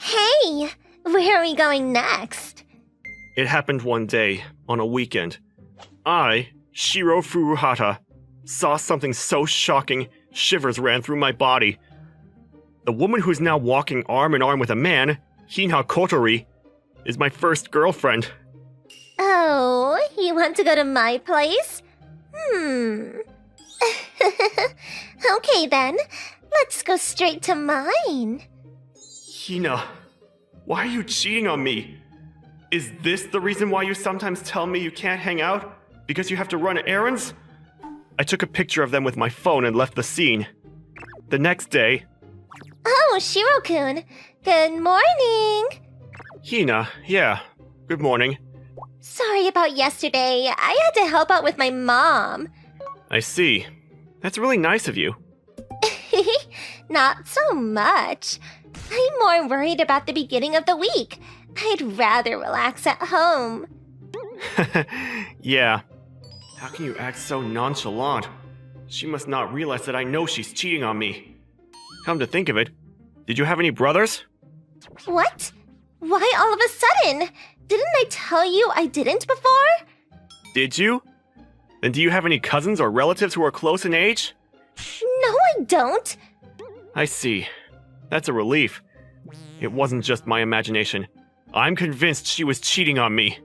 Hey, where are we going next? It happened one day, on a weekend. I, Shiro Furuhata, saw something so shocking, shivers ran through my body. The woman who's now walking arm in arm with a man, Hina Kotori, is my first girlfriend. Oh, you want to go to my place? Okay then, let's go straight to mine. Hina, why are you cheating on me? Is this the reason why you sometimes tell me you can't hang out? Because you have to run errands? I took a picture of them with my phone and left the scene. The next day... Oh, Shiro-kun, good morning! Hina, yeah, good morning. Sorry about yesterday. I had to help out with my mom. I see. That's really nice of you. Not so much. I'm more worried about the beginning of the week. I'd rather relax at home. Yeah. How can you act so nonchalant? She must not realize that I know she's cheating on me. Come to think of it, did you have any brothers? What? Why all of a sudden? Didn't I tell you I didn't before? Did you? Then do you have any cousins or relatives who are close in age? No, I don't. I see. That's a relief. It wasn't just my imagination. I'm convinced she was cheating on me.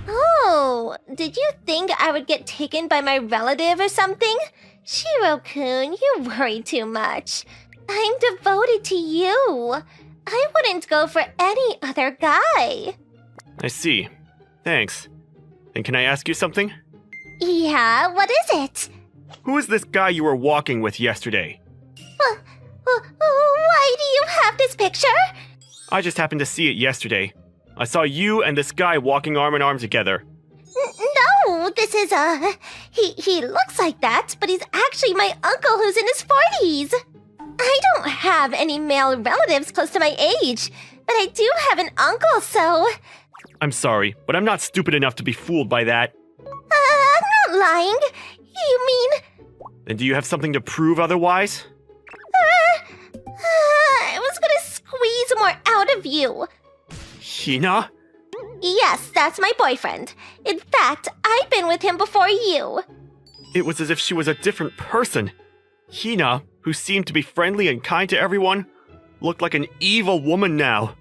Oh, did you think I would get taken by my relative or something? Shiro-kun, you worry too much. I'm devoted to you. I wouldn't go for any other guy. I see. Thanks. And can I ask you something? Yeah, what is it? Who is this guy you were walking with yesterday? Why do you have this picture? I just happened to see it yesterday. I saw you and this guy walking arm in arm together. No, this is, he looks like that, but he's actually my uncle who's in his 40s. I don't have any male relatives close to my age, but I do have an uncle, so... I'm sorry, but I'm not stupid enough to be fooled by that. I'm not lying. You mean... And do you have something to prove otherwise? I was gonna squeeze more out of you. Hina? Yes, that's my boyfriend. In fact, I've been with him before you. It was as if she was a different person. Hina, who seemed to be friendly and kind to everyone, looked like an evil woman now.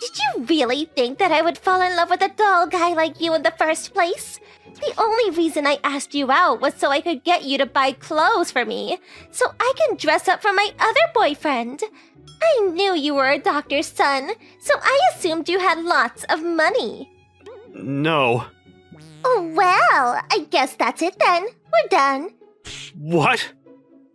Did you really think that I would fall in love with a dull guy like you in the first place? The only reason I asked you out was so I could get you to buy clothes for me, so I can dress up for my other boyfriend. I knew you were a doctor's son, so I assumed you had lots of money. No. Oh, well, I guess that's it then. We're done. What?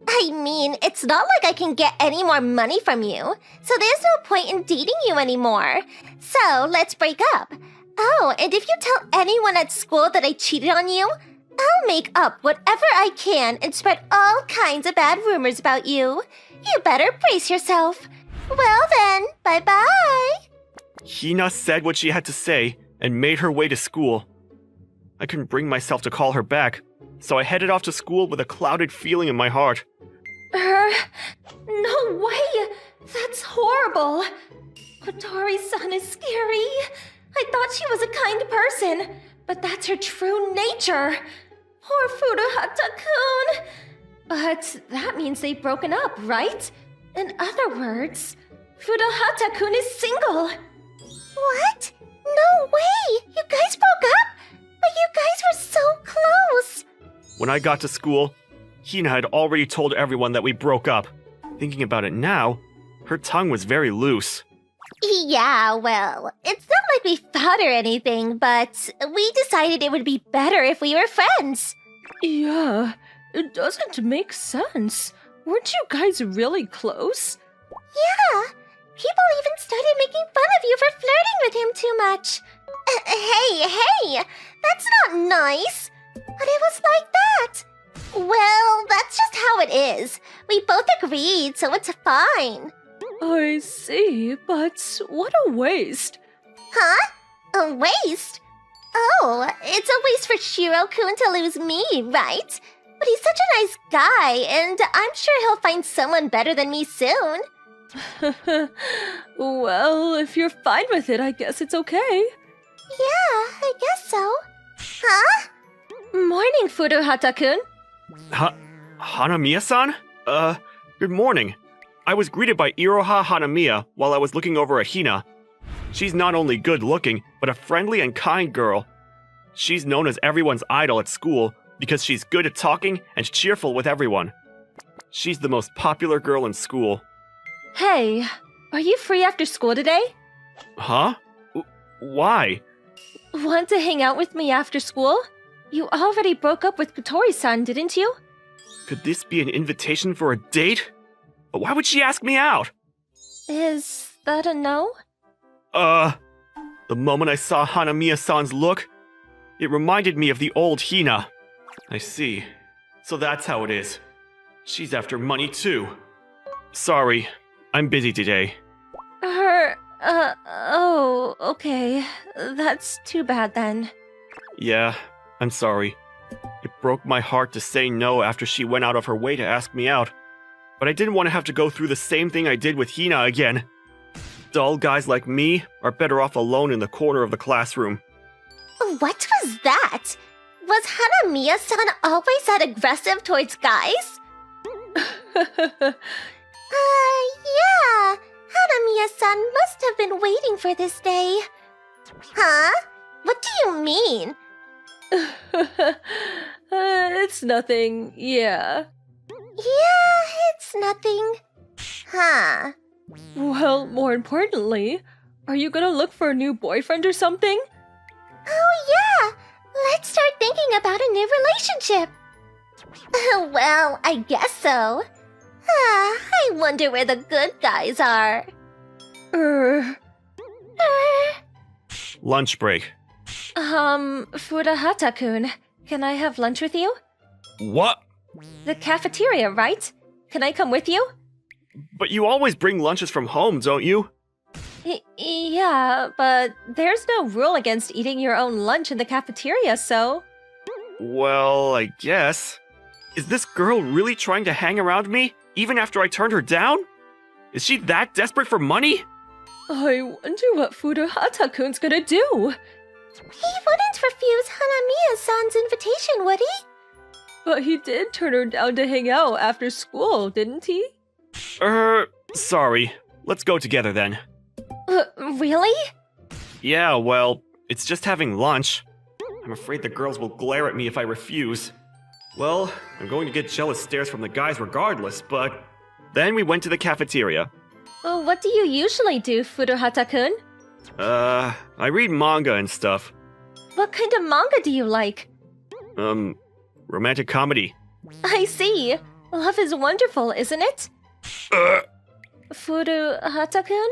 I mean, it's not like I can get any more money from you, so there's no point in dating you anymore. So, let's break up. Oh, and if you tell anyone at school that I cheated on you, I'll make up whatever I can and spread all kinds of bad rumors about you. You better brace yourself. Well then, bye-bye. Hina said what she had to say and made her way to school. I couldn't bring myself to call her back, so I headed off to school with a clouded feeling in my heart. No way! That's horrible! Kotori-san is scary. I thought she was a kind person, but that's her true nature. Poor Furuhata-kun. But that means they've broken up, right? In other words, Furuhata-kun is single. What? No way! You guys broke up? But you guys were so close! When I got to school, Hina had already told everyone that we broke up. Thinking about it now, her tongue was very loose. Yeah, well, it's not like we fought or anything, but we decided it would be better if we were friends. Yeah, it doesn't make sense. Weren't you guys really close? Yeah, people even started making fun of you for flirting with him too much. Hey, that's not nice. But it was like that. Well, that's just how it is. We both agreed, so it's fine. I see, but what a waste. Huh? A waste? Oh, it's a waste for Shiro-kun to lose me, right? But he's such a nice guy, and I'm sure he'll find someone better than me soon. Well, if you're fine with it, I guess it's okay. Yeah, I guess so. Huh? Morning, Furuhata-kun. Hanamiya-san? Good morning. I was greeted by Iroha Hanamiya while I was looking over a Hina. She's not only good-looking, but a friendly and kind girl. She's known as everyone's idol at school because she's good at talking and cheerful with everyone. She's the most popular girl in school. Hey, are you free after school today? Huh? Why? Want to hang out with me after school? You already broke up with Kotori-san, didn't you? Could this be an invitation for a date? But why would she ask me out? Is that a no? The moment I saw Hanamiya-san's look, it reminded me of the old Hina. I see. So that's how it is. She's after money too. Sorry, I'm busy today. Oh, okay. That's too bad then. Yeah, I'm sorry. It broke my heart to say no after she went out of her way to ask me out. But I didn't want to have to go through the same thing I did with Hina again. Dull guys like me are better off alone in the corner of the classroom. What was that? Was Hanamiya-san always that aggressive towards guys? Yeah. Hanamiya-san must have been waiting for this day. Huh? What do you mean? It's nothing, yeah. Yeah, it's nothing. Huh. Well, more importantly, are you gonna look for a new boyfriend or something? Oh yeah! Let's start thinking about a new relationship. Well, I guess so. I wonder where the good guys are. Lunch break. Furuhata-kun, can I have lunch with you? What? The cafeteria, right? Can I come with you? But you always bring lunches from home, don't you? Yeah, but there's no rule against eating your own lunch in the cafeteria, so... Well, I guess. Is this girl really trying to hang around me, even after I turned her down? Is she that desperate for money? I wonder what Furuhata-kun's gonna do. He wouldn't refuse Hanamiya-san's invitation, would he? But he did turn her down to hang out after school, didn't he? Sorry. Let's go together then. Really? Yeah, well, it's just having lunch. I'm afraid the girls will glare at me if I refuse. Well, I'm going to get jealous stares from the guys regardless, but... Then we went to the cafeteria. What do you usually do, Furuhata-kun? I read manga and stuff. What kind of manga do you like? Romantic comedy. I see. Love is wonderful, isn't it? Furuhata-kun?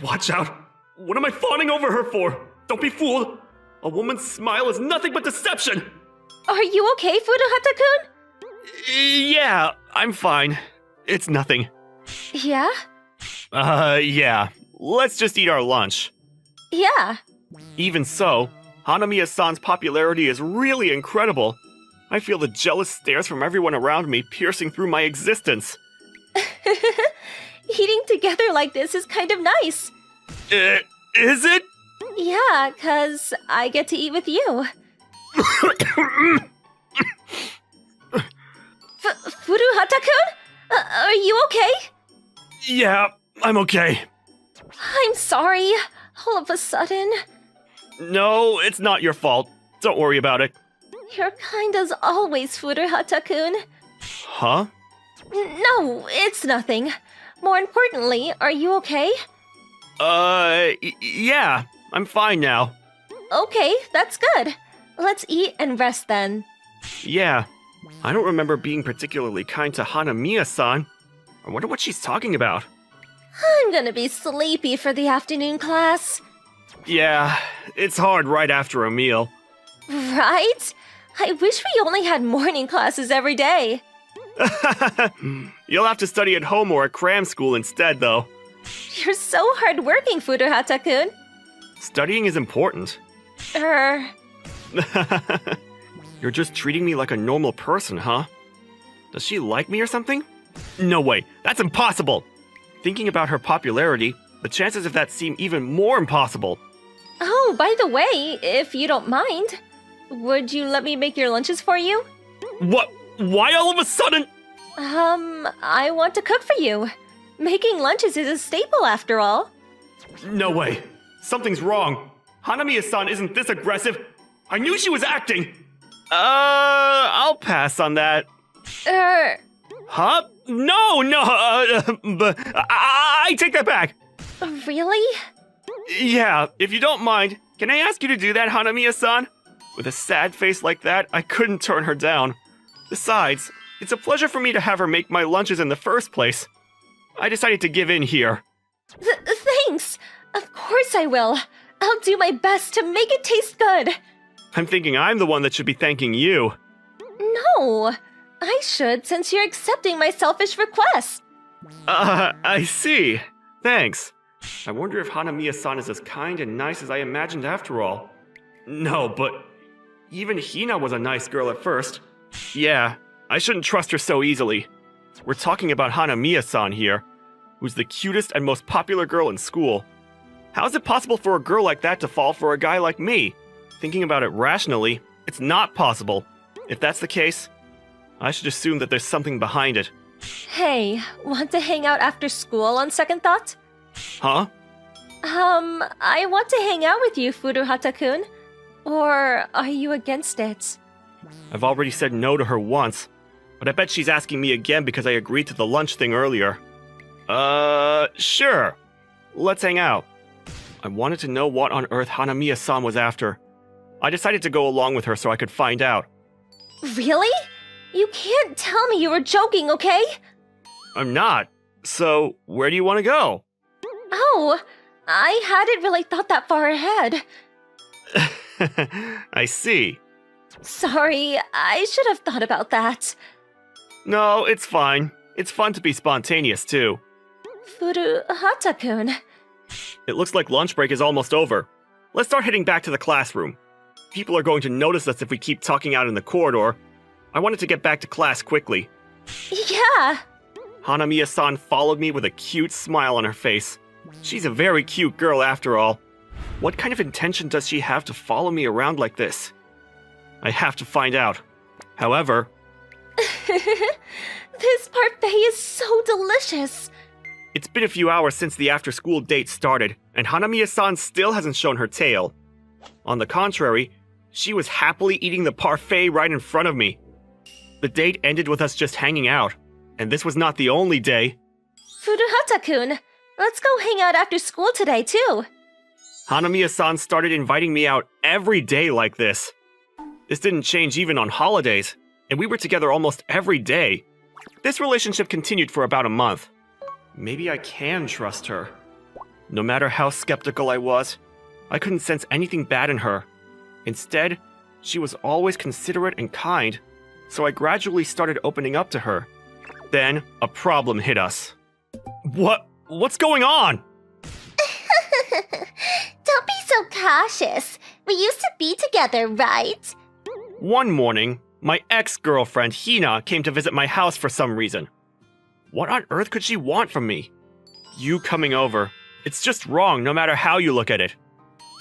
Watch out! What am I fawning over her for? Don't be fooled! A woman's smile is nothing but deception! Are you okay, Furuhata-kun? Yeah, I'm fine. It's nothing. Yeah? Yeah. Let's just eat our lunch. Yeah. Even so, Hanamiya-san's popularity is really incredible. I feel the jealous stares from everyone around me piercing through my existence. Eating together like this is kind of nice. Is it? Yeah, 'cause I get to eat with you. Furuhata-kun? Are you okay? Yeah, I'm okay. I'm sorry. All of a sudden. No, it's not your fault. Don't worry about it. You're kind as always, Furuhata-kun. Huh? No, it's nothing. More importantly, are you okay? Yeah, I'm fine now. Okay, that's good. Let's eat and rest then. Yeah, I don't remember being particularly kind to Hanamiya-san. I wonder what she's talking about. I'm gonna be sleepy for the afternoon class. Yeah, it's hard right after a meal. Right? I wish we only had morning classes every day. You'll have to study at home or at cram school instead, though. You're so hardworking, Furuhata-kun. Studying is important. You're just treating me like a normal person, huh? Does she like me or something? No way, that's impossible! Thinking about her popularity, the chances of that seem even more impossible. Oh, by the way, if you don't mind, would you let me make your lunches for you? What? Why all of a sudden? I want to cook for you. Making lunches is a staple after all. No way. Something's wrong. Hanamiya-san isn't this aggressive. I knew she was acting. I'll pass on that. Huh? No, but I take that back. Really? Yeah, if you don't mind, can I ask you to do that, Hanamiya-san? With a sad face like that, I couldn't turn her down. Besides, it's a pleasure for me to have her make my lunches in the first place. I decided to give in here. Thanks. Of course I will. I'll do my best to make it taste good. I'm thinking I'm the one that should be thanking you. No, I should since you're accepting my selfish request. I see. Thanks. I wonder if Hanamiya-san is as kind and nice as I imagined after all. No, but even Hina was a nice girl at first. Yeah, I shouldn't trust her so easily. We're talking about Hanamiya-san here, who's the cutest and most popular girl in school. How is it possible for a girl like that to fall for a guy like me? Thinking about it rationally, it's not possible. If that's the case, I should assume that there's something behind it. Hey, want to hang out after school on second thought? Huh? I want to hang out with you, Furuhata-kun. Or are you against it? I've already said no to her once, but I bet she's asking me again because I agreed to the lunch thing earlier. Sure. Let's hang out. I wanted to know what on earth Hanamiya-san was after. I decided to go along with her so I could find out. Really? You can't tell me you were joking, okay? I'm not. So, where do you want to go? Oh, I hadn't really thought that far ahead. I see. Sorry, I should have thought about that. No, it's fine. It's fun to be spontaneous, too. Furuhata-kun. It looks like lunch break is almost over. Let's start heading back to the classroom. People are going to notice us if we keep talking out in the corridor. I wanted to get back to class quickly. Yeah. Hanamiya-san followed me with a cute smile on her face. She's a very cute girl after all. What kind of intention does she have to follow me around like this? I have to find out. However... This parfait is so delicious. It's been a few hours since the after-school date started, and Hanamiya-san still hasn't shown her tail. On the contrary, she was happily eating the parfait right in front of me. The date ended with us just hanging out, and this was not the only day. Furuhata-kun, let's go hang out after school today, too. Hanamiya-san started inviting me out every day like this. This didn't change even on holidays, and we were together almost every day. This relationship continued for about a month. Maybe I can trust her. No matter how skeptical I was, I couldn't sense anything bad in her. Instead, she was always considerate and kind, so I gradually started opening up to her. Then, a problem hit us. What's going on? Don't be so cautious. We used to be together, right? One morning, my ex-girlfriend Hina came to visit my house for some reason. What on earth could she want from me? You coming over, it's just wrong no matter how you look at it.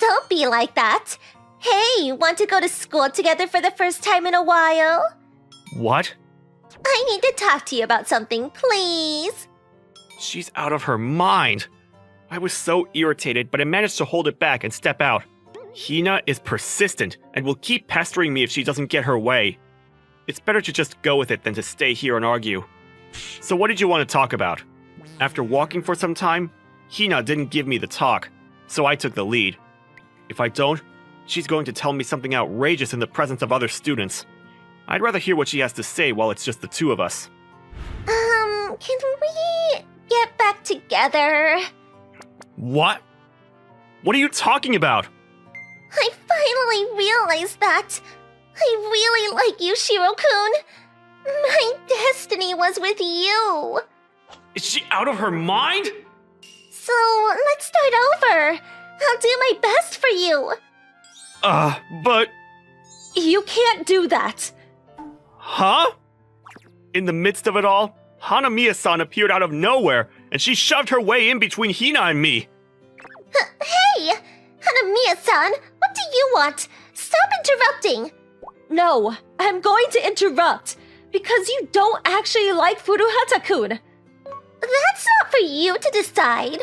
Don't be like that. Hey, want to go to school together for the first time in a while? What? I need to talk to you about something, please. She's out of her mind. I was so irritated, but I managed to hold it back and step out. Hina is persistent and will keep pestering me if she doesn't get her way. It's better to just go with it than to stay here and argue. So what did you want to talk about? After walking for some time, Hina didn't give me the talk, so I took the lead. If I don't, she's going to tell me something outrageous in the presence of other students. I'd rather hear what she has to say while it's just the two of us. Can we get back together? What? What are you talking about? I finally realized that. I really like you, Shiro-kun. My destiny was with you. Is she out of her mind? So, let's start over. I'll do my best for you. But... You can't do that. Huh? In the midst of it all, Hanamiya-san appeared out of nowhere and she shoved her way in between Hina and me. Hey! Hanamiya-san, what do you want? Stop interrupting! No, I'm going to interrupt because you don't actually like Furuhata-kun. That's not for you to decide.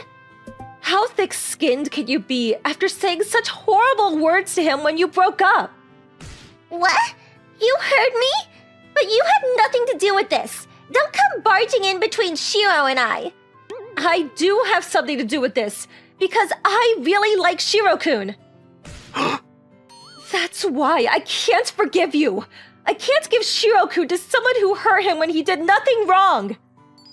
How thick-skinned can you be after saying such horrible words to him when you broke up? What? You heard me? But you had nothing to do with this. Don't come barging in between Shiro and I. I do have something to do with this because I really like Shiro-kun. That's why I can't forgive you. I can't give Shiro-kun to someone who hurt him when he did nothing wrong.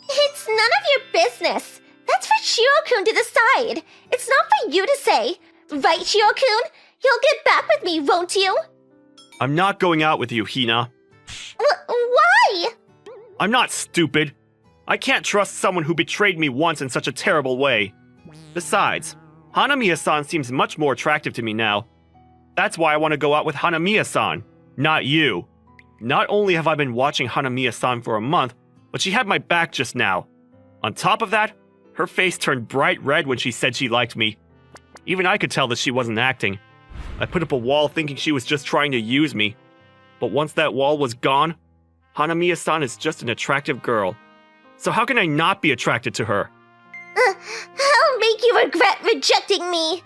It's none of your business. That's for Shiro-kun to decide. It's not for you to say. Right, Shiro-kun? You'll get back with me, won't you? I'm not going out with you, Hina. Why? I'm not stupid. I can't trust someone who betrayed me once in such a terrible way. Besides, Hanamiya-san seems much more attractive to me now. That's why I want to go out with Hanamiya-san, not you. Not only have I been watching Hanamiya-san for a month, but she had my back just now. On top of that, her face turned bright red when she said she liked me. Even I could tell that she wasn't acting. I put up a wall thinking she was just trying to use me. But once that wall was gone, Hanamiya-san is just an attractive girl. So how can I not be attracted to her? I'll make you regret rejecting me.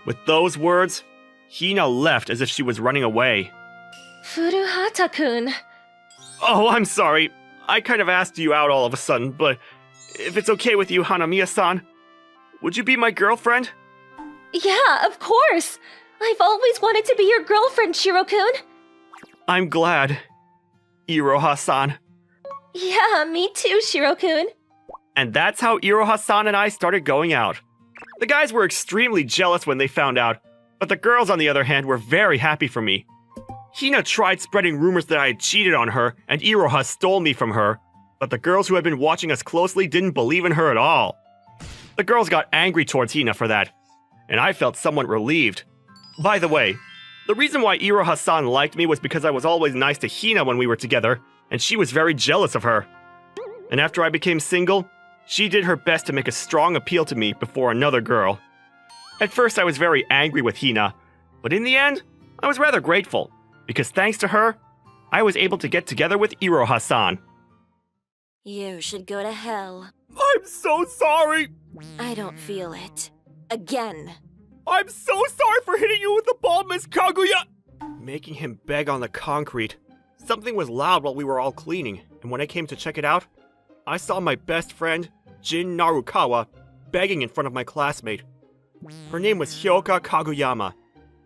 With those words, Hina left as if she was running away. Furuhata-kun. Oh, I'm sorry. I kind of asked you out all of a sudden, but if it's okay with you, Hanamiya-san, would you be my girlfriend? Yeah, of course. I've always wanted to be your girlfriend, Shiro-kun. I'm glad. Iroha-san. Yeah, me too, Shiro-kun. And that's how Iroha-san and I started going out. The guys were extremely jealous when they found out, but the girls, on the other hand, were very happy for me. Hina tried spreading rumors that I had cheated on her and Iroha stole me from her, but the girls who had been watching us closely didn't believe in her at all. The girls got angry towards Hina for that, and I felt somewhat relieved. By the way, the reason why Iroha-san liked me was because I was always nice to Hina when we were together, and she was very jealous of her. And after I became single, she did her best to make a strong appeal to me before another girl. At first I was very angry with Hina, but in the end, I was rather grateful, because thanks to her, I was able to get together with Iroha-san. You should go to hell. I'm so sorry! I don't feel it. Again. I'm so sorry for hitting you with the ball, Miss Kaguya! Making him beg on the concrete. Something was loud while we were all cleaning, and when I came to check it out, I saw my best friend, Jin Narukawa, begging in front of my classmate. Her name was Hyoka Kaguyama.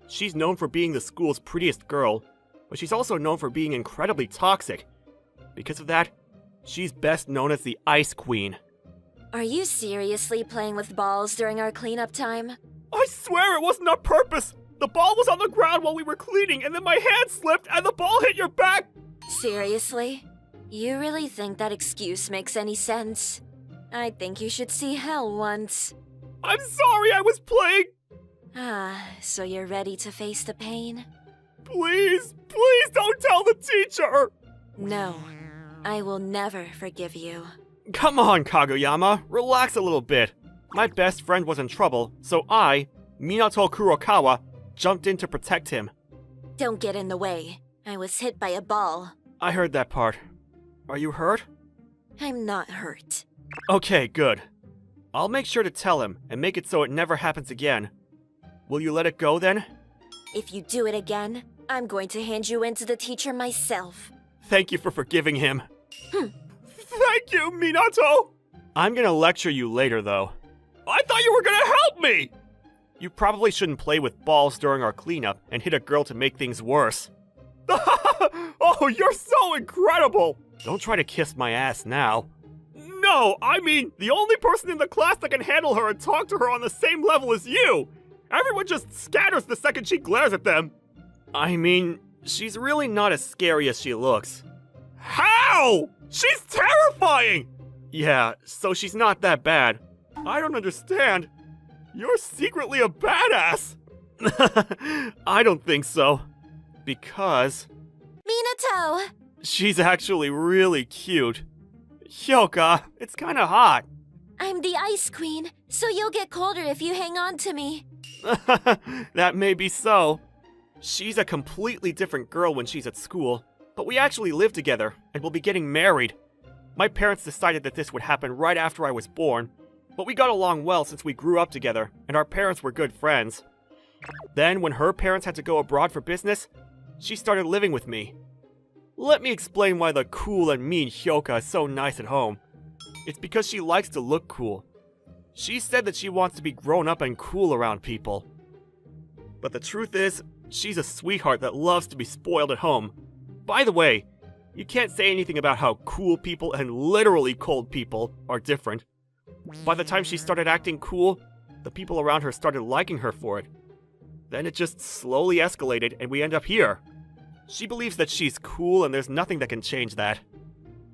She's known for being the school's prettiest girl, but she's also known for being incredibly toxic. Because of that, she's best known as the Ice Queen. Are you seriously playing with balls during our cleanup time? I swear it wasn't on purpose! The ball was on the ground while we were cleaning, and then my hand slipped and the ball hit your back! Seriously? You really think that excuse makes any sense? I think you should see hell once. I'm sorry, I was playing! Ah, so you're ready to face the pain? Please don't tell the teacher! No, I will never forgive you. Come on, Kaguyama, relax a little bit. My best friend was in trouble, so I, Minato Kurokawa, jumped in to protect him. Don't get in the way. I was hit by a ball. I heard that part. Are you hurt? I'm not hurt. Okay, good. I'll make sure to tell him and make it so it never happens again. Will you let it go then? If you do it again, I'm going to hand you in to the teacher myself. Thank you for forgiving him. Thank you, Minato! I'm gonna lecture you later, though. I thought you were gonna help me! You probably shouldn't play with balls during our cleanup and hit a girl to make things worse. Oh, you're so incredible! Don't try to kiss my ass now. No, I mean, the only person in the class that can handle her and talk to her on the same level as you! Everyone just scatters the second she glares at them. I mean, she's really not as scary as she looks. How? She's terrifying! Yeah, so she's not that bad. I don't understand. You're secretly a badass! I don't think so. Because Minato! she's actually really cute. Hyoka, it's kinda hot. I'm the Ice Queen, so you'll get colder if you hang on to me. That may be so. She's a completely different girl when she's at school, but we actually live together and will be getting married. My parents decided that this would happen right after I was born, but we got along well since we grew up together and our parents were good friends. Then, when her parents had to go abroad for business, she started living with me. Let me explain why the cool and mean Hyoka is so nice at home. It's because she likes to look cool. She said that she wants to be grown up and cool around people. But the truth is, she's a sweetheart that loves to be spoiled at home. By the way, you can't say anything about how cool people and literally cold people are different. By the time she started acting cool, the people around her started liking her for it. Then it just slowly escalated and we end up here. She believes that she's cool and there's nothing that can change that.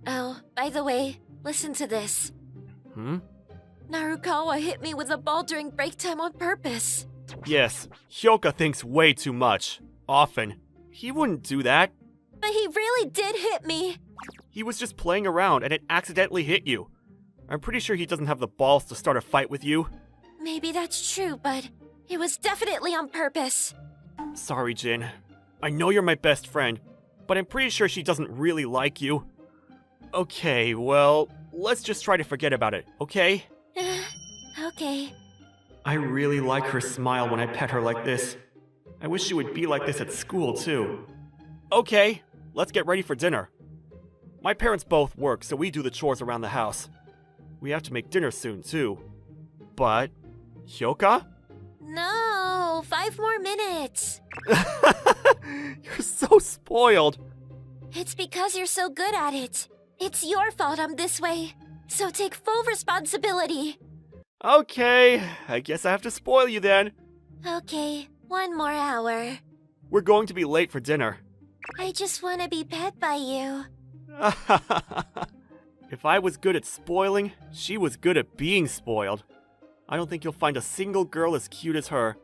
Oh, by the way, listen to this. Narukawa hit me with a ball during break time on purpose. Yes, Hyoka thinks way too much. Often. He wouldn't do that. But he really did hit me. He was just playing around and it accidentally hit you. I'm pretty sure he doesn't have the balls to start a fight with you. Maybe that's true, but it was definitely on purpose. Sorry, Jin. I know you're my best friend, but I'm pretty sure she doesn't really like you. Okay, well, let's just try to forget about it, okay? Okay. I really like her smile when I pet her like this. I wish she would be like this at school, too. Okay, let's get ready for dinner. My parents both work, so we do the chores around the house. We have to make dinner soon, too. But, Hyoka? No, 5 more minutes. You're so spoiled. It's because you're so good at it. It's your fault I'm this way. So take full responsibility. Okay, I guess I have to spoil you then. Okay, 1 more hour. We're going to be late for dinner. I just want to be pet by you. If I was good at spoiling, she was good at being spoiled. I don't think you'll find a single girl as cute as her.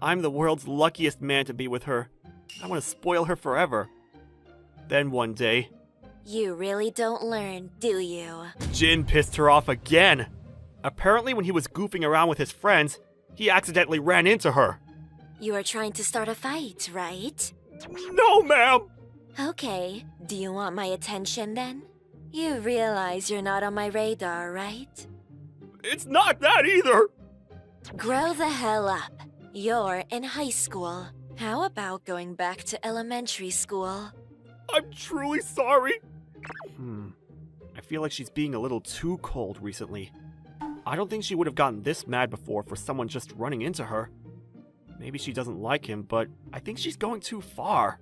I'm the world's luckiest man to be with her. I want to spoil her forever. Then one day, You really don't learn, do you? Jin pissed her off again. Apparently when he was goofing around with his friends, he accidentally ran into her. You are trying to start a fight, right? No, ma'am! Okay, do you want my attention then? You realize you're not on my radar, right? It's not that either! Grow the hell up. You're in high school. How about going back to elementary school? I'm truly sorry. I feel like she's being a little too cold recently. I don't think she would have gotten this mad before for someone just running into her. Maybe she doesn't like him, but I think she's going too far.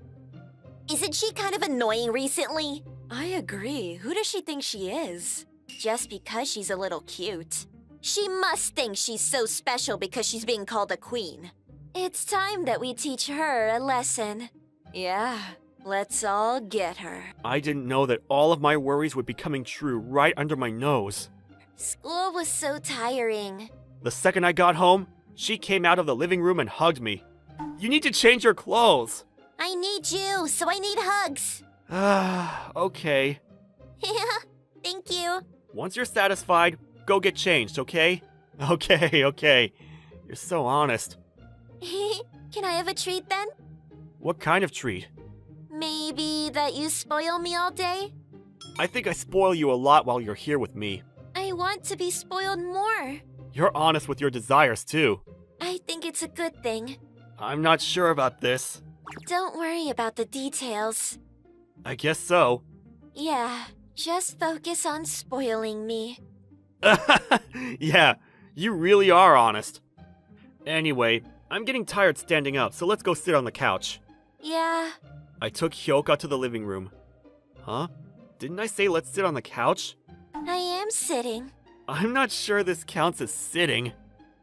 Isn't she kind of annoying recently? I agree. Who does she think she is? Just because she's a little cute. She must think she's so special because she's being called a queen. It's time that we teach her a lesson. Yeah, let's all get her. I didn't know that all of my worries would be coming true right under my nose. School was so tiring. The second I got home, she came out of the living room and hugged me. You need to change your clothes. I need you, so I need hugs. Okay. Thank you. Once you're satisfied, go get changed, okay? Okay. You're so honest. Can I have a treat then? What kind of treat? Maybe that you spoil me all day? I think I spoil you a lot while you're here with me. I want to be spoiled more. You're honest with your desires, too. I think it's a good thing. I'm not sure about this. Don't worry about the details. I guess so. Yeah, just focus on spoiling me. Yeah, you really are honest. Anyway, I'm getting tired standing up, so let's go sit on the couch. Yeah. I took Hyoka to the living room. Huh? Didn't I say let's sit on the couch? I am sitting. I'm not sure this counts as sitting.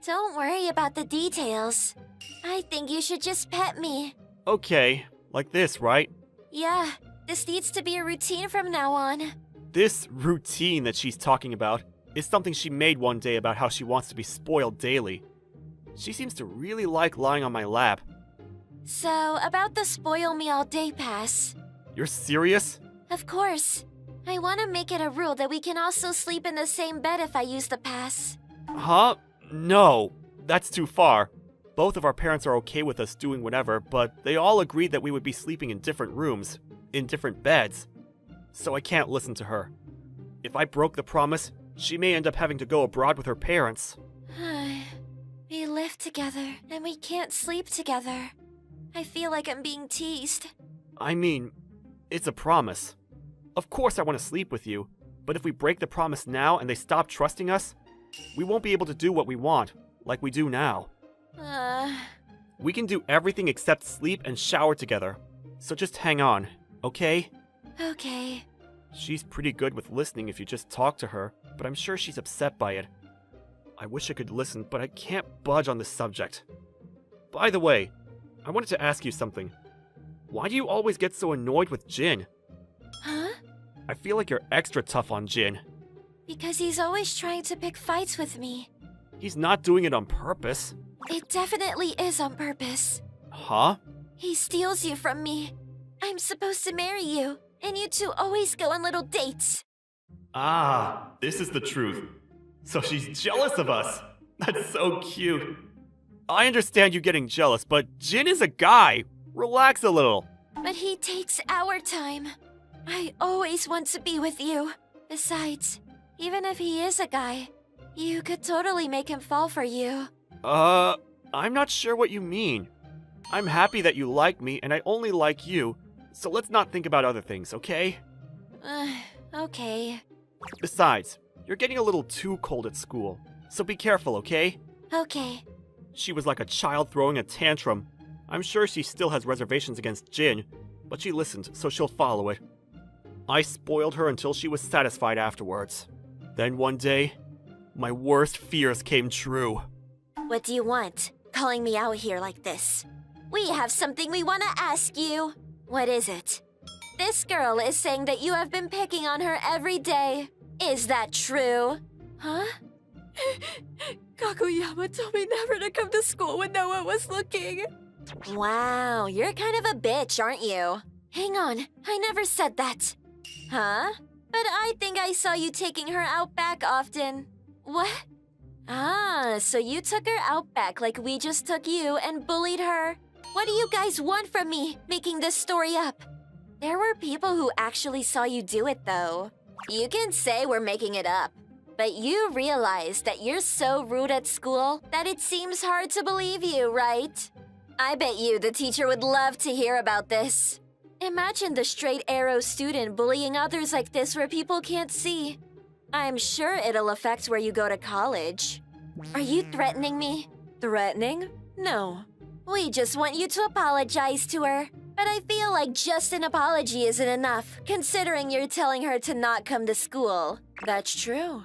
Don't worry about the details. I think you should just pet me. Okay, like this, right? Yeah, this needs to be a routine from now on. This routine that she's talking about is something she made one day about how she wants to be spoiled daily. She seems to really like lying on my lap. So, about the spoil me all day pass. You're serious? Of course. I want to make it a rule that we can also sleep in the same bed if I use the pass. Huh? No, that's too far. Both of our parents are okay with us doing whatever, but they all agreed that we would be sleeping in different rooms, in different beds. So I can't listen to her. If I broke the promise, she may end up having to go abroad with her parents. We live together, and we can't sleep together. I feel like I'm being teased. I mean, it's a promise. Of course I want to sleep with you, but if we break the promise now and they stop trusting us, we won't be able to do what we want, like we do now. We can do everything except sleep and shower together. So just hang on, okay? Okay. She's pretty good with listening if you just talk to her, but I'm sure she's upset by it. I wish I could listen, but I can't budge on this subject. By the way, I wanted to ask you something. Why do you always get so annoyed with Jin? Huh? I feel like you're extra tough on Jin. Because he's always trying to pick fights with me. He's not doing it on purpose. It definitely is on purpose. Huh? He steals you from me. I'm supposed to marry you, and you two always go on little dates. Ah, this is the truth. So she's jealous of us. That's so cute. I understand you getting jealous, but Jin is a guy. Relax a little. But he takes our time. I always want to be with you. Besides, even if he is a guy, you could totally make him fall for you. I'm not sure what you mean. I'm happy that you like me, and I only like you, so let's not think about other things, okay? Okay. Besides, you're getting a little too cold at school, so be careful, okay? Okay. She was like a child throwing a tantrum. I'm sure she still has reservations against Jin, but she listened, so she'll follow it. I spoiled her until she was satisfied afterwards. Then one day, my worst fears came true. What do you want? Calling me out here like this. We have something we want to ask you. What is it? This girl is saying that you have been picking on her every day. Is that true? Huh? Kaguyama told me never to come to school when no one was looking. Wow, you're kind of a bitch, aren't you? Hang on, I never said that. Huh? But I think I saw you taking her out back often. What? Ah, so you took her out back like we just took you and bullied her. What do you guys want from me, making this story up? There were people who actually saw you do it, though. You can say we're making it up, but you realize that you're so rude at school that it seems hard to believe you, right? I bet you the teacher would love to hear about this. Imagine the straight arrow student bullying others like this where people can't see. I'm sure it'll affect where you go to college. Are you threatening me? Threatening? No. We just want you to apologize to her. But I feel like just an apology isn't enough, considering you're telling her to not come to school. That's true.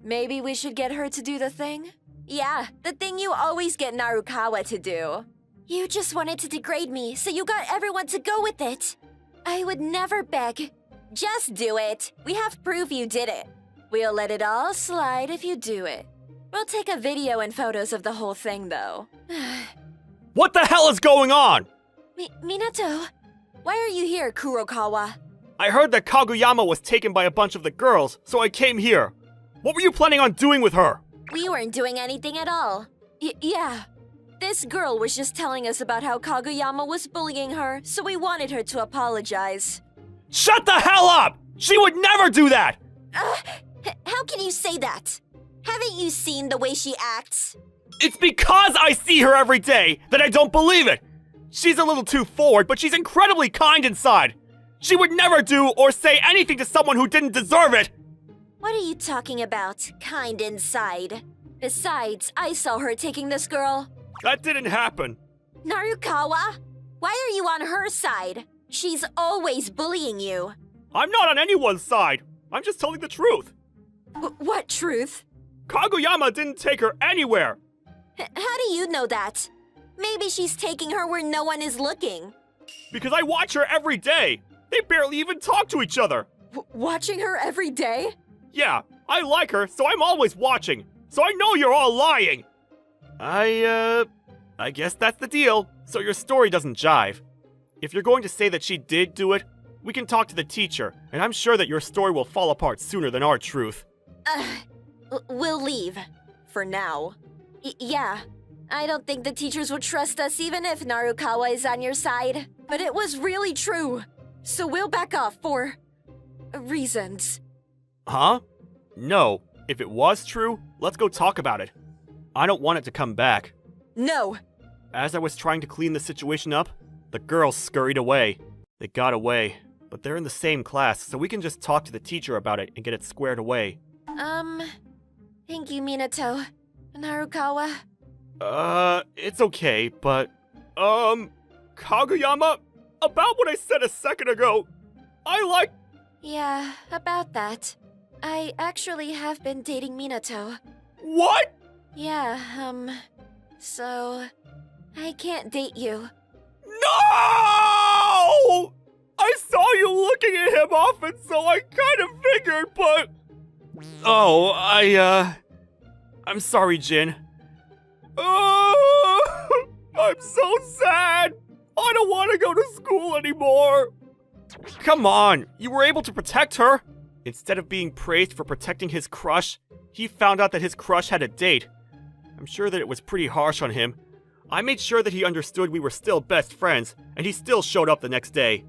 Maybe we should get her to do the thing? Yeah, the thing you always get Narukawa to do. You just wanted to degrade me, so you got everyone to go with it. I would never beg. Just do it. We have proof you did it. We'll let it all slide if you do it. We'll take a video and photos of the whole thing, though. What the hell is going on? Minato, why are you here, Kurokawa? I heard that Kaguyama was taken by a bunch of the girls, so I came here. What were you planning on doing with her? We weren't doing anything at all. Yeah. This girl was just telling us about how Kaguyama was bullying her, so we wanted her to apologize. Shut the hell up! She would never do that! How can you say that? Haven't you seen the way she acts? It's because I see her every day that I don't believe it! She's a little too forward, but she's incredibly kind inside. She would never do or say anything to someone who didn't deserve it! What are you talking about, kind inside? Besides, I saw her taking this girl. That didn't happen. Narukawa? Why are you on her side? She's always bullying you. I'm not on anyone's side. I'm just telling the truth. What truth? Kaguyama didn't take her anywhere. How do you know that? Maybe she's taking her where no one is looking. Because I watch her every day. They barely even talk to each other. Watching her every day? Yeah, I like her, so I'm always watching. So I know you're all lying. I guess that's the deal. So your story doesn't jive. If you're going to say that she did do it, We can talk to the teacher, and I'm sure that your story will fall apart sooner than our truth. We'll leave. For now. Yeah. I don't think the teachers would trust us even if Narukawa is on your side. But it was really true. So we'll back off for... reasons. Huh? No. If it was true, let's go talk about it. I don't want it to come back. No. As I was trying to clean the situation up, the girls scurried away. They got away, but they're in the same class, so we can just talk to the teacher about it and get it squared away. Thank you, Minato. Narukawa. It's okay, but, Kaguyama, about what I said a second ago, Yeah, about that. I actually have been dating Minato. What? Yeah, so... I can't date you. No! I saw you looking at him often, so I kind of figured, but... Oh, I'm sorry, Jin. I'm so sad! I don't want to go to school anymore! Come on, you were able to protect her! Instead of being praised for protecting his crush, he found out that his crush had a date. I'm sure that it was pretty harsh on him. I made sure that he understood we were still best friends, and he still showed up the next day.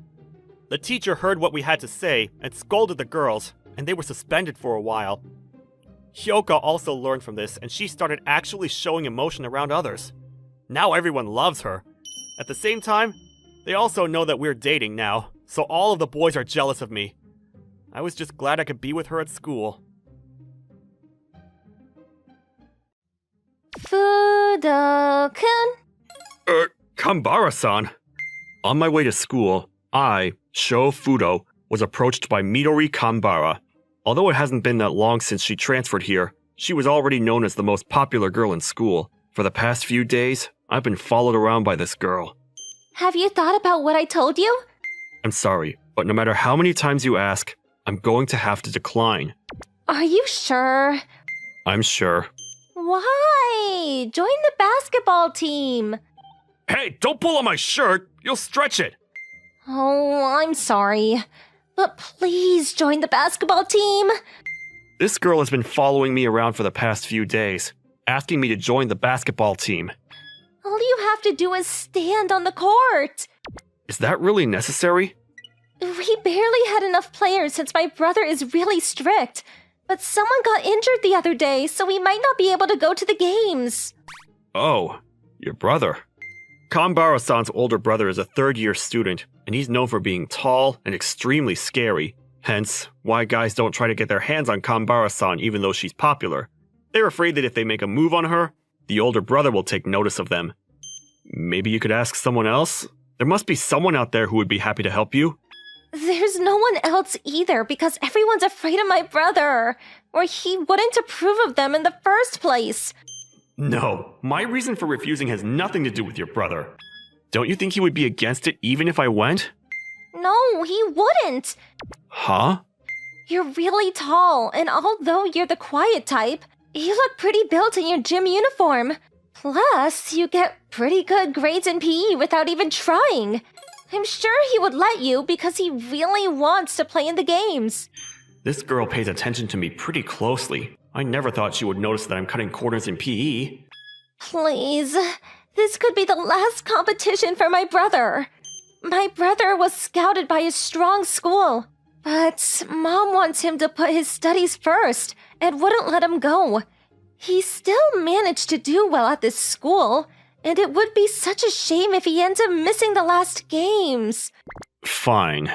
The teacher heard what we had to say and scolded the girls, and they were suspended for a while. Hyoka also learned from this, and she started actually showing emotion around others. Now everyone loves her. At the same time, they also know that we're dating now, so all of the boys are jealous of me. I was just glad I could be with her at school. Fudo-kun? Kambara-san. On my way to school, I, Sho Fudo, was approached by Midori Kambara. Although it hasn't been that long since she transferred here, she was already known as the most popular girl in school. For the past few days, I've been followed around by this girl. Have you thought about what I told you? I'm sorry, but no matter how many times you ask, I'm going to have to decline. Are you sure? I'm sure. Why? Join the basketball team. Hey, don't pull on my shirt! You'll stretch it! Oh, I'm sorry. But please join the basketball team. This girl has been following me around for the past few days, asking me to join the basketball team. All you have to do is stand on the court. Is that really necessary? We barely had enough players since my brother is really strict. But someone got injured the other day, so we might not be able to go to the games. Oh, your brother. Kambara-san's older brother is a third-year student, and he's known for being tall and extremely scary. Hence, why guys don't try to get their hands on Kambara-san even though she's popular. They're afraid that if they make a move on her, the older brother will take notice of them. Maybe you could ask someone else? There must be someone out there who would be happy to help you. There's no one else either because everyone's afraid of my brother, or he wouldn't approve of them in the first place. No, my reason for refusing has nothing to do with your brother. Don't you think he would be against it even if I went? No, he wouldn't. Huh? You're really tall, and although you're the quiet type, you look pretty built in your gym uniform. Plus, you get pretty good grades in PE without even trying. I'm sure he would let you because he really wants to play in the games. This girl pays attention to me pretty closely. I never thought she would notice that I'm cutting corners in PE. Please, this could be the last competition for my brother. My brother was scouted by a strong school, but Mom wants him to put his studies first and wouldn't let him go. He still managed to do well at this school, and it would be such a shame if he ends up missing the last games. Fine.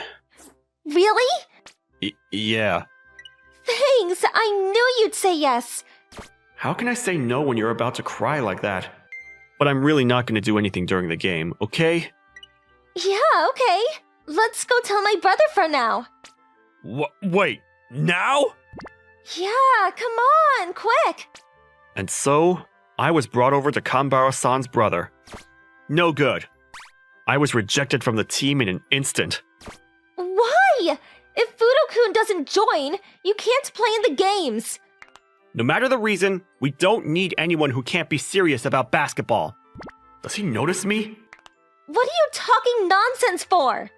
Really? Yeah. Thanks, I knew you'd say yes. How can I say no when you're about to cry like that? But I'm really not going to do anything during the game, okay? Yeah, okay. Let's go tell my brother for now. Wait, now? Yeah, come on, quick. And so, I was brought over to Kambara-san's brother. No good. I was rejected from the team in an instant. Why? If Fudo-kun doesn't join, you can't play in the games. No matter the reason, we don't need anyone who can't be serious about basketball. Does he notice me? What are you talking nonsense for?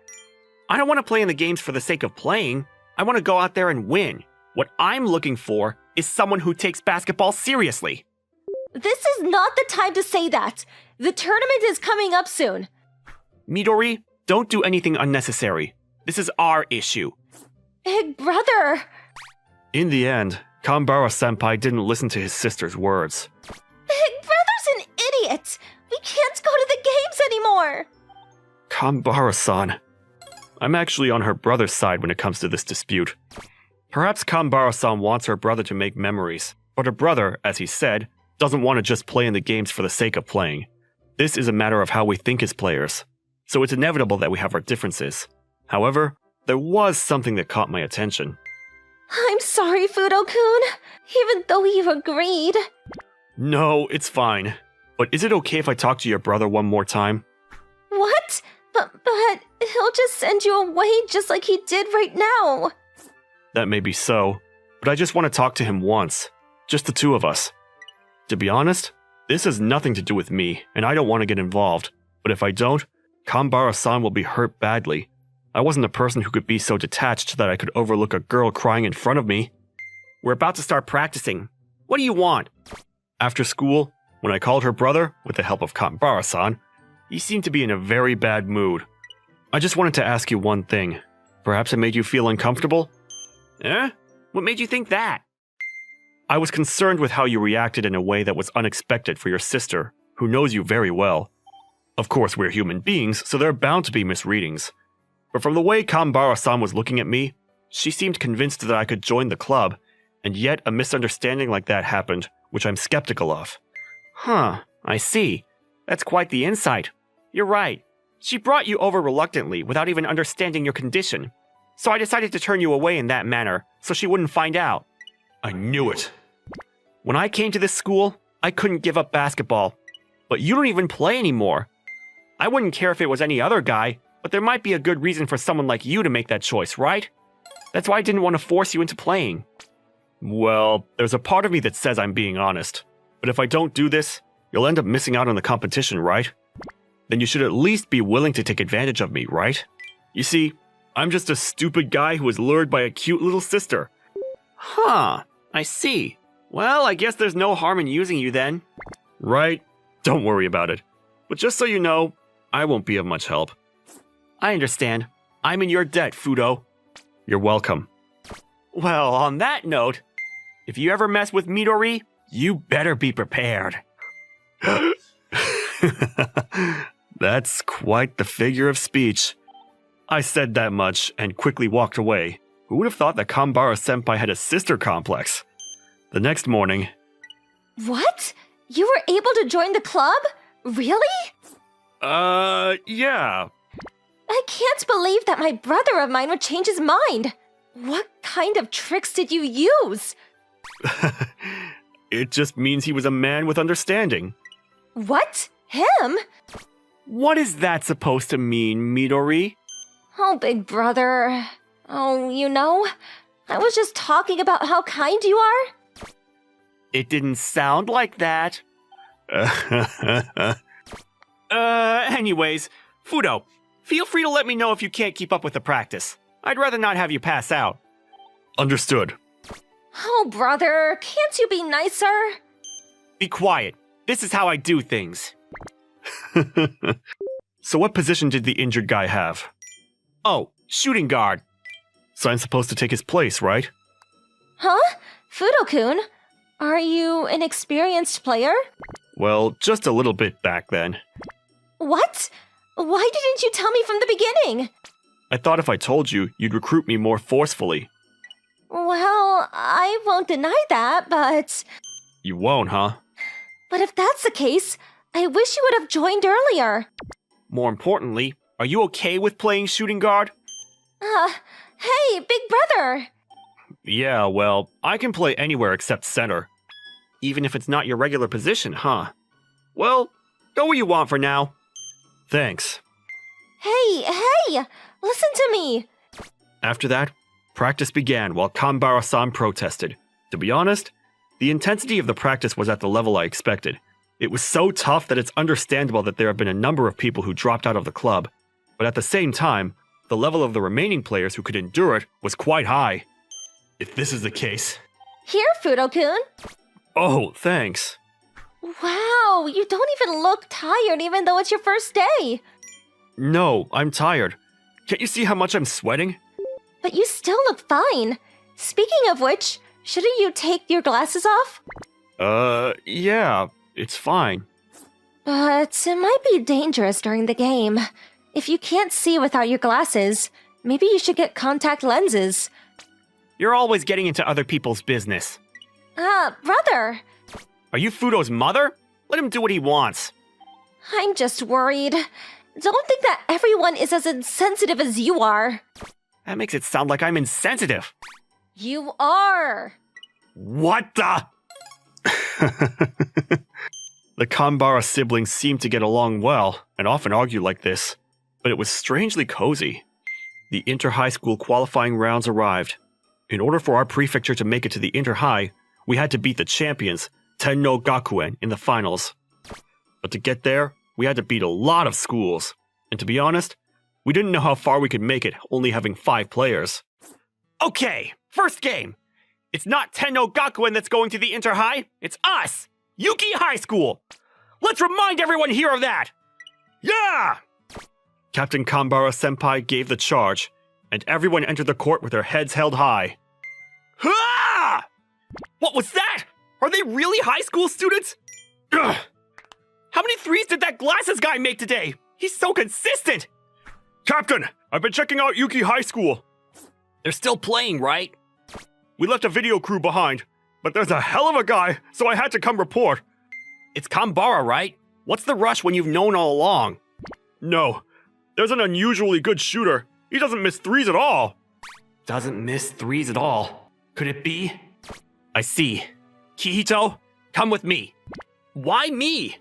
I don't want to play in the games for the sake of playing. I want to go out there and win. What I'm looking for is someone who takes basketball seriously. This is not the time to say that. The tournament is coming up soon. Midori, don't do anything unnecessary. This is our issue. Big brother! In the end, Kanbara-senpai didn't listen to his sister's words. Big brother's an idiot! We can't go to the games anymore! Kanbara-san. I'm actually on her brother's side when it comes to this dispute. Perhaps Kanbara-san wants her brother to make memories, but her brother, as he said, doesn't want to just play in the games for the sake of playing. This is a matter of how we think as players, so it's inevitable that we have our differences. However, there was something that caught my attention. I'm sorry, Fudo-kun, even though you agreed. No, it's fine. But is it okay if I talk to your brother one more time? What? But he'll just send you away just like he did right now. That may be so, but I just want to talk to him once. Just the two of us. To be honest, this has nothing to do with me, and I don't want to get involved. But if I don't, Kanbara-san will be hurt badly. I wasn't a person who could be so detached that I could overlook a girl crying in front of me. We're about to start practicing. What do you want? After school, when I called her brother, with the help of Kanbara-san, he seemed to be in a very bad mood. I just wanted to ask you one thing. Perhaps it made you feel uncomfortable? Eh? What made you think that? I was concerned with how you reacted in a way that was unexpected for your sister, who knows you very well. Of course, we're human beings, so there are bound to be misreadings. But from the way Kanbara-san was looking at me, she seemed convinced that I could join the club, and yet a misunderstanding like that happened, which I'm skeptical of. Huh, I see. That's quite the insight. You're right. She brought you over reluctantly without even understanding your condition. So I decided to turn you away in that manner, so she wouldn't find out. I knew it. When I came to this school, I couldn't give up basketball. But you don't even play anymore. I wouldn't care if it was any other guy, but there might be a good reason for someone like you to make that choice, right? That's why I didn't want to force you into playing. Well, there's a part of me that says I'm being honest. But if I don't do this, you'll end up missing out on the competition, right? Then you should at least be willing to take advantage of me, right? You see, I'm just a stupid guy who was lured by a cute little sister. Huh, I see. Well, I guess there's no harm in using you then. Right? Don't worry about it. But just so you know, I won't be of much help. I understand. I'm in your debt, Fudo. You're welcome. Well, on that note, if you ever mess with Midori, you better be prepared. That's quite the figure of speech. I said that much and quickly walked away. Who would have thought that Kanbara-senpai had a sister complex? The next morning... What? You were able to join the club? Really? Yeah. I can't believe that my brother of mine would change his mind. What kind of tricks did you use? It just means he was a man with understanding. What? Him? What is that supposed to mean, Midori? Oh, big brother. Oh, you know, I was just talking about how kind you are. It didn't sound like that. Anyways, Fudo, feel free to let me know if you can't keep up with the practice. I'd rather not have you pass out. Understood. Oh, brother, can't you be nicer? Be quiet. This is how I do things. So what position did the injured guy have? Oh, shooting guard. So I'm supposed to take his place, right? Huh? Fudo-kun, are you an experienced player? Well, just a little bit back then. What? Why didn't you tell me from the beginning? I thought if I told you, you'd recruit me more forcefully. Well, I won't deny that, but... You won't, huh? But if that's the case, I wish you would have joined earlier. More importantly, are you okay with playing shooting guard? Hey, big brother! Yeah, well, I can play anywhere except center. Even if it's not your regular position, huh? Well, go where you want for now. Thanks. Hey, listen to me. After that, practice began while Kanbara-san protested. To be honest, the intensity of the practice was at the level I expected. It was so tough that it's understandable that there have been a number of people who dropped out of the club. But at the same time, the level of the remaining players who could endure it was quite high. If this is the case... Here, Fudo-kun. Oh, thanks. Wow, you don't even look tired even though it's your first day. No, I'm tired. Can't you see how much I'm sweating? But you still look fine. Speaking of which, shouldn't you take your glasses off? Yeah, it's fine. But it might be dangerous during the game. If you can't see without your glasses, maybe you should get contact lenses. You're always getting into other people's business. Brother! Are you Fudo's mother? Let him do what he wants. I'm just worried. Don't think that everyone is as insensitive as you are. That makes it sound like I'm insensitive. You are! What the? The Kanbara siblings seemed to get along well, and often argue like this, but it was strangely cozy. The inter-high school qualifying rounds arrived. In order for our prefecture to make it to the inter-high, we had to beat the champions, Tenno Gakuen, in the finals. But to get there, we had to beat a lot of schools, and to be honest, we didn't know how far we could make it, only having 5 players. Okay, first game. It's not Tenno Gakuen that's going to the inter-high, it's us! Yuki High School! Let's remind everyone here of that! Yeah! Captain Kanbara-senpai gave the charge, and everyone entered the court with their heads held high. Ah! What was that? Are they really high school students? Ugh. How many threes did that glasses guy make today? He's so consistent! Captain, I've been checking out Yuki High School. They're still playing, right? We left a video crew behind, but there's a hell of a guy, so I had to come report. It's Kanbara, right? What's the rush when you've known all along? No, there's an unusually good shooter. He doesn't miss threes at all. Doesn't miss threes at all. Could it be? I see. Kihito, come with me. Why me?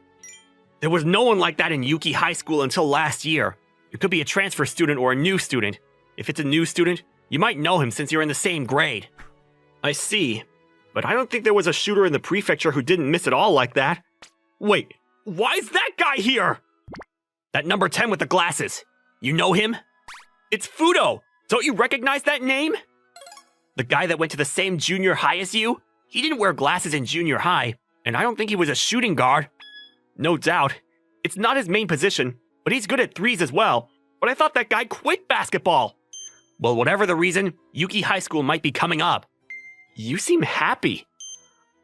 There was no one like that in Yuki High School until last year. It could be a transfer student or a new student. If it's a new student, you might know him since you're in the same grade. I see. But I don't think there was a shooter in the prefecture who didn't miss it all like that. Wait, why is that guy here? That number 10 with the glasses. You know him? It's Fudo! Don't you recognize that name? The guy that went to the same junior high as you? He didn't wear glasses in junior high, and I don't think he was a shooting guard. No doubt. It's not his main position, but he's good at threes as well. But I thought that guy quit basketball. Well, whatever the reason, Yuki High School might be coming up. You seem happy.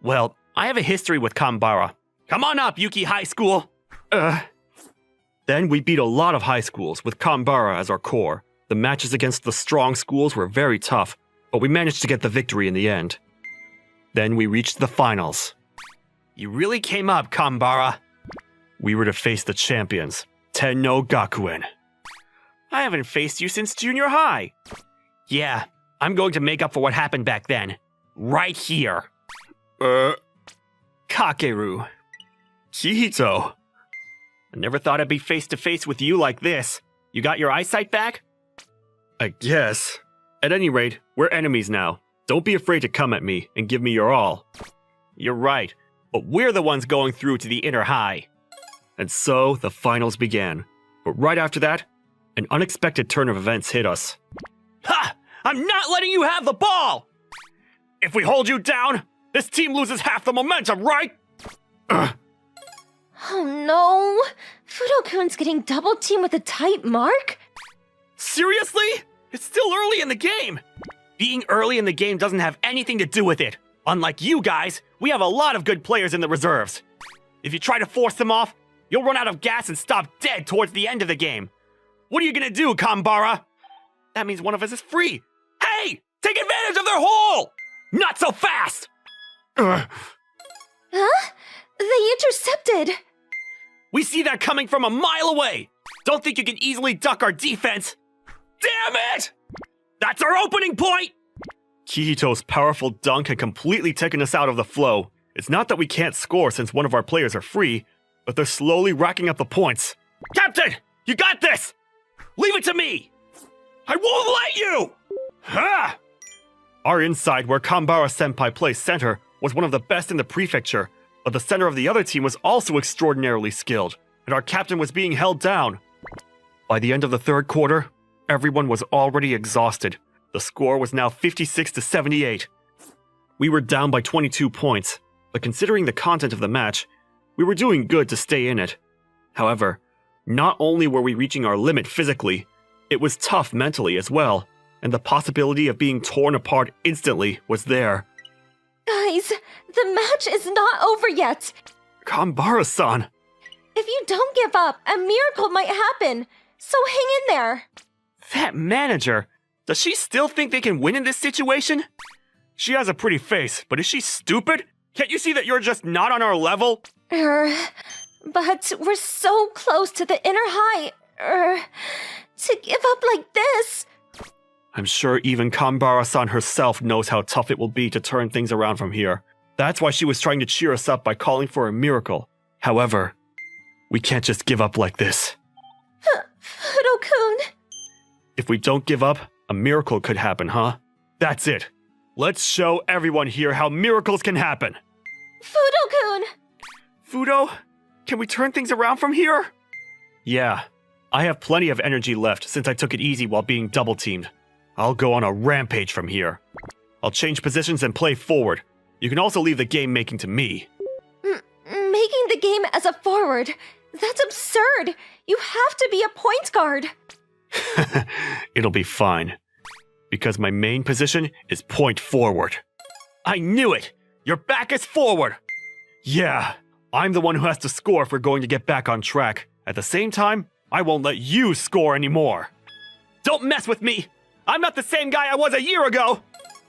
Well, I have a history with Kanbara. Come on up, Yuki High School. Then we beat a lot of high schools with Kanbara as our core. The matches against the strong schools were very tough, but we managed to get the victory in the end. Then we reached the finals. You really came up, Kanbara. We were to face the champions, Tenno Gakuen. I haven't faced you since junior high. Yeah, I'm going to make up for what happened back then. Right here. Kakeru. Kihito. I never thought I'd be face to face with you like this. You got your eyesight back? I guess. At any rate, we're enemies now. Don't be afraid to come at me and give me your all. You're right, but we're the ones going through to the inter-high. And so, the finals began. But right after that, an unexpected turn of events hit us. Ha! I'm not letting you have the ball! If we hold you down, this team loses half the momentum, right? Oh no! Fudo-kun's getting double-teamed with a tight mark? Seriously? It's still early in the game! Being early in the game doesn't have anything to do with it. Unlike you guys, we have a lot of good players in the reserves. If you try to force them off, you'll run out of gas and stop dead towards the end of the game. What are you gonna do, Kanbara? That means one of us is free. Hey! Take advantage of their hole! Not so fast! Huh? They intercepted! We see that coming from a mile away! Don't think you can easily duck our defense! Damn it! That's our opening point! Kihito's powerful dunk had completely taken us out of the flow. It's not that we can't score since one of our players are free, but they're slowly racking up the points. Captain! You got this! Leave it to me! I won't let you! Ha! Our inside, where Kanbara-senpai plays center, was one of the best in the prefecture, but the center of the other team was also extraordinarily skilled, and our captain was being held down. By the end of the third quarter, Everyone was already exhausted. The score was now 56-78. We were down by 22 points, but considering the content of the match, we were doing good to stay in it. However, not only were we reaching our limit physically, it was tough mentally as well, and the possibility of being torn apart instantly was there. Guys, the match is not over yet. Kambara-san! If you don't give up, a miracle might happen. So hang in there. That manager! Does she still think they can win in this situation? She has a pretty face, but is she stupid? Can't you see that you're just not on our level? But we're so close to the inner high. To give up like this. I'm sure even Kambara-san herself knows how tough it will be to turn things around from here. That's why she was trying to cheer us up by calling for a miracle. However, we can't just give up like this. Fudo-kun. If we don't give up, a miracle could happen, huh? That's it. Let's show everyone here how miracles can happen. Fudo-kun. Fudo, can we turn things around from here? Yeah, I have plenty of energy left since I took it easy while being double-teamed. I'll go on a rampage from here. I'll change positions and play forward. You can also leave the game making to me. Making the game as a forward? That's absurd. You have to be a point guard. It'll be fine. Because my main position is point forward. I knew it! Your back is forward! Yeah, I'm the one who has to score if we're going to get back on track. At the same time, I won't let you score anymore. Don't mess with me! I'm not the same guy I was a year ago!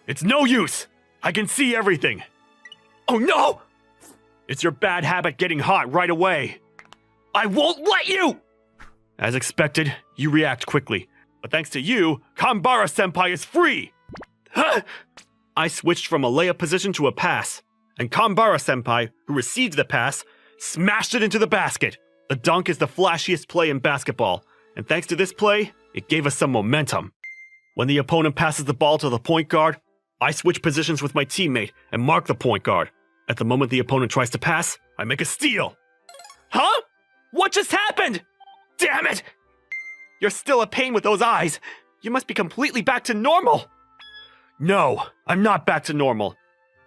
It's no use! I can see everything. Oh no! It's your bad habit getting hot right away. I won't let you! As expected, you react quickly. But thanks to you, Kambara-senpai is free! Huh? I switched from a layup position to a pass, and Kambara-senpai, who received the pass, smashed it into the basket. The dunk is the flashiest play in basketball, and thanks to this play, it gave us some momentum. When the opponent passes the ball to the point guard, I switch positions with my teammate and mark the point guard. At the moment the opponent tries to pass, I make a steal. Huh? What just happened? Damn it! You're still a pain with those eyes. You must be completely back to normal. No, I'm not back to normal.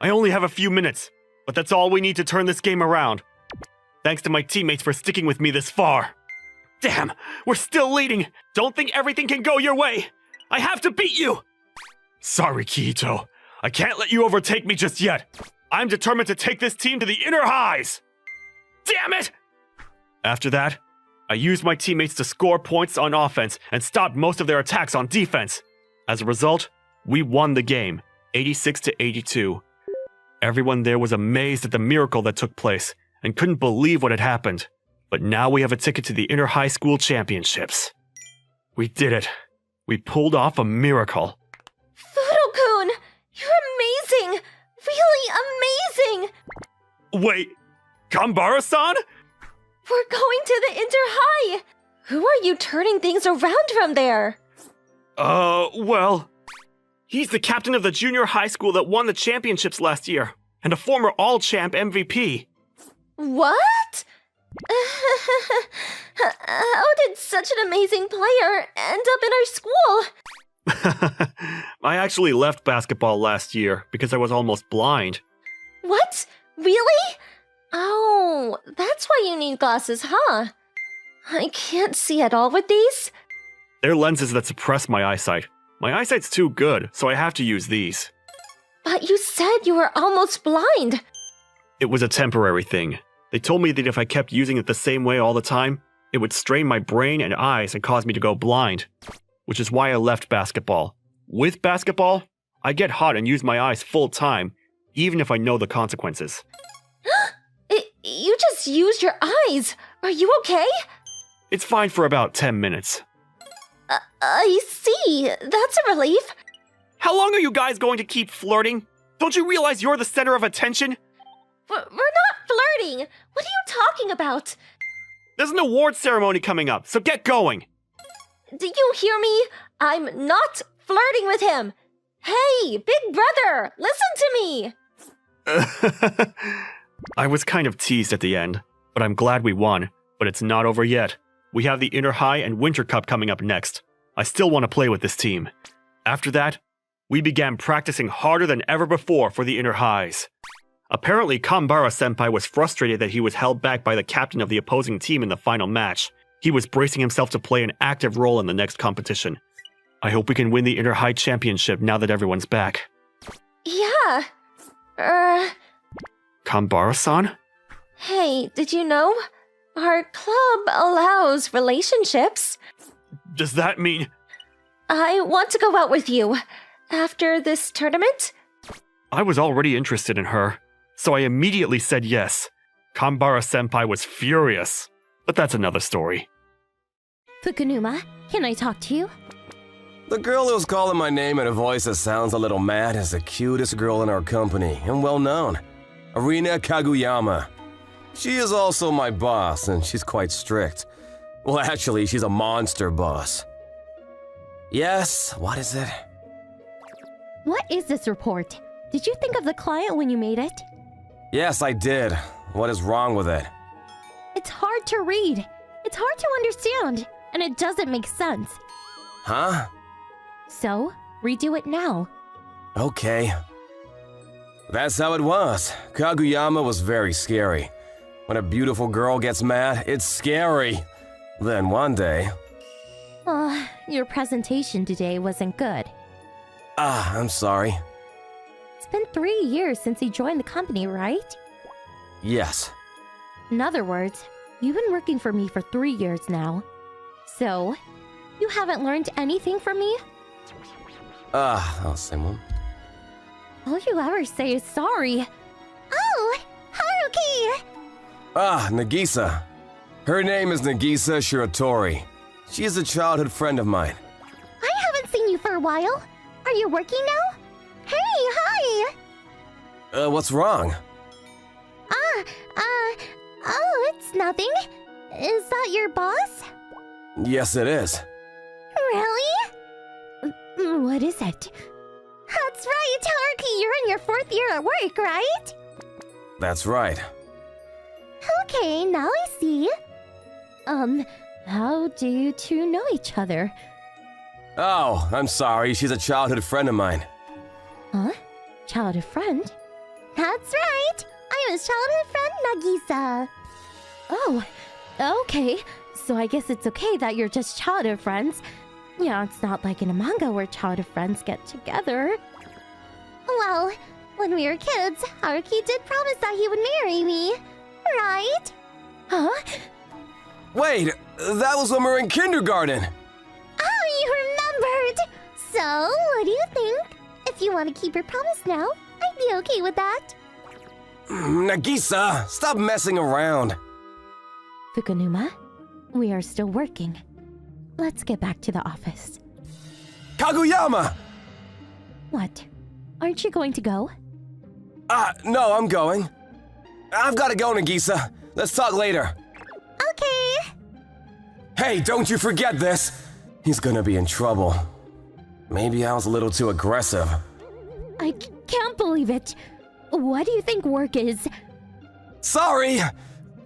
I only have a few minutes, but that's all we need to turn this game around. Thanks to my teammates for sticking with me this far. Damn, we're still leading. Don't think everything can go your way. I have to beat you. Sorry, Kiito. I can't let you overtake me just yet. I'm determined to take this team to the inner highs. Damn it! After that, I used my teammates to score points on offense and stopped most of their attacks on defense. As a result, we won the game, 86-82. Everyone there was amazed at the miracle that took place and couldn't believe what had happened. But now we have a ticket to the Inter High School Championships. We did it. We pulled off a miracle. Fudo-kun, you're amazing! Really amazing! Wait, Kambara-san? We're going to the Inter High! Who are you turning things around from there? Well... He's the captain of the junior high school that won the championships last year, and a former all-champ MVP. What? How did such an amazing player end up in our school? I actually left basketball last year because I was almost blind. What? Really? Oh, that's why you need glasses, huh? I can't see at all with these. They're lenses that suppress my eyesight. My eyesight's too good, so I have to use these. But you said you were almost blind. It was a temporary thing. They told me that if I kept using it the same way all the time, it would strain my brain and eyes and cause me to go blind. Which is why I left basketball. With basketball, I get hot and use my eyes full time, even if I know the consequences. You just used your eyes. Are you okay? It's fine for about 10 minutes. I see. That's a relief. How long are you guys going to keep flirting? Don't you realize you're the center of attention? We're not flirting. What are you talking about? There's an award ceremony coming up, so get going. Do you hear me? I'm not flirting with him. Hey, big brother, listen to me. I was kind of teased at the end, but I'm glad we won. But it's not over yet. We have the Inter High and Winter Cup coming up next. I still want to play with this team. After that, we began practicing harder than ever before for the inner highs. Apparently, Kambara-senpai was frustrated that he was held back by the captain of the opposing team in the final match. He was bracing himself to play an active role in the next competition. I hope we can win the inner high championship now that everyone's back. Yeah. Kambara-san? Hey, did you know? Our club allows relationships. Does that mean... I want to go out with you. After this tournament? I was already interested in her, so I immediately said yes. Kambara-senpai was furious, but that's another story. Fukunuma, can I talk to you? The girl who's calling my name in a voice that sounds a little mad is the cutest girl in our company and well known. Arina Kaguyama. She is also my boss, and she's quite strict. Well, actually, she's a monster boss. Yes, what is it? What is this report? Did you think of the client when you made it? Yes, I did. What is wrong with it? It's hard to read. It's hard to understand, and it doesn't make sense. Huh? So, redo it now. Okay. That's how it was. Kaguyama was very scary. When a beautiful girl gets mad, it's scary. Then one day... Your presentation today wasn't good. I'm sorry. It's been 3 years since you joined the company, right? Yes. In other words, you've been working for me for 3 years now. So, you haven't learned anything from me? I'll say one. All you ever say is sorry. Oh, Haruki! Nagisa. Her name is Nagisa Shiratori. She is a childhood friend of mine. I haven't seen you for a while. Are you working now? Hey, hi! What's wrong? Oh, it's nothing. Is that your boss? Yes, it is. Really? What is it? That's right, Haruki, you're in your 4th year at work, right? That's right. Okay, now I see. How do you two know each other? Oh, I'm sorry. She's a childhood friend of mine. Huh? Childhood friend? That's right! I'm his childhood friend, Nagisa. Oh, okay. So I guess it's okay that you're just childhood friends. Yeah, it's not like in a manga where childhood friends get together. Well, when we were kids, Haruki did promise that he would marry me. Right? Huh? Wait, that was when we were in kindergarten. Oh, you remembered! So, what do you think? If you want to keep your promise now, I'd be okay with that. Nagisa, stop messing around. Fukunuma, we are still working. Let's get back to the office. Kaguyama! What? Aren't you going to go? No, I'm going. I've got to go, Nagisa. Let's talk later. Okay. Hey, don't you forget this. He's gonna be in trouble. Maybe I was a little too aggressive. I can't believe it. What do you think work is? Sorry!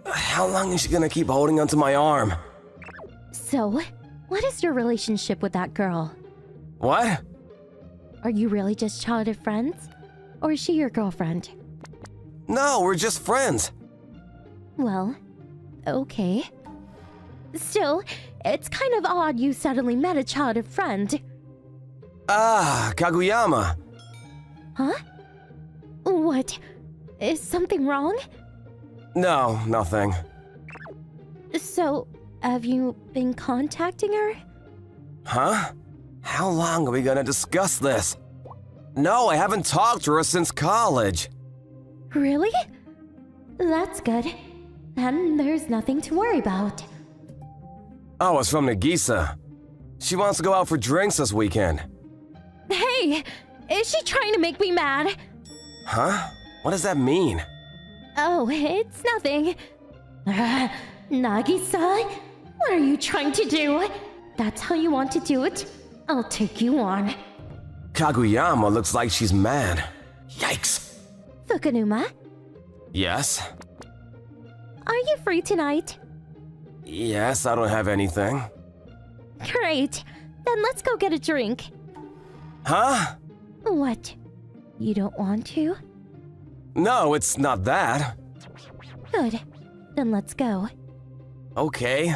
How long is she gonna keep holding onto my arm? So, what is your relationship with that girl? What? Are you really just childhood friends? Or is she your girlfriend? No, we're just friends. Well, okay. Still, it's kind of odd you suddenly met a childhood friend. Kaguyama. Huh? What? Is something wrong? No, nothing. So, have you been contacting her? Huh? How long are we gonna discuss this? No, I haven't talked to her since college. Really? That's good. Then there's nothing to worry about. Oh, it's from Nagisa. She wants to go out for drinks this weekend. Hey! Is she trying to make me mad? Huh? What does that mean? Oh, it's nothing. Nagisa, what are you trying to do? That's how you want to do it? I'll take you on. Kaguyama looks like she's mad. Yikes. Fukunuma, Yes? are you free tonight? Yes, I don't have anything. Great. Then let's go get a drink. Huh? What? You don't want to? No, it's not that. Good. Then let's go. Okay.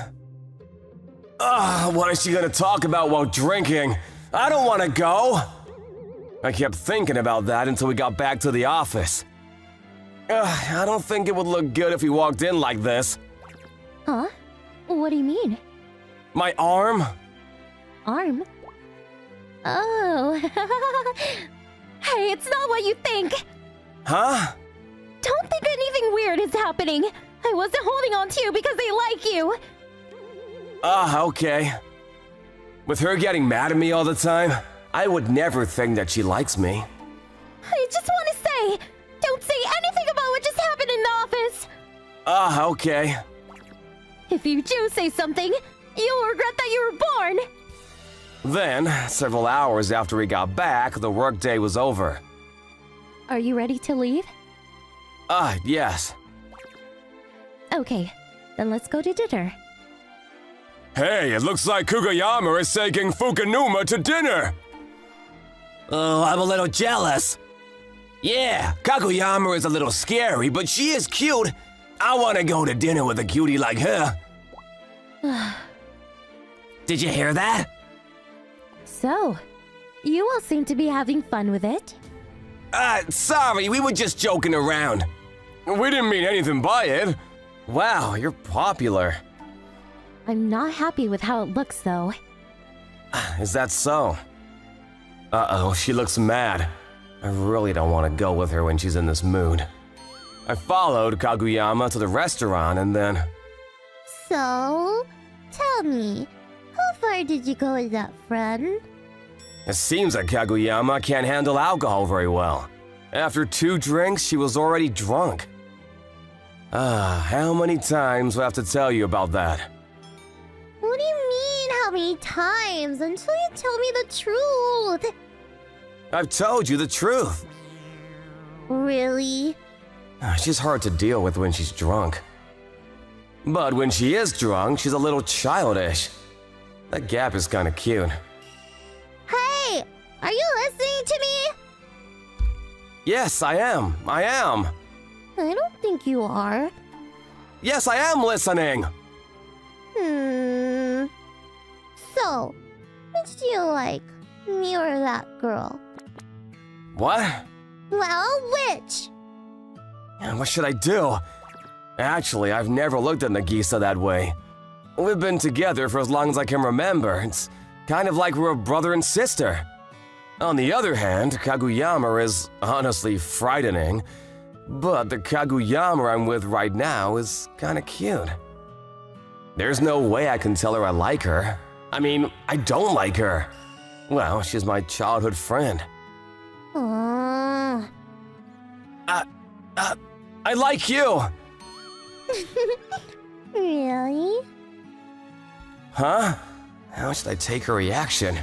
What is she gonna talk about while drinking? I don't wanna go! I kept thinking about that until we got back to the office. I don't think it would look good if we walked in like this. Huh? What do you mean? My arm? Arm? Oh. Hey, it's not what you think! Huh? Don't think anything weird is happening! I wasn't holding on to you because they like you! Okay. With her getting mad at me all the time, I would never think that she likes me. I just want to say, don't say anything about what just happened in the office! Okay. If you do say something, you'll regret that you were born! Then, several hours after we got back, the workday was over. Are you ready to leave? Yes. Okay, then let's go to dinner. Hey, it looks like Kugayama is taking Fukanuma to dinner! Oh, I'm a little jealous. Yeah, Kaguyama is a little scary, but she is cute. I want to go to dinner with a cutie like her. Did you hear that? So, you all seem to be having fun with it. Sorry, we were just joking around. We didn't mean anything by it. Wow, you're popular. I'm not happy with how it looks, though. Is that so? Uh-oh, she looks mad. I really don't want to go with her when she's in this mood. I followed Kaguyama to the restaurant and then... So, tell me, how far did you go with that friend? It seems that Kaguyama can't handle alcohol very well. After 2 drinks, she was already drunk. How many times do I have to tell you about that? What do you mean, how many times? Until you tell me the truth. I've told you the truth. Really? She's hard to deal with when she's drunk. But when she is drunk, she's a little childish. That gap is kind of cute. Hey, are you listening to me? Yes, I am. I am. I don't think you are. Yes, I am listening. So, which do you like? Me or that girl? What? Well, which? What should I do? Actually, I've never looked at Nagisa that way. We've been together for as long as I can remember. It's kind of like we're a brother and sister. On the other hand, Kaguyama is honestly frightening. But the Kaguyama I'm with right now is kind of cute. There's no way I can tell her I like her. I mean, I don't like her. Well, she's my childhood friend. I like you! Really? Huh? How should I take her reaction?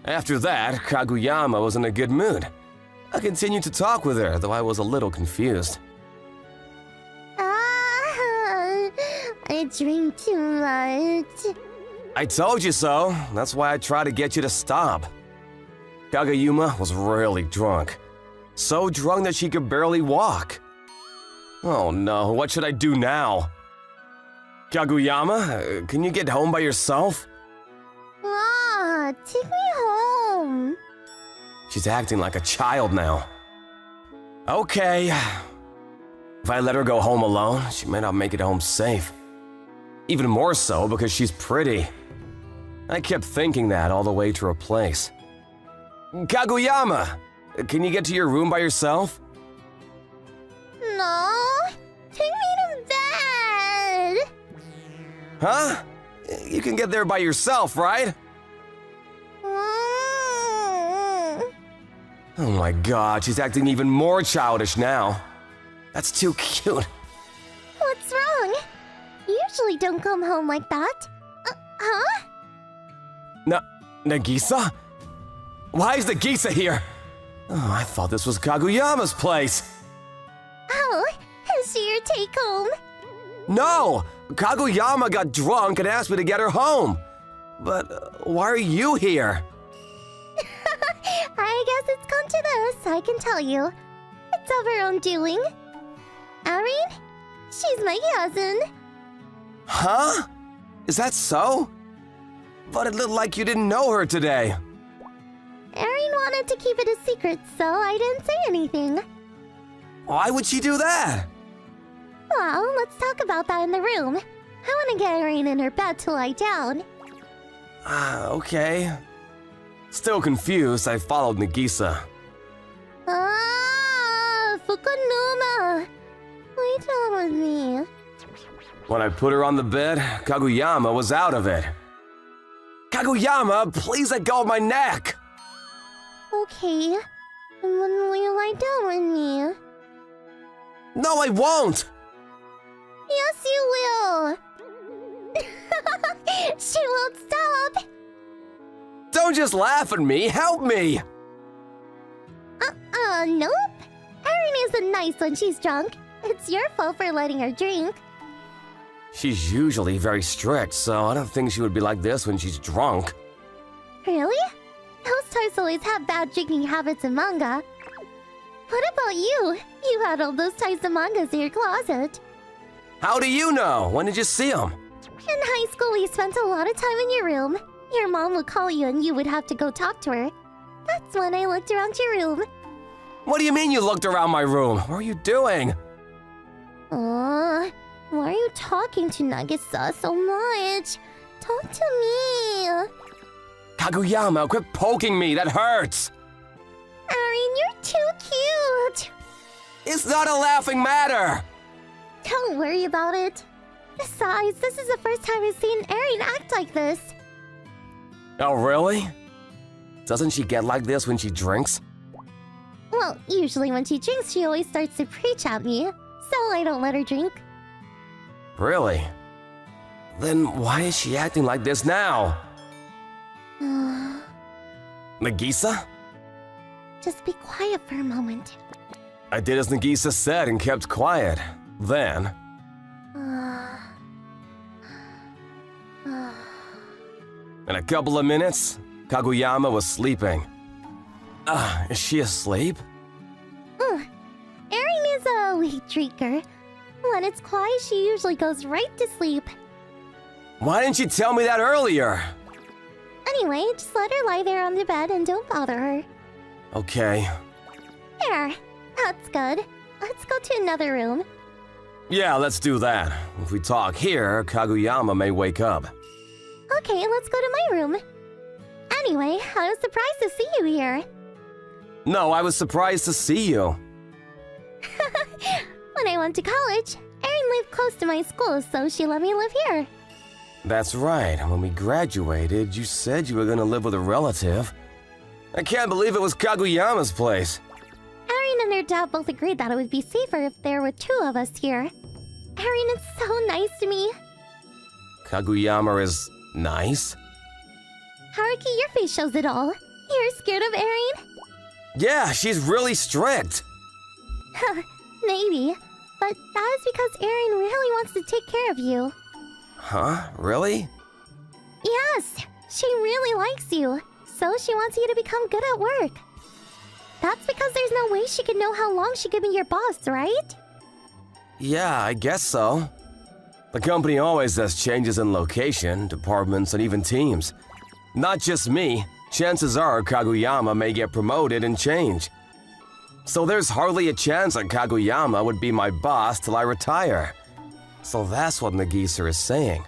After that, Kaguyama was in a good mood. I continued to talk with her, though I was a little confused. I drink too much. I told you so. That's why I tried to get you to stop. Kaguyama was really drunk. So drunk that she could barely walk. Oh no, what should I do now? Kaguyama, can you get home by yourself? Take me home. She's acting like a child now. Okay. If I let her go home alone, she may not make it home safe. Even more so because she's pretty. I kept thinking that all the way to her place. Kaguyama, can you get to your room by yourself? No, take me to bed. Huh? You can get there by yourself, right? Oh my god, she's acting even more childish now. That's too cute. What's wrong? You usually don't come home like that. Huh? Nagisa? Why is Nagisa here? Oh, I thought this was Kaguyama's place. Oh, is she your take home? No! Kaguyama got drunk and asked me to get her home. But why are you here? I guess it's come to this, I can tell you. It's of her own doing. Erin? She's my cousin. Huh? Is that so? But it looked like you didn't know her today. Erin wanted to keep it a secret, so I didn't say anything. Why would she do that? Well, let's talk about that in the room. I want to get Erin in her bed to lie down. Okay. Still confused, I followed Nagisa. Fukunuma! Lay down with me. When I put her on the bed, Kaguyama was out of it. Kaguyama, please let go of my neck! Okay. And when will you lie down with me? No, I won't! Yes, you will! She won't stop! Don't just laugh at me, help me! Nope. Erin isn't nice when she's drunk. It's your fault for letting her drink. She's usually very strict, so I don't think she would be like this when she's drunk. Really? Those types always have bad drinking habits in manga. What about you? You had all those types of mangas in your closet. How do you know? When did you see them? In high school, we spent a lot of time in your room. Your mom would call you and you would have to go talk to her. That's when I looked around your room. What do you mean you looked around my room? What are you doing? Why are you talking to Nagisa so much? Talk to me. Kaguyama, quit poking me, that hurts! Erin, you're too cute. It's not a laughing matter! Don't worry about it. Besides, this is the first time I've seen Erin act like this. Oh, really? Doesn't she get like this when she drinks? Well, usually when she drinks, she always starts to preach at me, so I don't let her drink. Really? Then why is she acting like this now? Nagisa? Just be quiet for a moment. I did as Nagisa said and kept quiet. Then... In a couple of minutes, Kaguyama was sleeping. Is she asleep? Erin is a late drinker. When it's quiet, she usually goes right to sleep. Why didn't you tell me that earlier? Anyway, just let her lie there on the bed and don't bother her. Okay. There. That's good. Let's go to another room. Yeah, let's do that. If we talk here, Kaguyama may wake up. Okay, let's go to my room. Anyway, I was surprised to see you here. No, I was surprised to see you. When I went to college, Erin lived close to my school, so she let me live here. That's right. When we graduated, you said you were gonna live with a relative. I can't believe it was Kaguyama's place. Erin and her dad both agreed that it would be safer if there were two of us here. Erin is so nice to me. Kaguyama is nice? Haruki, your face shows it all. You're scared of Erin? Yeah, she's really strict. Maybe. But that is because Erin really wants to take care of you. Huh? Really? Yes, she really likes you. So she wants you to become good at work. That's because there's no way she could know how long she could be your boss, right? Yeah, I guess so. The company always does changes in location, departments, and even teams. Not just me. Chances are Kaguyama may get promoted and change. So there's hardly a chance that Kaguyama would be my boss till I retire. So that's what Nagisa is saying.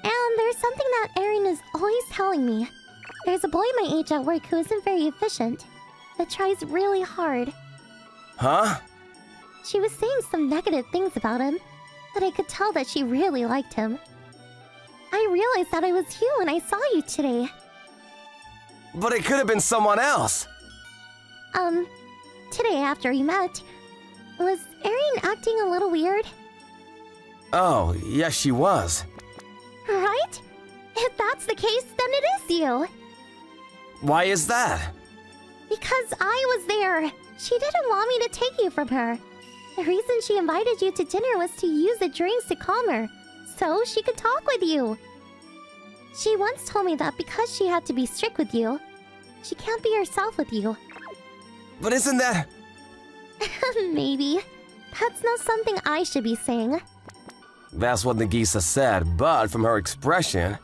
And there's something that Erin is always telling me. There's a boy my age at work who isn't very efficient, but tries really hard. Huh? She was saying some negative things about him, but I could tell that she really liked him. I realized that it was you when I saw you today. But it could have been someone else. Today after we met, was Erin acting a little weird? Oh, yes, she was. Right? If that's the case, then it is you. Why is that? Because I was there. She didn't want me to take you from her. The reason she invited you to dinner was to use the drinks to calm her, so she could talk with you. She once told me that because she had to be strict with you, she can't be herself with you. But isn't that... Maybe. That's not something I should be saying. That's what Nagisa said, but from her expression,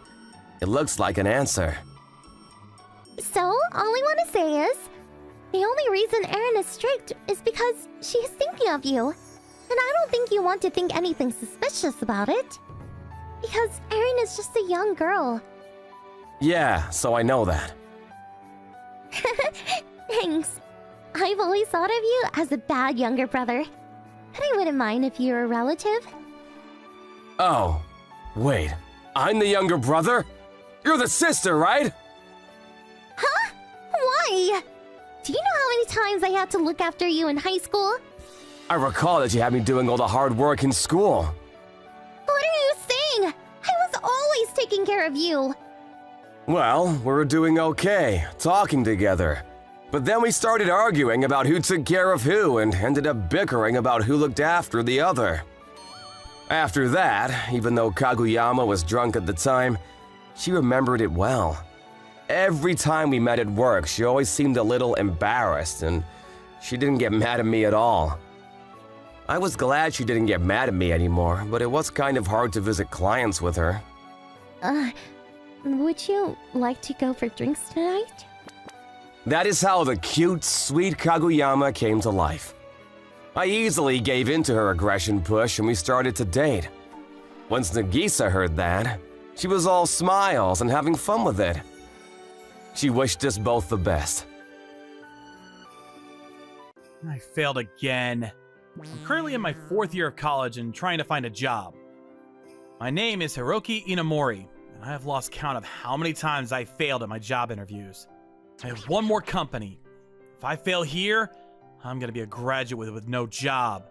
it looks like an answer. So, all I want to say is, the only reason Erin is strict is because she is thinking of you. And I don't think you want to think anything suspicious about it. Because Erin is just a young girl. Yeah, so I know that. Thanks. I've always thought of you as a bad younger brother. But I wouldn't mind if you were a relative. Oh, wait. I'm the younger brother? You're the sister, right? Huh? Why? Do you know how many times I had to look after you in high school? I recall that you had me doing all the hard work in school. What are you saying? I was always taking care of you. Well, we were doing okay, talking together. But then we started arguing about who took care of who and ended up bickering about who looked after the other. After that, even though Kaguyama was drunk at the time, she remembered it well. Every time we met at work, she always seemed a little embarrassed, and she didn't get mad at me at all. I was glad she didn't get mad at me anymore, but it was kind of hard to visit clients with her. Would you like to go for drinks tonight? That is how the cute, sweet Kaguyama came to life. I easily gave in to her aggression push and we started to date. Once Nagisa heard that, she was all smiles and having fun with it. She wished us both the best. I failed again. I'm currently in my 4th year of college and trying to find a job. My name is Hiroki Inamori, and I have lost count of how many times I failed at my job interviews. I have one more company. If I fail here, I'm gonna be a graduate with no job.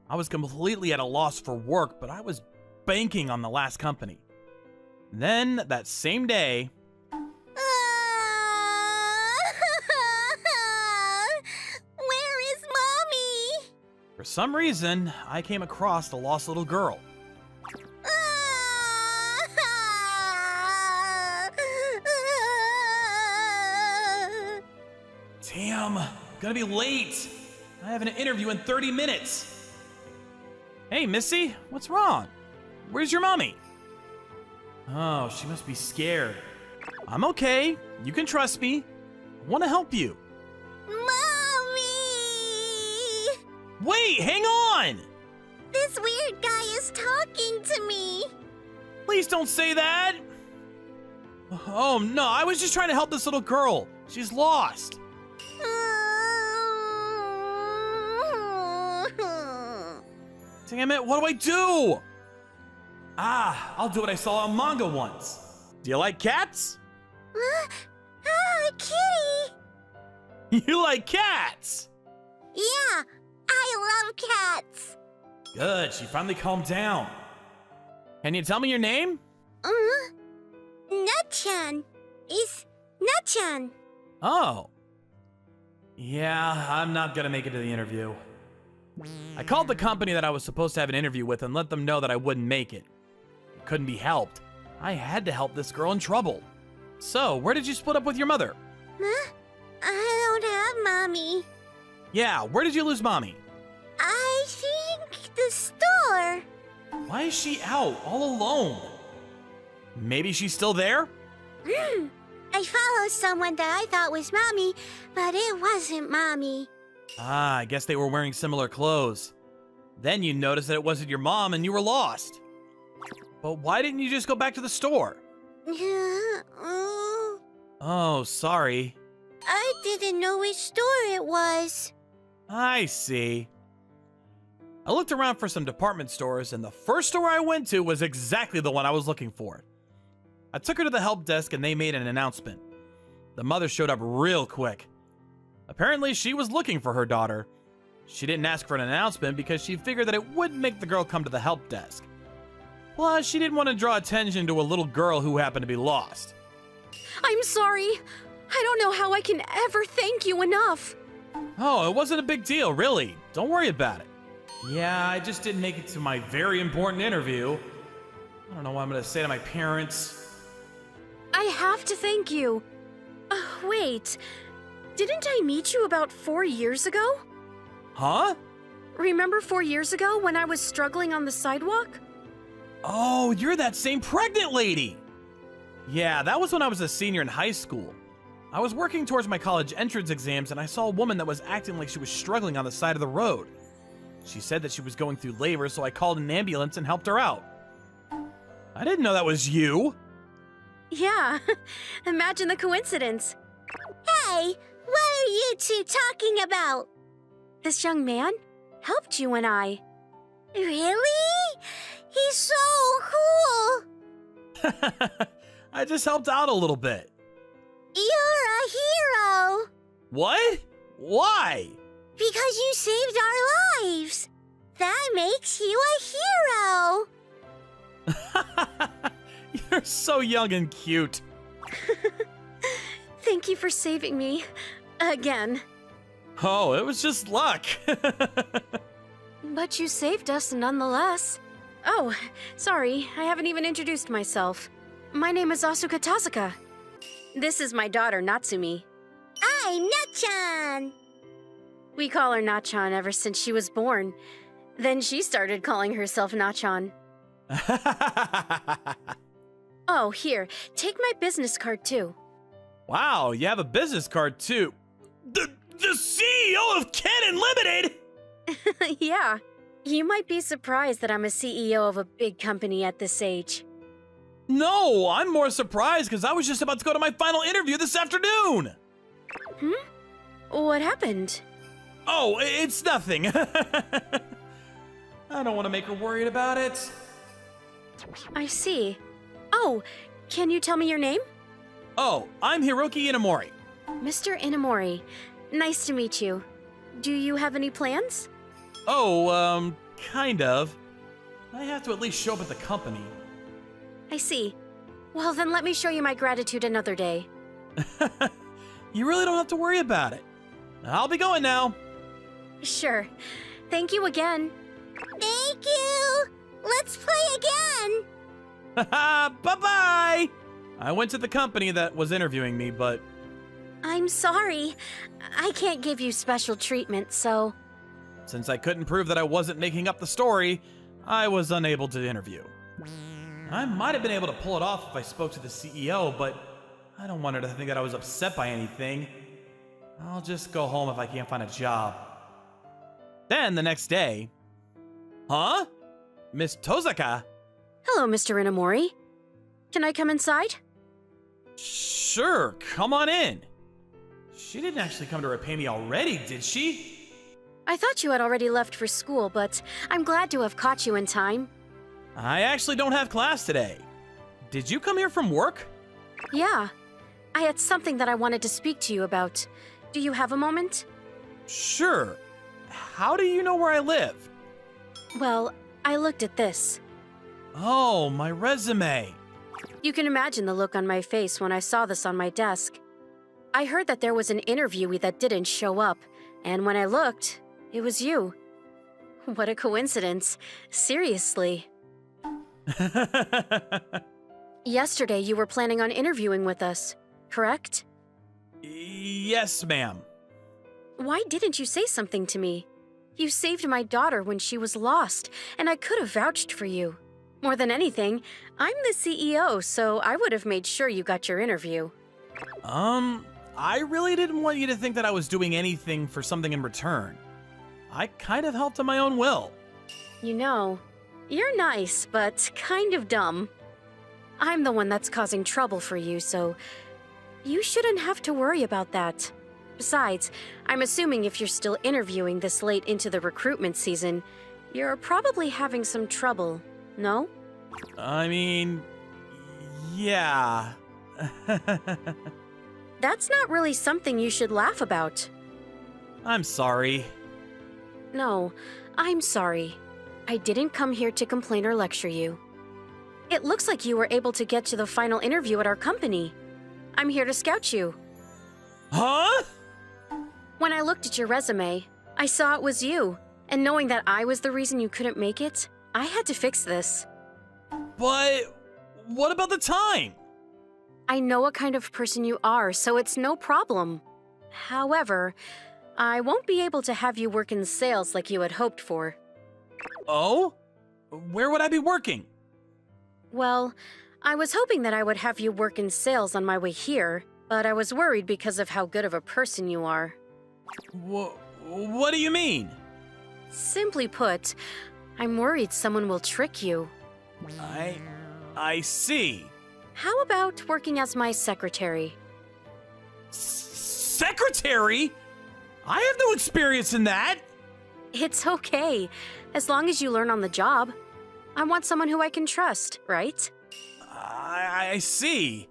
I was completely at a loss for work, but I was banking on the last company. Then, that same day, Where is Mommy? for some reason, I came across the lost little girl. Damn, gonna be late. I have an interview in 30 minutes. Hey, Missy, what's wrong? Where's your mommy? Oh, she must be scared. I'm okay. You can trust me. I want to help you. Mommy! Wait, hang on! This weird guy is talking to me. Please don't say that. Oh no, I was just trying to help this little girl. She's lost. Damn it, what do I do? I'll do what I saw on manga once. Do you like cats? Kitty! You like cats? Yeah, I love cats. Good, she finally calmed down. Can you tell me your name? Nut-chan. It's Nut-chan. Oh. Yeah, I'm not gonna make it to the interview. I called the company that I was supposed to have an interview with and let them know that I wouldn't make it. It couldn't be helped. I had to help this girl in trouble. So, where did you split up with your mother? Huh? I don't have Mommy. Yeah, where did you lose mommy? I think the store. Why is she out, all alone? Maybe she's still there? I followed someone that I thought was Mommy, but it wasn't Mommy. I guess they were wearing similar clothes. Then you noticed that it wasn't your mom and you were lost. But why didn't you just go back to the store? Oh, sorry. I didn't know which store it was. I see. I looked around for some department stores, and the first store I went to was exactly the one I was looking for. I took her to the help desk and they made an announcement. The mother showed up real quick. Apparently, she was looking for her daughter. She didn't ask for an announcement because she figured that it wouldn't make the girl come to the help desk. Plus, she didn't want to draw attention to a little girl who happened to be lost. I'm sorry. I don't know how I can ever thank you enough. Oh, it wasn't a big deal, really. Don't worry about it. Yeah, I just didn't make it to my very important interview. I don't know what I'm going to say to my parents. I have to thank you. Wait, didn't I meet you about 4 years ago? Huh? Remember 4 years ago when I was struggling on the sidewalk? Oh, you're that same pregnant lady! Yeah, that was when I was a senior in high school. I was working towards my college entrance exams and I saw a woman that was acting like she was struggling on the side of the road. She said that she was going through labor, so I called an ambulance and helped her out. I didn't know that was you! Yeah, imagine the coincidence. Hey, what are you two talking about? This young man helped you and I. Really? He's so cool. I just helped out a little bit. You're a hero. What? Why? Because you saved our lives. That makes you a hero. You're so young and cute. Thank you for saving me. Again. Oh, it was just luck. But you saved us nonetheless. Oh, sorry, I haven't even introduced myself. My name is Asuka Tasuka. This is my daughter, Natsumi. I'm Natchan. We call her Nachan ever since she was born. Then she started calling herself Nachan. Oh, here, take my business card too. Wow, you have a business card too. The CEO of Canon Limited? Yeah, you might be surprised that I'm a CEO of a big company at this age. No, I'm more surprised because I was just about to go to my final interview this afternoon. What happened? Oh, it's nothing. I don't want to make her worried about it. I see. Oh, can you tell me your name? Oh, I'm Hiroki Inamori. Mr. Inamori, nice to meet you. Do you have any plans? Oh, kind of. I have to at least show up at the company. I see. Well, then let me show you my gratitude another day. You really don't have to worry about it. I'll be going now. Sure. Thank you again. Thank you. Let's play again. Bye-bye! I went to the company that was interviewing me, but... I'm sorry. I can't give you special treatment, so... Since I couldn't prove that I wasn't making up the story, I was unable to interview. I might have been able to pull it off if I spoke to the CEO, but I don't want her to think that I was upset by anything. I'll just go home if I can't find a job. Then the next day... Huh? Miss Tozaka? Hello, Mr. Inamori. Can I come inside? Sure, come on in. She didn't actually come to repay me already, did she? I thought you had already left for school, but I'm glad to have caught you in time. I actually don't have class today. Did you come here from work? Yeah. I had something that I wanted to speak to you about. Do you have a moment? Sure. How do you know where I live? Well, I looked at this. Oh, my resume. You can imagine the look on my face when I saw this on my desk. I heard that there was an interviewee that didn't show up, and when I looked, it was you. What a coincidence. Seriously. Yesterday, you were planning on interviewing with us, correct? Yes, ma'am. Why didn't you say something to me? You saved my daughter when she was lost, and I could have vouched for you. More than anything, I'm the CEO, so I would have made sure you got your interview. I really didn't want you to think that I was doing anything for something in return. I kind of helped on my own will. You know, you're nice, but kind of dumb. I'm the one that's causing trouble for you, so you shouldn't have to worry about that. Besides, I'm assuming if you're still interviewing this late into the recruitment season, you're probably having some trouble, no? I mean, yeah. That's not really something you should laugh about. I'm sorry. No, I'm sorry. I didn't come here to complain or lecture you. It looks like you were able to get to the final interview at our company. I'm here to scout you. Huh? When I looked at your resume, I saw it was you, and knowing that I was the reason you couldn't make it, I had to fix this. But what about the time? I know what kind of person you are, so it's no problem. However, I won't be able to have you work in sales like you had hoped for. Oh? Where would I be working? Well, I was hoping that I would have you work in sales on my way here, but I was worried because of how good of a person you are. What do you mean? Simply put, I'm worried someone will trick you. I see. How about working as my secretary? Secretary? I have no experience in that. It's okay, as long as you learn on the job. I want someone who I can trust, right? I see.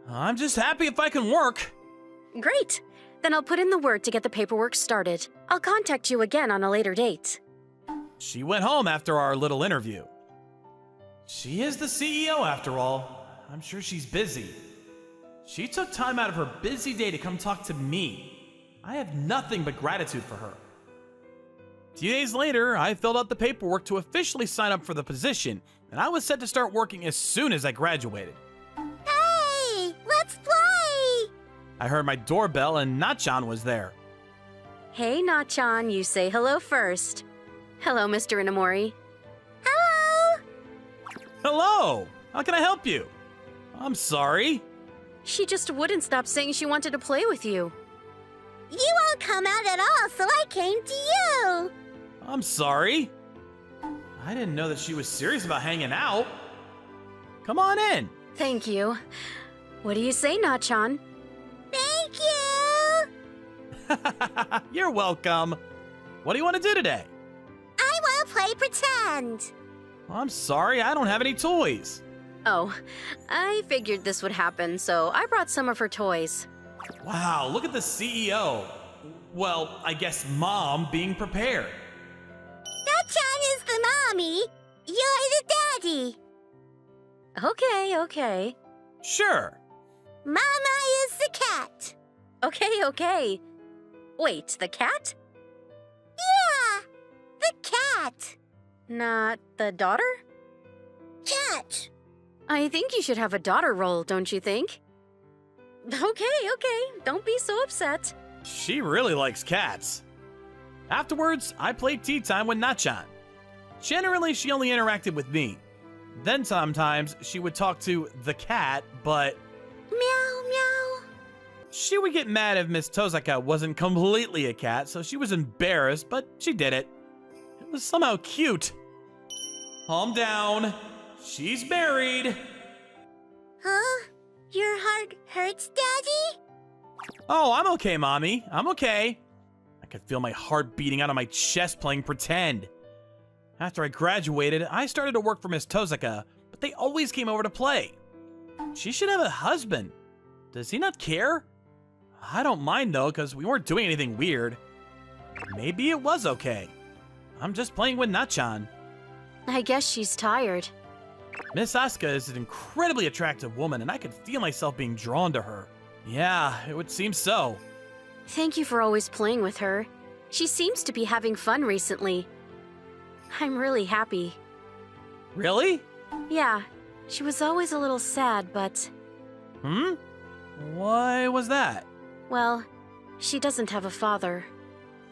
I'm just happy if I can work. Great! Then I'll put in the word to get the paperwork started. I'll contact you again on a later date. She went home after our little interview. She is the CEO after all. I'm sure she's busy. She took time out of her busy day to come talk to me. I have nothing but gratitude for her. A few days later, I filled out the paperwork to officially sign up for the position, and I was set to start working as soon as I graduated. Hey, let's play! I heard my doorbell and Nachan was there. Hey, Nachan, you say hello first. Hello, Mr. Inamori. Hello! Hello! How can I help you? I'm sorry. She just wouldn't stop saying she wanted to play with you. You won't come out at all, so I came to you! I'm sorry. I didn't know that she was serious about hanging out. Come on in. Thank you. What do you say, Nachan? Thank you! You're welcome. What do you want to do today? I want to play pretend! I'm sorry, I don't have any toys. Oh, I figured this would happen, so I brought some of her toys. Wow, look at the CEO. Well, I guess Mom being prepared. Nachan is the mommy. You're the daddy. Okay. Sure. Mama is the cat. Okay. Wait, the cat? Yeah, the cat. Not the daughter? Cat. I think you should have a daughter role, don't you think? Okay. Don't be so upset. She really likes cats. Afterwards, I played tea time with Nachan. Generally, she only interacted with me. Then sometimes she would talk to the cat, but Meow, meow. she would get mad if Miss Tozaka wasn't completely a cat, so she was embarrassed, but she did it. It was somehow cute. Calm down. She's married. Huh? Your heart hurts, Daddy? Oh, I'm okay, Mommy. I'm okay. I could feel my heart beating out of my chest playing pretend. After I graduated, I started to work for Miss Tozaka, but they always came over to play. She should have a husband. Does he not care? I don't mind though, because we weren't doing anything weird. Maybe it was okay. I'm just playing with Nachan. I guess she's tired. Miss Asuka is an incredibly attractive woman, and I could feel myself being drawn to her. Yeah, it would seem so. Thank you for always playing with her. She seems to be having fun recently. I'm really happy. Really? Yeah, she was always a little sad, but, Why was that? well, she doesn't have a father.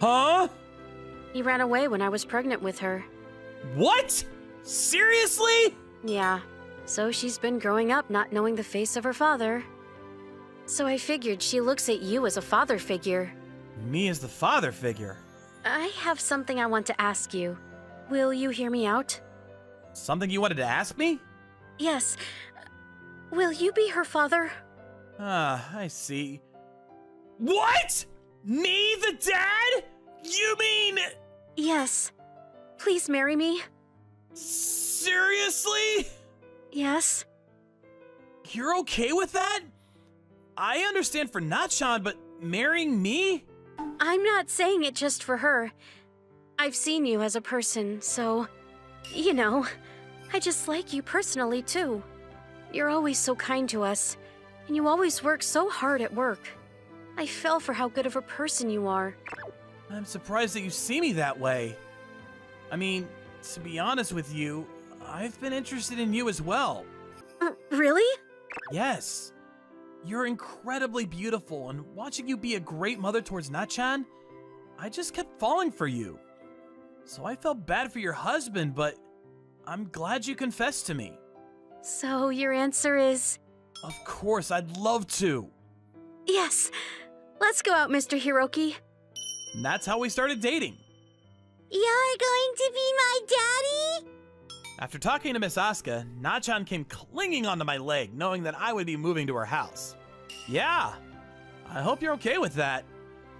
Huh? He ran away when I was pregnant with her. What? Seriously? Yeah, so she's been growing up not knowing the face of her father. So I figured she looks at you as a father figure. Me as the father figure. I have something I want to ask you. Will you hear me out? Something you wanted to ask me? Yes. Will you be her father? I see. What? Me, the dad? You mean... Yes. Please marry me. Seriously? Yes. You're okay with that? I understand for Nachan, but marrying me? I'm not saying it just for her. I've seen you as a person, so, you know, I just like you personally too. You're always so kind to us, and you always work so hard at work. I fell for how good of a person you are. I'm surprised that you see me that way. I mean, to be honest with you, I've been interested in you as well. Really? Yes. You're incredibly beautiful, and watching you be a great mother towards Nachan, I just kept falling for you. So I felt bad for your husband, but I'm glad you confessed to me. So your answer is Of course, I'd love to. yes. Let's go out, Mr. Hiroki. And that's how we started dating. You're going to be my daddy? After talking to Miss Asuka, Nachan came clinging onto my leg, knowing that I would be moving to her house. Yeah, I hope you're okay with that.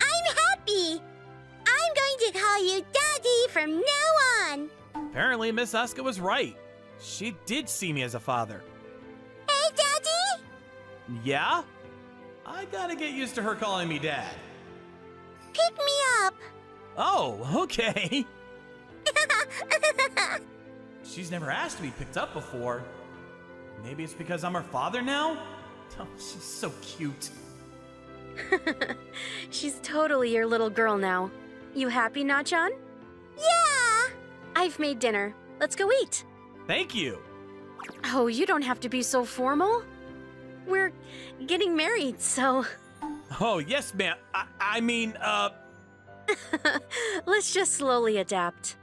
I'm happy. I'm going to call you Daddy from now on. Apparently, Miss Asuka was right. She did see me as a father. Hey, Daddy? Yeah? I gotta get used to her calling me Dad. Pick me up. Oh, okay. She's never asked to be picked up before. Maybe it's because I'm her father now? Oh, she's so cute. She's totally your little girl now. You happy, Nachan? Yeah. I've made dinner. Let's go eat. Thank you. Oh, you don't have to be so formal. We're getting married, so Oh, yes, ma'am. I mean, let's just slowly adapt.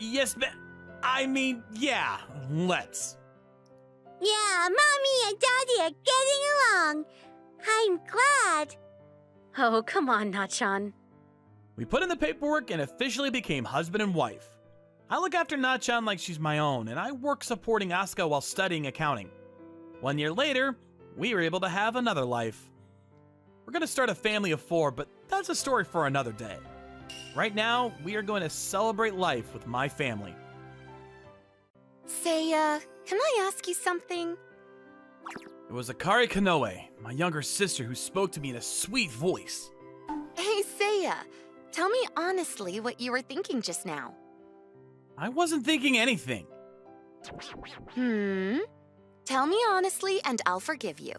yes, ma'am. I mean, yeah, let's. Yeah, Mommy and Daddy are getting along. I'm glad. Oh, come on, Nachan. We put in the paperwork and officially became husband and wife. I look after Nachan like she's my own, and I work supporting Asuka while studying accounting. 1 year later, we were able to have another life. We're gonna start a family of 4, but that's a story for another day. Right now, we are going to celebrate life with my family. Seiya, can I ask you something? It was Akari Kanoe, my younger sister, who spoke to me in a sweet voice. Hey, Seiya, tell me honestly what you were thinking just now. I wasn't thinking anything. Tell me honestly and I'll forgive you.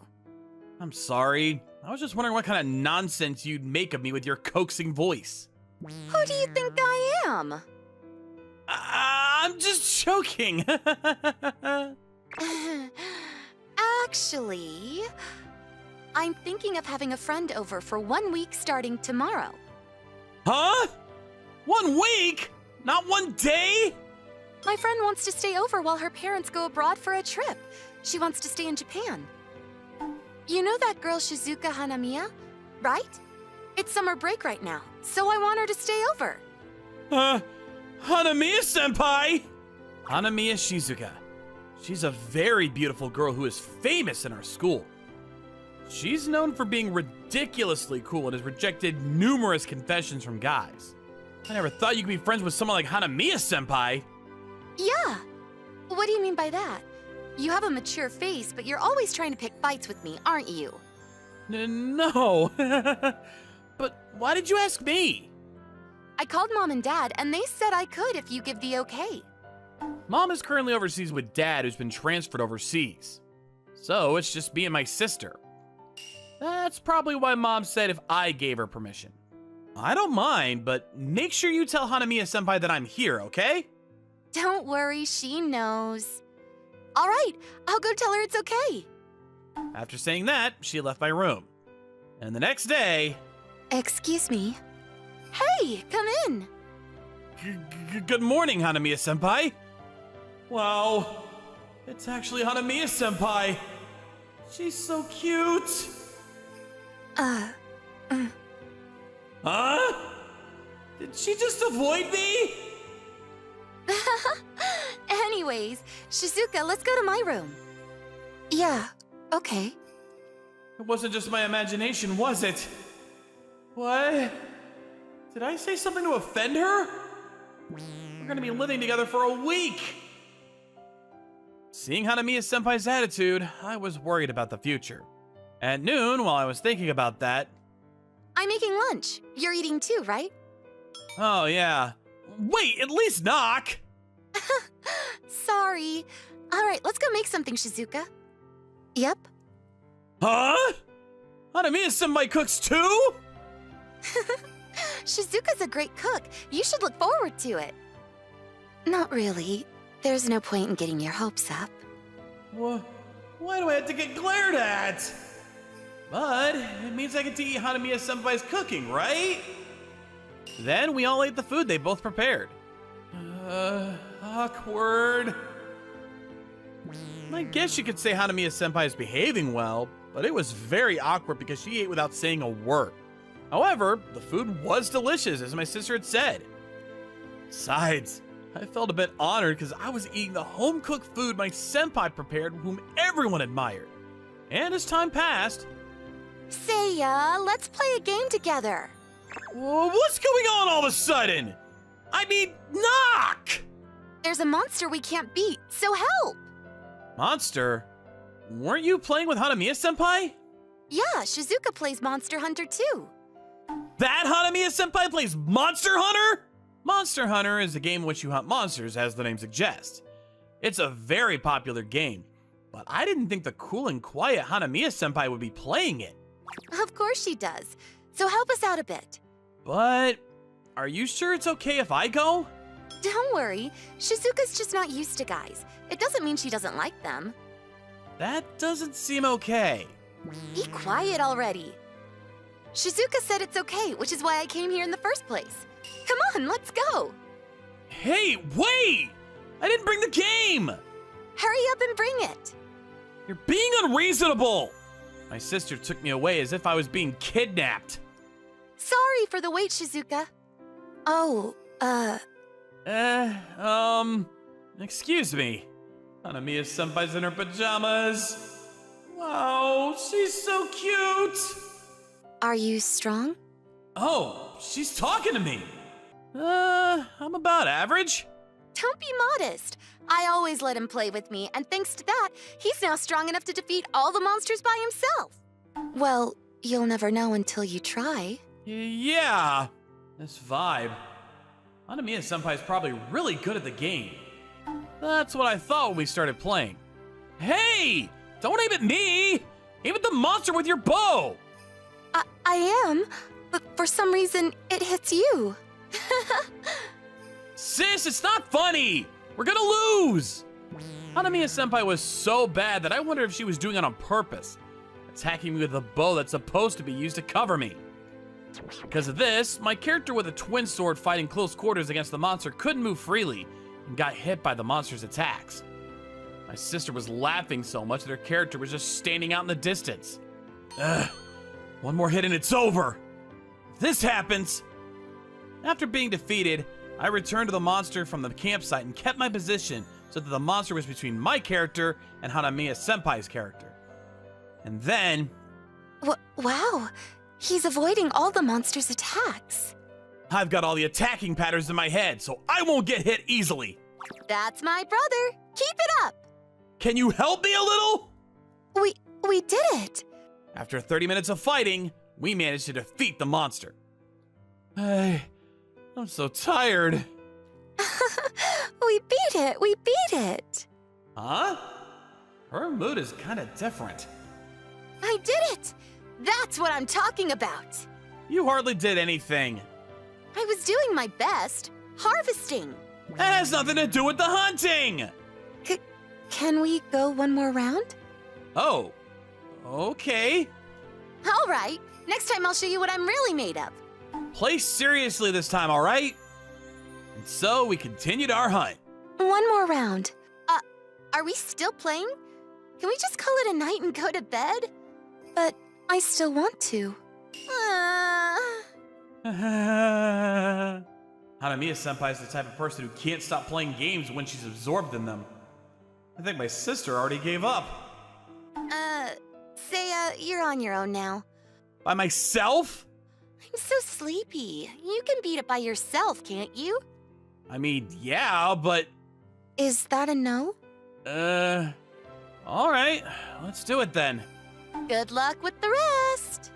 I'm sorry. I was just wondering what kind of nonsense you'd make of me with your coaxing voice. Who do you think I am? I'm just joking. Actually, I'm thinking of having a friend over for 1 week starting tomorrow. Huh? 1 week? Not 1 day? My friend wants to stay over while her parents go abroad for a trip. She wants to stay in Japan. You know that girl Shizuka Hanamiya, right? It's summer break right now, so I want her to stay over. Hanamiya-senpai! Hanamiya Shizuka. She's a very beautiful girl who is famous in our school. She's known for being ridiculously cool and has rejected numerous confessions from guys. I never thought you could be friends with someone like Hanamiya-senpai. Yeah. What do you mean by that? You have a mature face, but you're always trying to pick fights with me, aren't you? No. But why did you ask me? I called Mom and Dad, and they said I could if you give the okay. Mom is currently overseas with Dad, who's been transferred overseas. So it's just me and my sister. That's probably why Mom said if I gave her permission. I don't mind, but make sure you tell Hanamiya-senpai that I'm here, okay? Don't worry, she knows. All right, I'll go tell her it's okay. After saying that, she left my room. And the next day... Excuse me. Hey, come in. Good morning, Hanamiya-senpai. Wow, it's actually Hanamiya-senpai. She's so cute. Huh? Did she just avoid me? Anyways, Shizuka, let's go to my room. Yeah, okay. It wasn't just my imagination, was it? What? Did I say something to offend her? We're gonna be living together for a week. Seeing Hanamiya-senpai's attitude, I was worried about the future. At noon, while I was thinking about that... I'm making lunch. You're eating too, right? Oh, yeah. Wait, at least knock! Sorry. All right, let's go make something, Shizuka. Yep. Huh? Hanamiya-senpai cooks too? Shizuka's a great cook. You should look forward to it. Not really. There's no point in getting your hopes up. Why do I have to get glared at? But it means I get to eat Hanamiya-senpai's cooking, right? Then we all ate the food they both prepared. Awkward. I guess you could say Hanamiya-senpai is behaving well, but it was very awkward because she ate without saying a word. However, the food was delicious, as my sister had said. Besides, I felt a bit honored because I was eating the home-cooked food my senpai prepared, whom everyone admired. And as time passed... Seiya, let's play a game together. What's going on all of a sudden? I mean, knock! There's a monster we can't beat, so help! Monster? Weren't you playing with Hanamiya-senpai? Yeah, Shizuka plays Monster Hunter too. That Hanamiya-senpai plays Monster Hunter? Monster Hunter is a game in which you hunt monsters, as the name suggests. It's a very popular game, but I didn't think the cool and quiet Hanamiya-senpai would be playing it. Of course she does. So help us out a bit. But are you sure it's okay if I go? Don't worry, Shizuka's just not used to guys. It doesn't mean she doesn't like them. That doesn't seem okay. Be quiet already. Shizuka said it's okay, which is why I came here in the first place. Come on, let's go. Hey, wait! I didn't bring the game! Hurry up and bring it. You're being unreasonable! My sister took me away as if I was being kidnapped. Sorry for the wait, Shizuka. Oh, excuse me. Hanamiya-senpai's in her pajamas. Wow, she's so cute! Are you strong? Oh, she's talking to me. I'm about average. Don't be modest. I always let him play with me, and thanks to that, he's now strong enough to defeat all the monsters by himself. Well, you'll never know until you try. Yeah, this vibe. Hanamiya-senpai's probably really good at the game. That's what I thought when we started playing. Hey! Don't aim at me! Aim at the monster with your bow! I am, but for some reason, it hits you. Sis, it's not funny! We're gonna lose! Hanamiya-senpai was so bad that I wondered if she was doing it on purpose, attacking me with a bow that's supposed to be used to cover me. Because of this, my character with a twin sword fighting close quarters against the monster couldn't move freely and got hit by the monster's attacks. My sister was laughing so much that her character was just standing out in the distance. Ugh, one more hit and it's over. If this happens... After being defeated, I returned to the monster from the campsite and kept my position so that the monster was between my character and Hanamiya-senpai's character. And then... Wow, he's avoiding all the monster's attacks. I've got all the attacking patterns in my head, so I won't get hit easily. That's my brother. Keep it up. Can you help me a little? We did it. After 30 minutes of fighting, we managed to defeat the monster. I'm so tired. We beat it. Huh? Her mood is kind of different. I did it. That's what I'm talking about. You hardly did anything. I was doing my best, harvesting. That has nothing to do with the hunting! Can we go one more round? Oh, okay. All right. Next time I'll show you what I'm really made of. Play seriously this time, all right? And so we continued our hunt. One more round. Are we still playing? Can we just call it a night and go to bed? But I still want to. Hanamiya-senpai is the type of person who can't stop playing games when she's absorbed in them. I think my sister already gave up. Seiya, you're on your own now. By myself? I'm so sleepy. You can beat it by yourself, can't you? I mean, yeah, but... Is that a no? Alright, let's do it then. Good luck with the rest.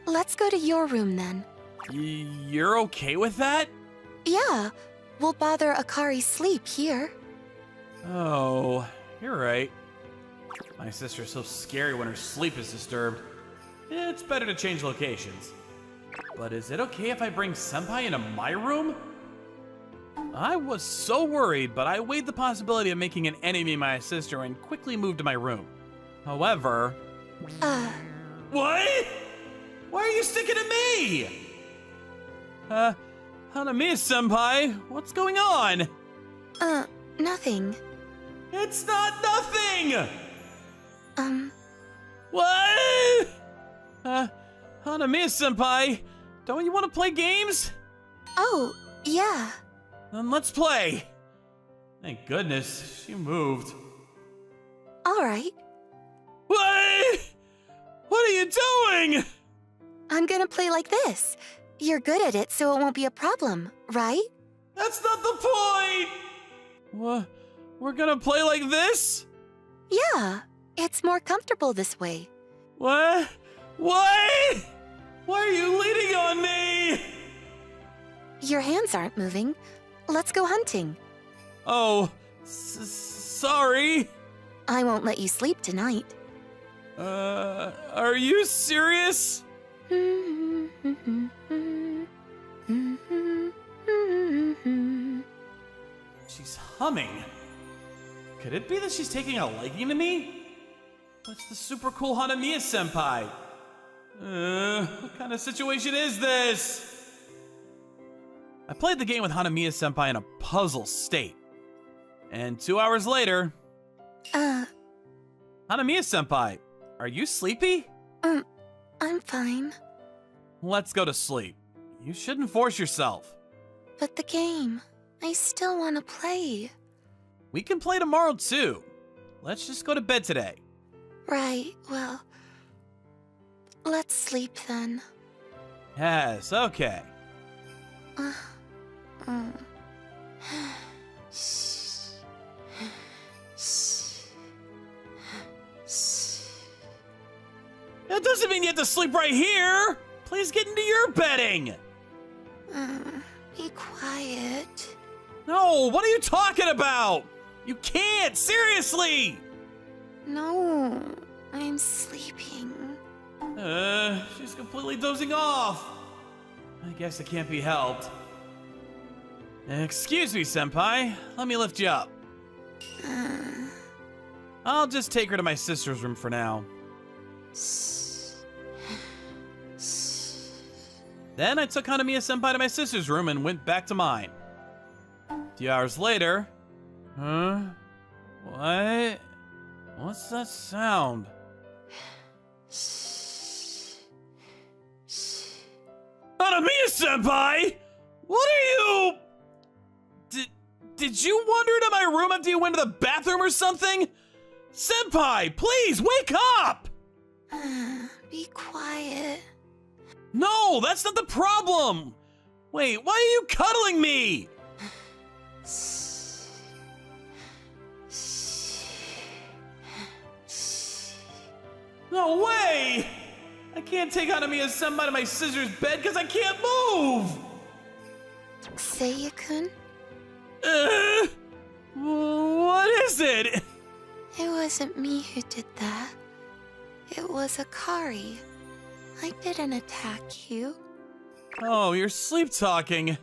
Let's go to your room then. You're okay with that? Yeah, we'll bother Akari's sleep here. Oh, you're right. My sister's so scary when her sleep is disturbed. It's better to change locations. But is it okay if I bring Senpai into my room? I was so worried, but I weighed the possibility of making an enemy of my sister and quickly moved to my room. However... What? Why are you sticking to me? Hanamiya-senpai, what's going on? Nothing. It's not nothing! Um, What? Hanamiya-senpai, don't you want to play games? oh, yeah. Then let's play. Thank goodness, she moved. All right. What? What are you doing? I'm gonna play like this. You're good at it, so it won't be a problem, right? That's not the point! What? We're gonna play like this? Yeah, it's more comfortable this way. What? What? Why are you leaning on me? Your hands aren't moving. Let's go hunting. Oh, sorry. I won't let you sleep tonight. Are you serious? She's humming. Could it be that she's taking a liking to me? That's the super cool Hanamiya-senpai. What kind of situation is this? I played the game with Hanamiya-senpai in a puzzle state. And 2 hours later... Hanamiya-senpai, are you sleepy? I'm fine. Let's go to sleep. You shouldn't force yourself. But the game, I still want to play. We can play tomorrow too. Let's just go to bed today. Right, well, let's sleep then. Yes, okay. That doesn't mean you have to sleep right here. Please get into your bedding. Be quiet. No, what are you talking about? You can't, seriously. No, I'm sleeping. She's completely dozing off. I guess it can't be helped. Excuse me, senpai. Let me lift you up. I'll just take her to my sister's room for now. Then I took Hanamiya-senpai to my sister's room and went back to mine. A few hours later... Huh? What? What's that sound? Hanamiya-senpai! What are you... Did you wander into my room after you went to the bathroom or something? Senpai, please, wake up! Be quiet. No, that's not the problem! Wait, why are you cuddling me? No way! I can't take Hanamiya-senpai to my sister's bed because I can't move! Seiya-kun? What is it? It wasn't me who did that. It was Akari. I didn't attack you. Oh, you're sleep talking.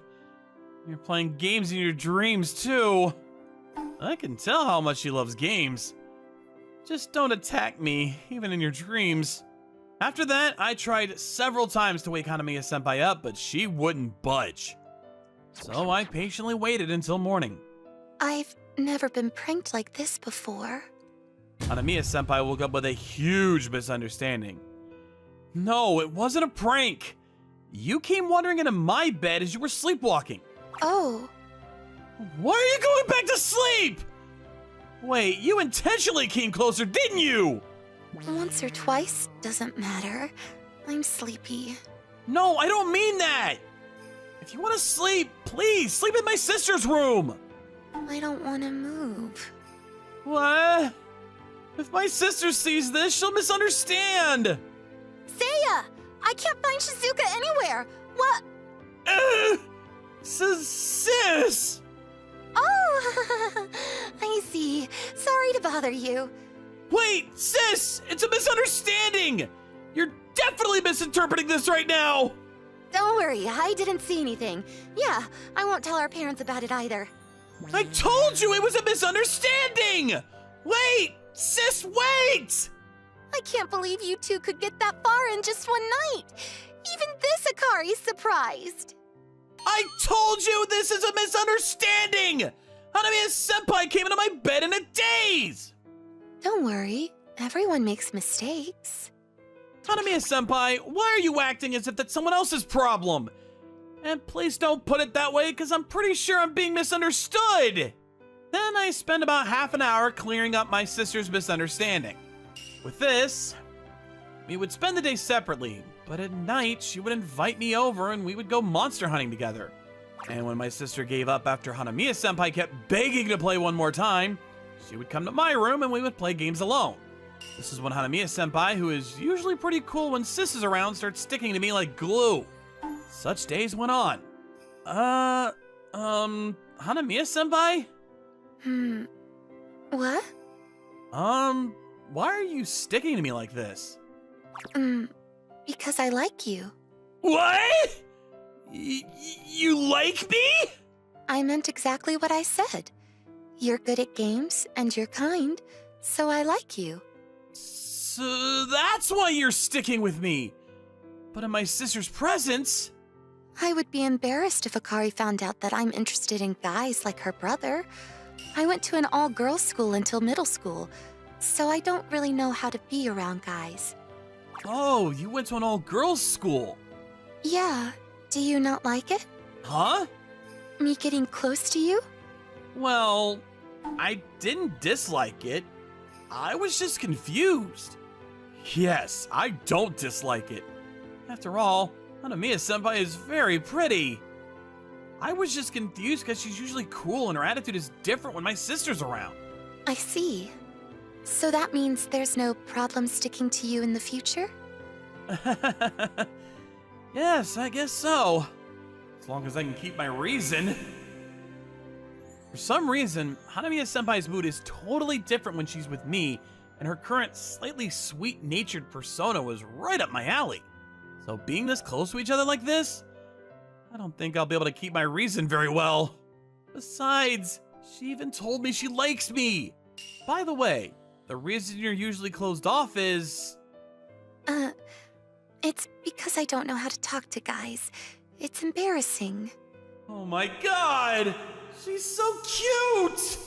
You're playing games in your dreams too. I can tell how much she loves games. Just don't attack me, even in your dreams. After that, I tried several times to wake Hanamiya-senpai up, but she wouldn't budge. So I patiently waited until morning. I've never been pranked like this before. Hanamiya-senpai woke up with a huge misunderstanding. No, it wasn't a prank. You came wandering into my bed as you were sleepwalking. Oh. Why are you going back to sleep? Wait, you intentionally came closer, didn't you? Once or twice doesn't matter. I'm sleepy. No, I don't mean that. If you want to sleep, please sleep in my sister's room. I don't want to move. What? If my sister sees this, she'll misunderstand. Seiya! I can't find Shizuka anywhere! What? Sis! Oh! I see. Sorry to bother you. Wait, sis! It's a misunderstanding! You're definitely misinterpreting this right now! Don't worry, I didn't see anything. Yeah, I won't tell our parents about it either. I told you it was a misunderstanding! Wait! Sis, wait! I can't believe you two could get that far in just one night. Even this Akari's surprised. I told you this is a misunderstanding! Hanamiya-senpai came into my bed in a daze! Don't worry, everyone makes mistakes. Hanamiya-senpai, why are you acting as if that's someone else's problem? And please don't put it that way, because I'm pretty sure I'm being misunderstood! Then I spend about half an hour clearing up my sister's misunderstanding. With this, we would spend the day separately, but at night she would invite me over and we would go monster hunting together. And when my sister gave up after Hanamiya-senpai kept begging to play one more time, she would come to my room and we would play games alone. This is when Hanamiya-senpai, who is usually pretty cool when sis is around, starts sticking to me like glue. Such days went on. Hanamiya-senpai? What? Why are you sticking to me like this? Because I like you. What? You like me? I meant exactly what I said. You're good at games and you're kind, so I like you. So that's why you're sticking with me. But in my sister's presence... I would be embarrassed if Akari found out that I'm interested in guys like her brother. I went to an all-girls school until middle school, so I don't really know how to be around guys. Oh, you went to an all-girls school. Yeah, do you not like it? Huh? Me getting close to you? Well, I didn't dislike it. I was just confused. Yes, I don't dislike it. After all, Hanamiya-senpai is very pretty. I was just confused because she's usually cool and her attitude is different when my sister's around. I see. So that means there's no problem sticking to you in the future? Yes, I guess so. As long as I can keep my reason. For some reason, Hanamiya-senpai's mood is totally different when she's with me, and her current slightly sweet-natured persona was right up my alley. So being this close to each other like this, I don't think I'll be able to keep my reason very well. Besides, she even told me she likes me. By the way, the reason you're usually closed off is... It's because I don't know how to talk to guys. It's embarrassing. Oh my god! She's so cute!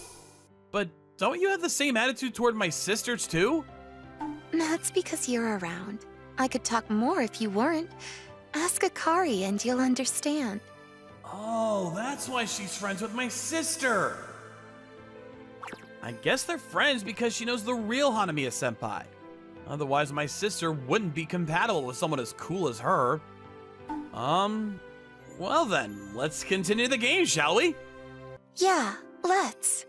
But don't you have the same attitude toward my sisters too? That's because you're around. I could talk more if you weren't. Ask Akari and you'll understand. Oh, that's why she's friends with my sister. I guess they're friends because she knows the real Hanamiya-senpai. Otherwise, my sister wouldn't be compatible with someone as cool as her. Well then, let's continue the game, shall we? Yeah, let's.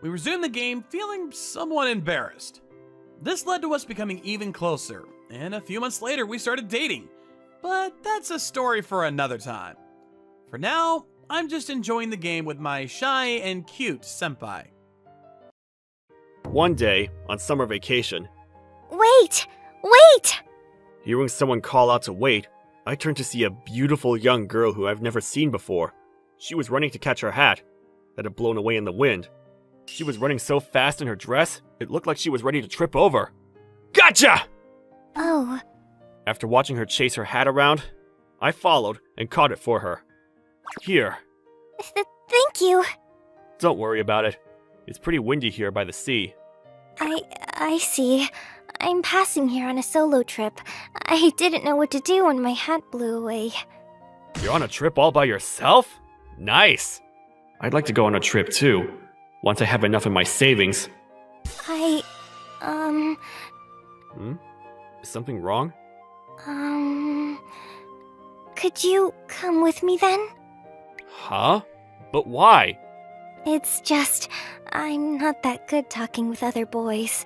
We resumed the game feeling somewhat embarrassed. This led to us becoming even closer, and a few months later we started dating. But that's a story for another time. For now, I'm just enjoying the game with my shy and cute senpai. One day, on summer vacation, Wait! Wait! hearing someone call out to wait, I turned to see a beautiful young girl who I've never seen before. She was running to catch her hat that had blown away in the wind. She was running so fast in her dress, it looked like she was ready to trip over. Gotcha! Oh, After watching her chase her hat around, I followed and caught it for her. Here. thank you. Don't worry about it. It's pretty windy here by the sea. I see. I'm passing here on a solo trip. I didn't know what to do when my hat blew away. You're on a trip all by yourself? Nice! I'd like to go on a trip too, once I have enough in my savings. Is something wrong? Could you come with me then? Huh? But why? It's just, I'm not that good talking with other boys.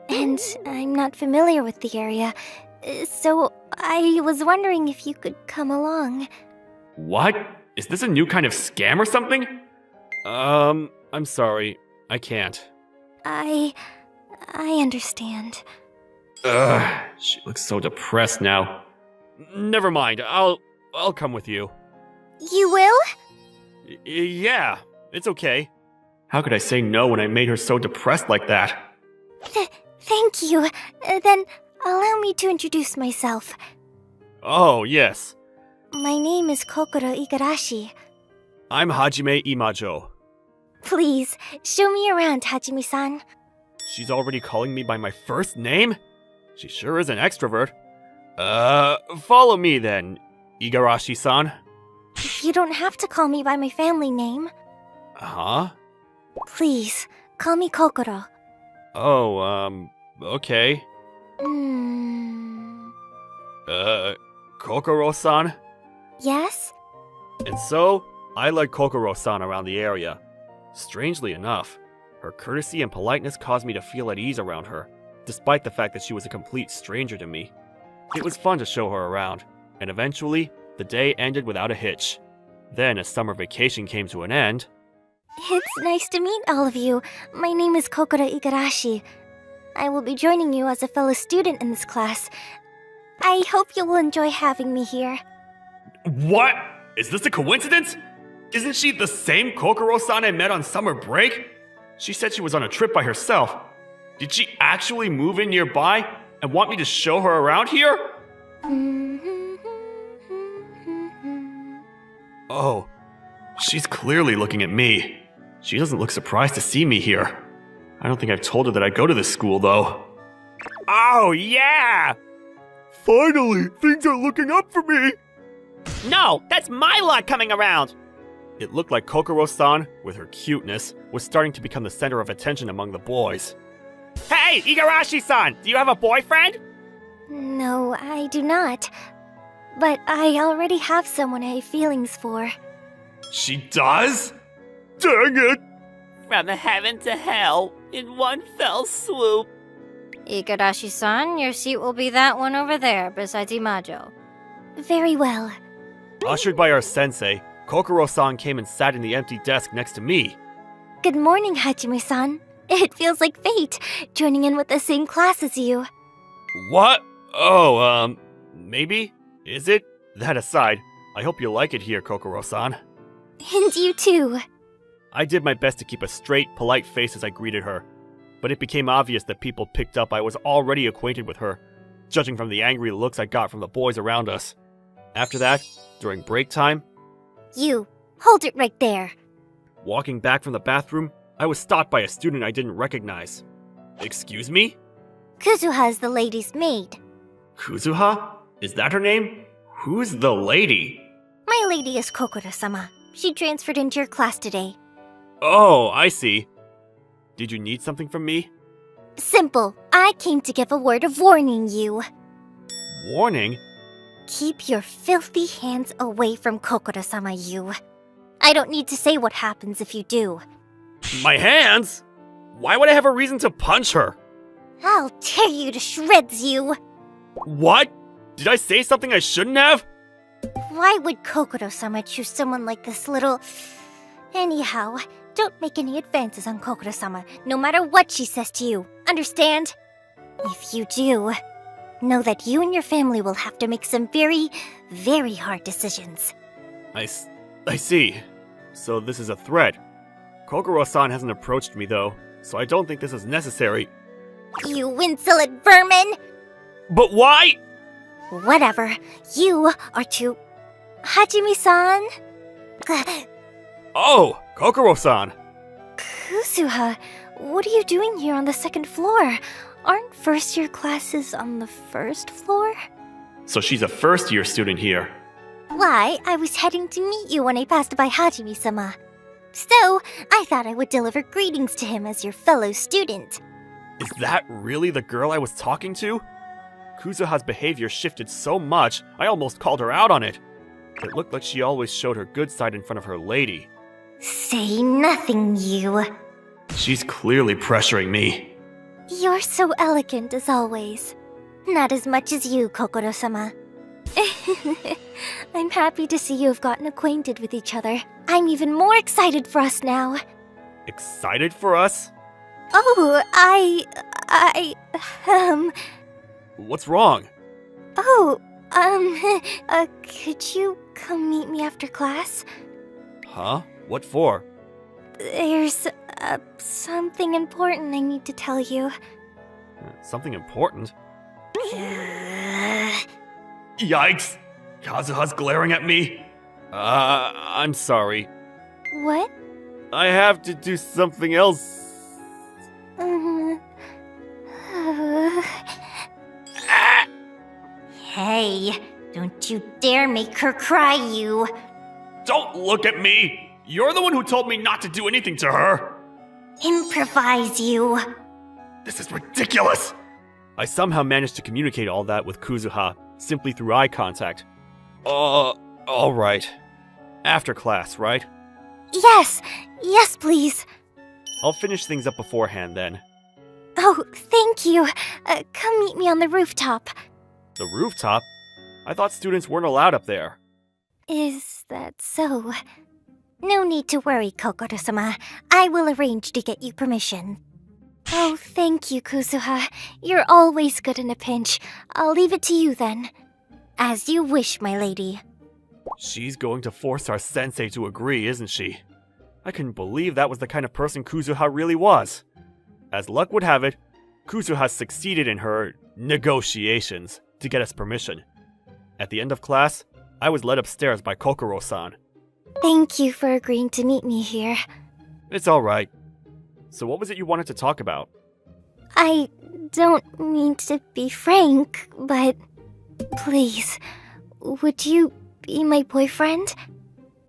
And I'm not familiar with the area. So I was wondering if you could come along. What? Is this a new kind of scam or something? I'm sorry. I can't. I understand. Ugh, she looks so depressed now. Never mind, I'll come with you. You will? Yeah, it's okay. How could I say no when I made her so depressed like that? Thank you. Then allow me to introduce myself. Oh, yes. My name is Kokoro Igarashi. I'm Hajime Imajo. Please, show me around, Hajime-san. She's already calling me by my first name? She sure is an extrovert. Follow me then, Igarashi-san. You don't have to call me by my family name. Huh? Please, call me Kokoro. Oh, okay. Kokoro-san? Yes? And so, I like Kokoro-san around the area. Strangely enough, her courtesy and politeness caused me to feel at ease around her, despite the fact that she was a complete stranger to me. It was fun to show her around, and eventually, the day ended without a hitch. Then, as summer vacation came to an end... It's nice to meet all of you. My name is Kokoro Igarashi. I will be joining you as a fellow student in this class. I hope you will enjoy having me here. What? Is this a coincidence? Isn't she the same Kokoro-san I met on summer break? She said she was on a trip by herself. Did she actually move in nearby and want me to show her around here? Oh, she's clearly looking at me. She doesn't look surprised to see me here. I don't think I've told her that I go to this school, though. Oh, yeah! Finally, things are looking up for me! No, that's my luck coming around! It looked like Kokoro-san, with her cuteness, was starting to become the center of attention among the boys. Hey, Igarashi-san, do you have a boyfriend? No, I do not. But I already have someone I have feelings for. She does? Dang it! From heaven to hell, in one fell swoop. Igarashi-san, your seat will be that one over there, besides Imajo. Very well. Ushered by our sensei, Kokoro-san came and sat in the empty desk next to me. Good morning, Hajime-san. It feels like fate, joining in with the same class as you. What? Oh, maybe? Is it? That aside, I hope you like it here, Kokoro-san. And you too. I did my best to keep a straight, polite face as I greeted her, but it became obvious that people picked up I was already acquainted with her, judging from the angry looks I got from the boys around us. After that, during break time, You, hold it right there. walking back from the bathroom, I was stopped by a student I didn't recognize. Excuse me? Kuzuha is the lady's maid. Kuzuha? Is that her name? Who's the lady? My lady is Kokoro-sama. She transferred into your class today. Oh, I see. Did you need something from me? Simple. I came to give a word of warning you. Warning? Keep your filthy hands away from Kokoro-sama, you. I don't need to say what happens if you do. My hands? Why would I have a reason to punch her? I'll tear you to shreds, you. What? Did I say something I shouldn't have? Why would Kokoro-sama choose someone like this little... Anyhow, don't make any advances on Kokoro-sama, no matter what she says to you. Understand? If you do, know that you and your family will have to make some very, very hard decisions. I see. So this is a threat. Kokoro-san hasn't approached me though, so I don't think this is necessary. You insolent vermin! But why? Whatever. You are to... Hajime-san? Oh, Kokoro-san. Kuzuha, what are you doing here on the second floor? Aren't first-year classes on the first floor? So she's a first-year student here. Why, I was heading to meet you when I passed by Hajime-sama. So, I thought I would deliver greetings to him as your fellow student. Is that really the girl I was talking to? Kuzuha's behavior shifted so much, I almost called her out on it. It looked like she always showed her good side in front of her lady. Say nothing, you. She's clearly pressuring me. You're so elegant as always. Not as much as you, Kokoro-sama. I'm happy to see you have gotten acquainted with each other. I'm even more excited for us now. Excited for us? Oh, What's wrong? Could you come meet me after class? Huh? What for? There's, something important I need to tell you. Something important? Yikes! Kazuha's glaring at me. I'm sorry. What? I have to do something else. Hey, don't you dare make her cry, you. Don't look at me! You're the one who told me not to do anything to her! Improvise, you. This is ridiculous! I somehow managed to communicate all that with Kuzuha, simply through eye contact. Alright. After class, right? Yes! Yes, please! I'll finish things up beforehand then. Oh, thank you. Come meet me on the rooftop. The rooftop? I thought students weren't allowed up there. Is that so? No need to worry, Kokoro-sama. I will arrange to get you permission. Oh, thank you, Kuzuha. You're always good in a pinch. I'll leave it to you then. As you wish, my lady. She's going to force our sensei to agree, isn't she? I couldn't believe that was the kind of person Kuzuha really was. As luck would have it, Kuzuha succeeded in her negotiations to get us permission. At the end of class, I was led upstairs by Kokoro-san. Thank you for agreeing to meet me here. It's alright. So what was it you wanted to talk about? I don't mean to be frank, but please, would you be my boyfriend?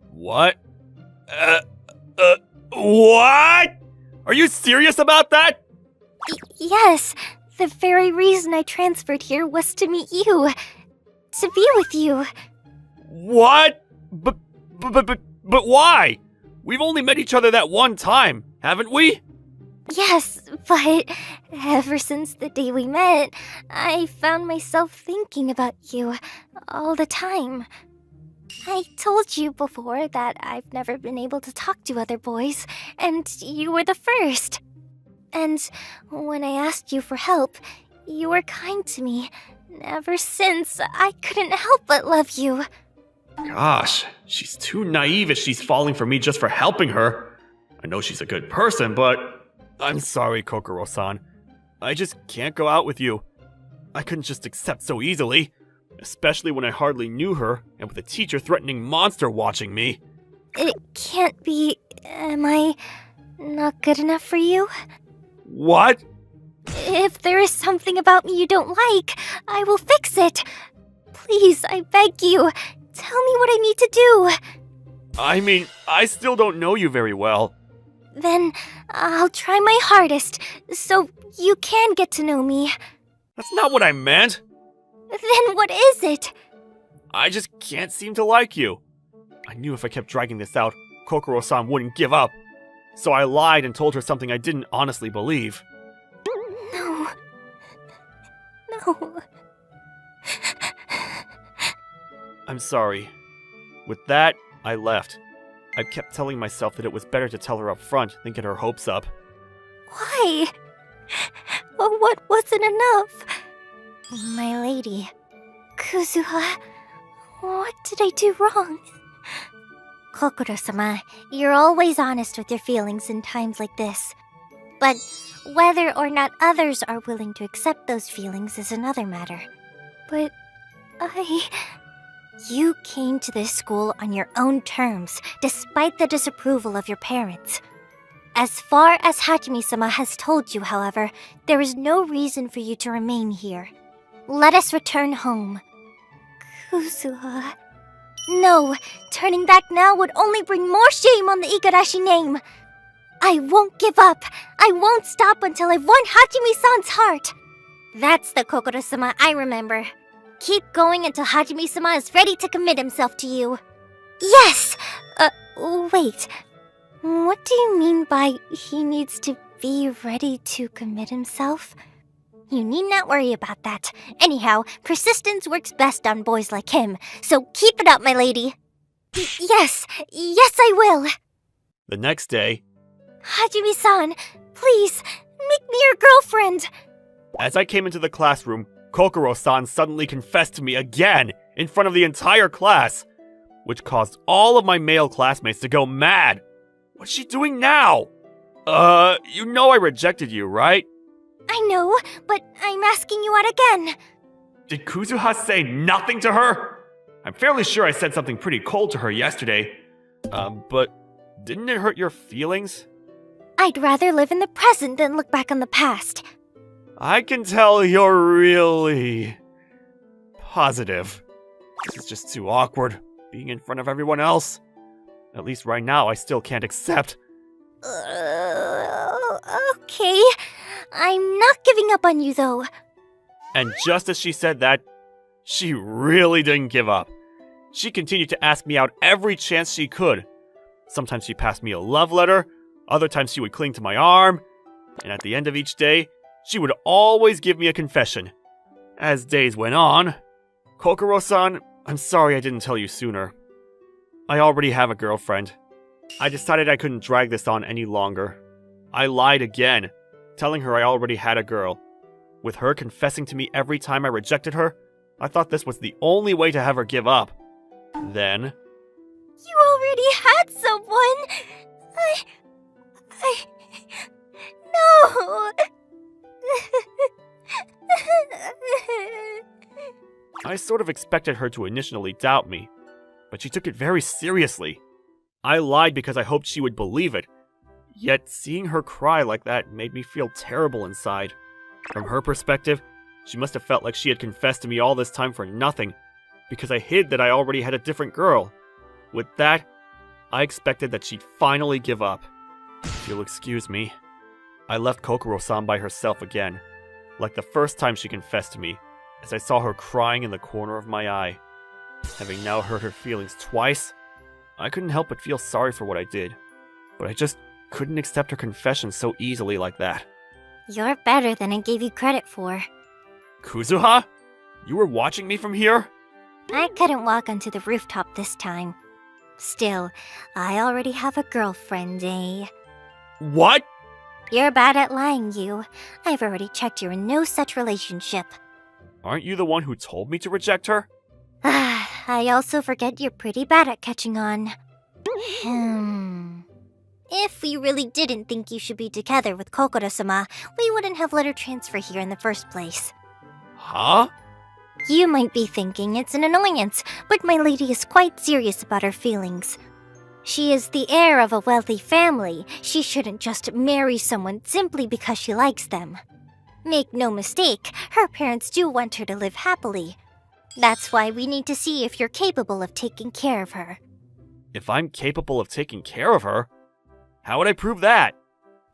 What? What? Are you serious about that? Yes, the very reason I transferred here was to meet you. To be with you. What? But why? We've only met each other that one time, haven't we? Yes, but ever since the day we met, I found myself thinking about you all the time. I told you before that I've never been able to talk to other boys, and you were the first. And when I asked you for help, you were kind to me. Ever since, I couldn't help but love you. Gosh, she's too naive if she's falling for me just for helping her. I know she's a good person, but I'm sorry, Kokoro-san. I just can't go out with you. I couldn't just accept so easily, especially when I hardly knew her and with a teacher threatening monster watching me. It can't be. Am I not good enough for you? What? If there is something about me you don't like, I will fix it. Please, I beg you, tell me what I need to do. I mean, I still don't know you very well. Then I'll try my hardest, so you can get to know me. That's not what I meant. Then what is it? I just can't seem to like you. I knew if I kept dragging this out, Kokoro-san wouldn't give up. So I lied and told her something I didn't honestly believe. No. No. I'm sorry. With that, I left. I kept telling myself that it was better to tell her up front than get her hopes up. Why? What wasn't enough? My lady. Kuzuha, what did I do wrong? Kokoro-sama, you're always honest with your feelings in times like this. But whether or not others are willing to accept those feelings is another matter. But You came to this school on your own terms, despite the disapproval of your parents. As far as Hajime-sama has told you, however, there is no reason for you to remain here. Let us return home. Kuzuha... No, turning back now would only bring more shame on the Igarashi name. I won't give up. I won't stop until I've won Hajime-san's heart. That's the Kokoro-sama I remember. Keep going until Hajime-sama is ready to commit himself to you. Yes! Wait. What do you mean by he needs to be ready to commit himself? You need not worry about that. Anyhow, persistence works best on boys like him, so keep it up, my lady. Yes, I will. The next day, Hajime-san, please, make me your girlfriend. as I came into the classroom, Kokoro-san suddenly confessed to me again in front of the entire class, which caused all of my male classmates to go mad. What's she doing now? You know I rejected you, right? I know, but I'm asking you out again. Did Kuzuha say nothing to her? I'm fairly sure I said something pretty cold to her yesterday. But didn't it hurt your feelings? I'd rather live in the present than look back on the past. I can tell you're really positive. This is just too awkward, being in front of everyone else. At least right now, I still can't accept. Okay. I'm not giving up on you, though. And just as she said that, she really didn't give up. She continued to ask me out every chance she could. Sometimes she passed me a love letter, other times she would cling to my arm, and at the end of each day, she would always give me a confession. As days went on, Kokoro-san, I'm sorry I didn't tell you sooner. I already have a girlfriend. I decided I couldn't drag this on any longer. I lied again, telling her I already had a girl. With her confessing to me every time I rejected her, I thought this was the only way to have her give up. Then... You already had someone! No! I sort of expected her to initially doubt me, but she took it very seriously. I lied because I hoped she would believe it, yet seeing her cry like that made me feel terrible inside. From her perspective, she must have felt like she had confessed to me all this time for nothing, because I hid that I already had a different girl. With that, I expected that she'd finally give up. If you'll excuse me, I left Kokoro-san by herself again, like the first time she confessed to me, as I saw her crying in the corner of my eye. Having now hurt her feelings twice, I couldn't help but feel sorry for what I did, but I just couldn't accept her confession so easily like that. You're better than I gave you credit for. Kuzuha? You were watching me from here? I couldn't walk onto the rooftop this time. Still, I already have a girlfriend, eh? What? You're bad at lying, you. I've already checked you're in no such relationship. Aren't you the one who told me to reject her? I also forget you're pretty bad at catching on. If we really didn't think you should be together with Kokoro-sama, we wouldn't have let her transfer here in the first place. Huh? You might be thinking it's an annoyance, but my lady is quite serious about her feelings. She is the heir of a wealthy family. She shouldn't just marry someone simply because she likes them. Make no mistake, her parents do want her to live happily. That's why we need to see if you're capable of taking care of her. If I'm capable of taking care of her? How would I prove that?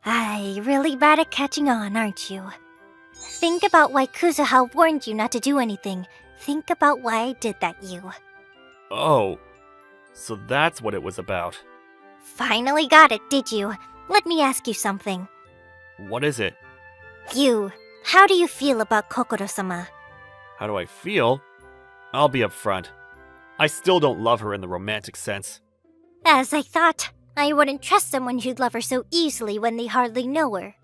Really bad at catching on, aren't you? Think about why Kuzuha warned you not to do anything. Think about why I did that, you. Oh, so that's what it was about. Finally got it, did you? Let me ask you something. What is it? You, how do you feel about Kokoro-sama? How do I feel? I'll be upfront. I still don't love her in the romantic sense. As I thought, I wouldn't trust someone who'd love her so easily when they hardly know her.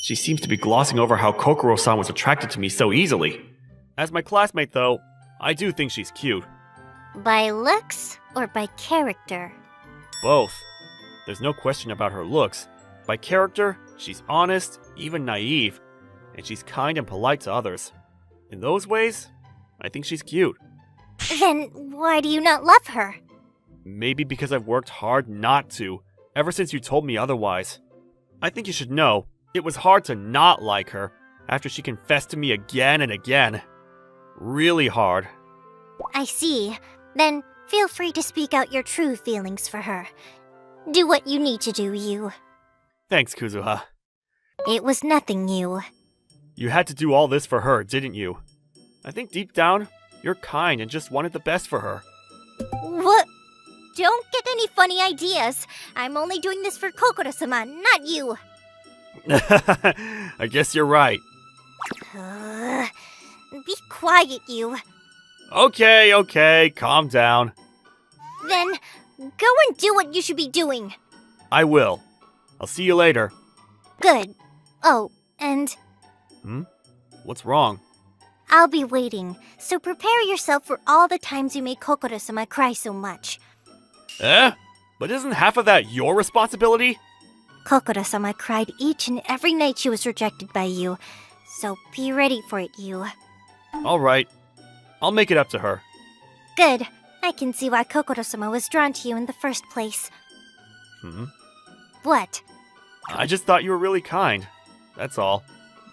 She seems to be glossing over how Kokoro-san was attracted to me so easily. As my classmate, though, I do think she's cute. By looks or by character? Both. There's no question about her looks. By character, she's honest, even naive, and she's kind and polite to others. In those ways, I think she's cute. Then why do you not love her? Maybe because I've worked hard not to, ever since you told me otherwise. I think you should know, it was hard to not like her after she confessed to me again and again. Really hard. I see. Then feel free to speak out your true feelings for her. Do what you need to do, you. Thanks, Kuzuha. It was nothing, you. You had to do all this for her, didn't you? I think deep down, you're kind and just wanted the best for her. What? Don't get any funny ideas. I'm only doing this for Kokoro-sama, not you. I guess you're right. Be quiet, you. Okay, calm down. Then go and do what you should be doing. I will. I'll see you later. Good. Oh, and What's wrong? I'll be waiting, so prepare yourself for all the times you make Kokoro-sama cry so much. But isn't half of that your responsibility? Kokoro-sama cried each and every night she was rejected by you. So be ready for it, you. Alright, I'll make it up to her. Good. I can see why Kokoro-sama was drawn to you in the first place. What? I just thought you were really kind. That's all.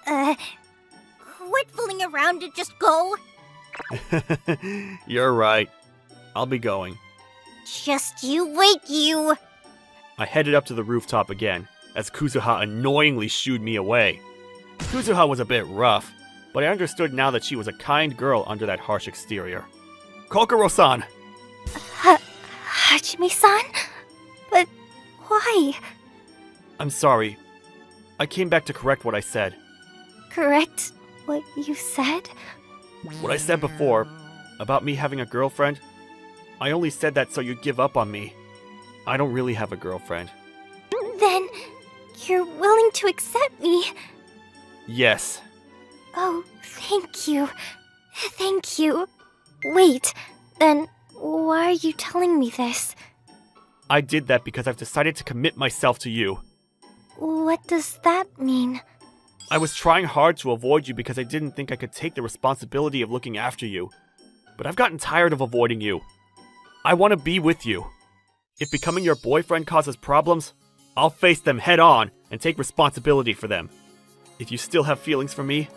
Quit fooling around and just go. You're right. I'll be going. Just you wait, you. I headed up to the rooftop again, as Kuzuha annoyingly shooed me away. Kuzuha was a bit rough, but I understood now that she was a kind girl under that harsh exterior. Kokoro-san! Hajime-san? But why? I'm sorry. I came back to correct what I said. Correct what you said? What I said before, about me having a girlfriend, I only said that so you'd give up on me. I don't really have a girlfriend. Then you're willing to accept me? Yes. Oh, thank you. Thank you. Wait, then why are you telling me this? I did that because I've decided to commit myself to you. What does that mean? I was trying hard to avoid you because I didn't think I could take the responsibility of looking after you. But I've gotten tired of avoiding you. I want to be with you. If becoming your boyfriend causes problems, I'll face them head on and take responsibility for them. If you still have feelings for me,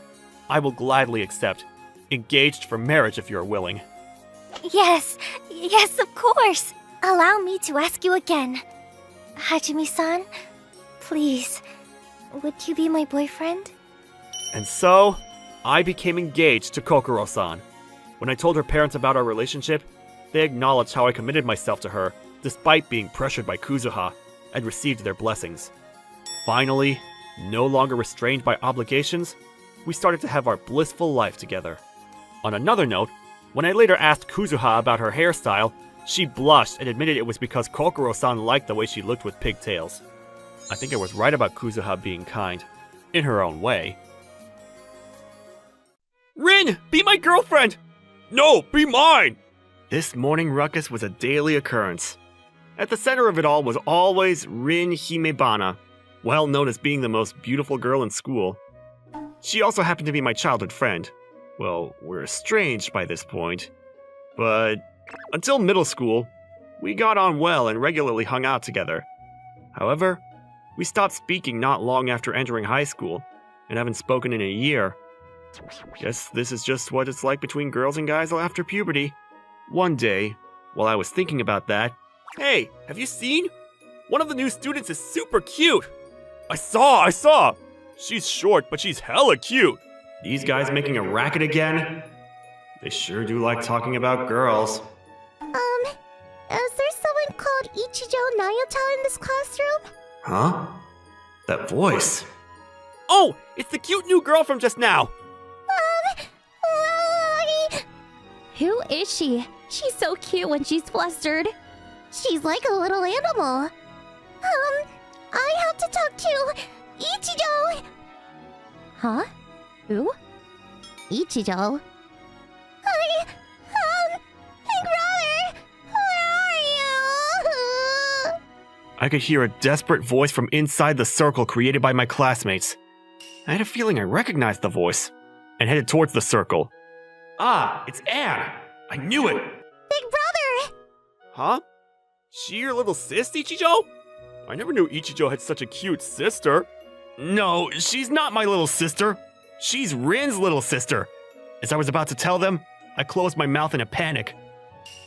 I will gladly accept. Engaged for marriage if you're willing. Yes, of course. Allow me to ask you again. Hajime-san, please, would you be my boyfriend? And so, I became engaged to Kokoro-san. When I told her parents about our relationship, they acknowledged how I committed myself to her, despite being pressured by Kuzuha, and received their blessings. Finally, no longer restrained by obligations, we started to have our blissful life together. On another note, when I later asked Kuzuha about her hairstyle, she blushed and admitted it was because Kokoro-san liked the way she looked with pigtails. I think I was right about Kuzuha being kind, in her own way. Rin, be my girlfriend! No, be mine! This morning ruckus was a daily occurrence. At the center of it all was always Rin Himebana, well known as being the most beautiful girl in school. She also happened to be my childhood friend. Well, we're estranged by this point. But until middle school, we got on well and regularly hung out together. However, we stopped speaking not long after entering high school, and haven't spoken in a year. Guess this is just what it's like between girls and guys after puberty. One day, while I was thinking about that, hey, have you seen? One of the new students is super cute! I saw! She's short, but she's hella cute! These guys making a racket again? They sure do like talking about girls. Is there someone called Ichijo Nayota in this classroom? Huh? That voice. Oh, it's the cute new girl from just now! Who is she? She's so cute when she's flustered. She's like a little animal. I have to talk to Ichijo! Huh? Who? Ichijo? Big brother! Where are you? I could hear a desperate voice from inside the circle created by my classmates. I had a feeling I recognized the voice, and headed towards the circle. Ah, it's Anne! I knew it! Big brother! Huh? She your little sis, Ichijo? I never knew Ichijo had such a cute sister. No, she's not my little sister. She's Rin's little sister. As I was about to tell them, I closed my mouth in a panic.